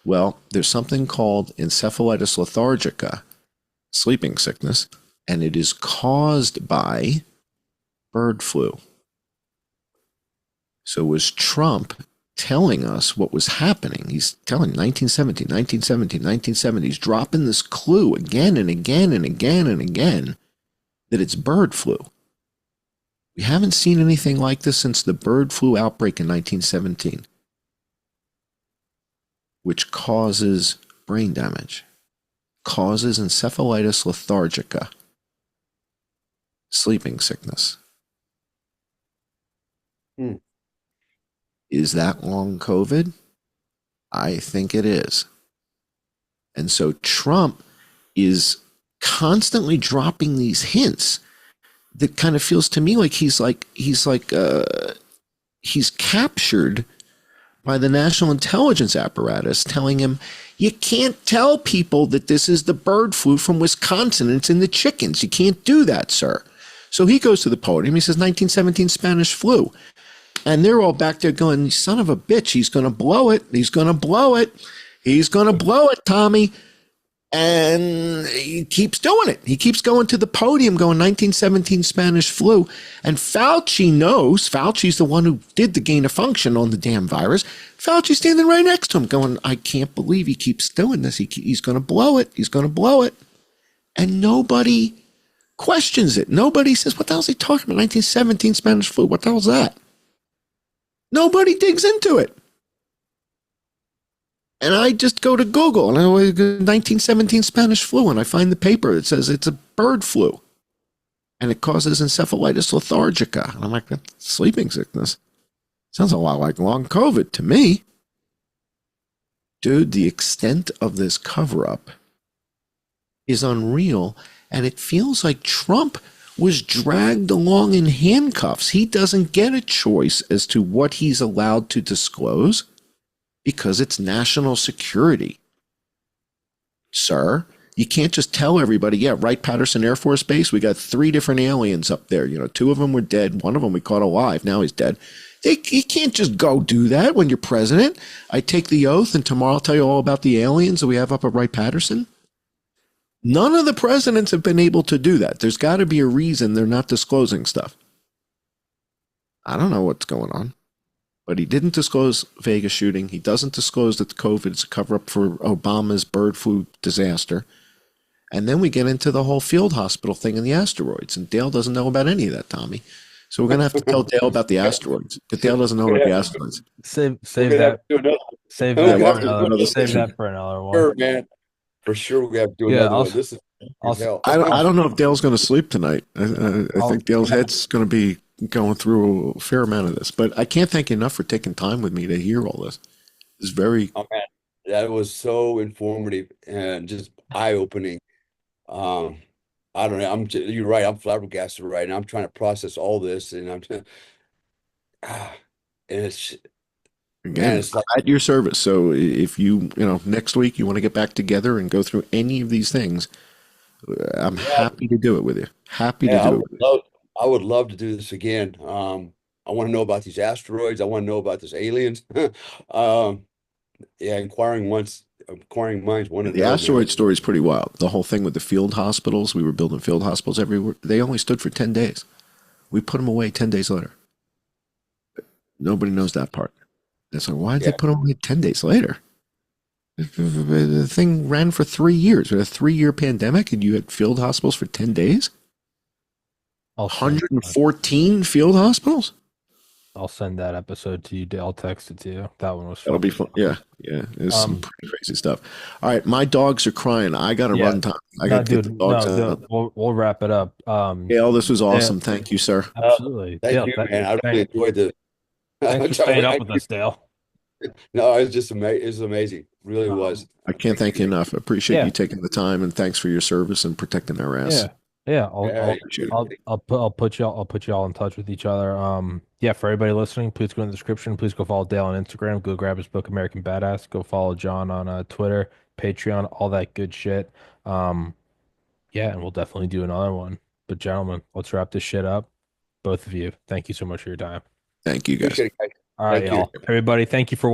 B: Well, there's something called encephalitis lethargica, sleeping sickness, and it is caused by bird flu. So was Trump telling us what was happening? He's telling 1917, 1917, 1970. He's dropping this clue again and again and again and again that it's bird flu. We haven't seen anything like this since the bird flu outbreak in 1917, which causes brain damage, causes encephalitis lethargica, sleeping sickness. Is that long COVID? I think it is. And so Trump is constantly dropping these hints that kind of feels to me like he's captured by the national intelligence apparatus telling him, you can't tell people that this is the bird flu from Wisconsin and it's in the chickens. You can't do that, sir. So he goes to the podium. He says 1917 Spanish flu. And they're all back there going, son of a bitch, he's going to blow it. He's going to blow it. He's going to blow it, Tommy. And he keeps doing it. He keeps going to the podium going 1917 Spanish flu. And Fauci knows. Fauci's the one who did the gain of function on the damn virus. Fauci's standing right next to him going, I can't believe he keeps doing this. He's going to blow it. He's going to blow it. And nobody questions it. Nobody says, what the hell is he talking about? 1917 Spanish flu. What the hell is that? Nobody digs into it. And I just go to Google and I go 1917 Spanish flu and I find the paper that says it's a bird flu and it causes encephalitis lethargica. And I'm like, that's sleeping sickness. Sounds a lot like long COVID to me. Dude, the extent of this cover up is unreal. And it feels like Trump was dragged along in handcuffs. He doesn't get a choice as to what he's allowed to disclose because it's national security. Sir, you can't just tell everybody, yeah, Wright-Patterson Air Force Base, we got 3 different aliens up there. You know, 2 of them were dead. 1 of them we caught alive. Now he's dead. You can't just go do that when you're president. I take the oath, and tomorrow I'll tell you all about the aliens that we have up at Wright-Patterson. None of the presidents have been able to do that. There's got to be a reason they're not disclosing stuff. I don't know what's going on. But he didn't disclose Vegas shooting. He doesn't disclose that the COVID is a cover-up for Obama's bird flu disaster. And then we get into the whole field hospital thing and the asteroids. And Dale doesn't know about any of that, Tommy. So we're going to have to tell Dale about the asteroids. But Dale doesn't know about the asteroids.
A: Save that. Save that for another one.
C: Sure, man. For sure, we have to do another one. This is hell.
B: I don't know if Dale's going to sleep tonight. I think Dale's head's going to be going through a fair amount of this. But I can't thank you enough for taking time with me to hear all this. It's very...
C: Oh, man. That was so informative and just eye-opening. I don't know. You're right. I'm flabbergasted right now. I'm trying to process all this, and and it's
B: again, it's like, at your service. So if you next week you want to get back together and go through any of these things, I'm happy to do it with you. Happy to do it.
C: I would love to do this again. I want to know about these asteroids. I want to know about these aliens. Inquiring minds want to
B: The asteroid story is pretty wild. The whole thing with the field hospitals, we were building field hospitals everywhere. They only stood for 10 days. We put them away 10 days later. Nobody knows that part. It's like, why did they put them away 10 days later? The thing ran for 3 years. We had a 3-year pandemic, and you had field hospitals for 10 days? 114 field hospitals?
A: I'll send that episode to you. I'll text it to you. That one was fun.
B: That'll be fun. Yeah. There's some pretty crazy stuff. All right, my dogs are crying. I got to run time. I got to get the dogs out.
A: We'll wrap it up.
B: Gail, this was awesome. Thank you, sir.
A: Absolutely.
C: Thank
A: Dale,
C: you, man. I really enjoyed the...
A: Thanks for staying up with us, Dale.
C: No, it's just amazing. It was amazing. Really was.
B: I can't thank you enough. I appreciate you taking the time, and thanks for your service and protecting our ass.
A: Yeah. I'll put y'all in touch with each other. For everybody listening, please go in the description. Please go follow Dale on Instagram. Go grab his book, American Badass. Go follow John on Twitter, Patreon, all that good shit. And we'll definitely do another one. But gentlemen, let's wrap this shit up. Both of you, thank you so much for your time.
B: Thank you, guys.
A: All right, y'all. Everybody, thank you for watching.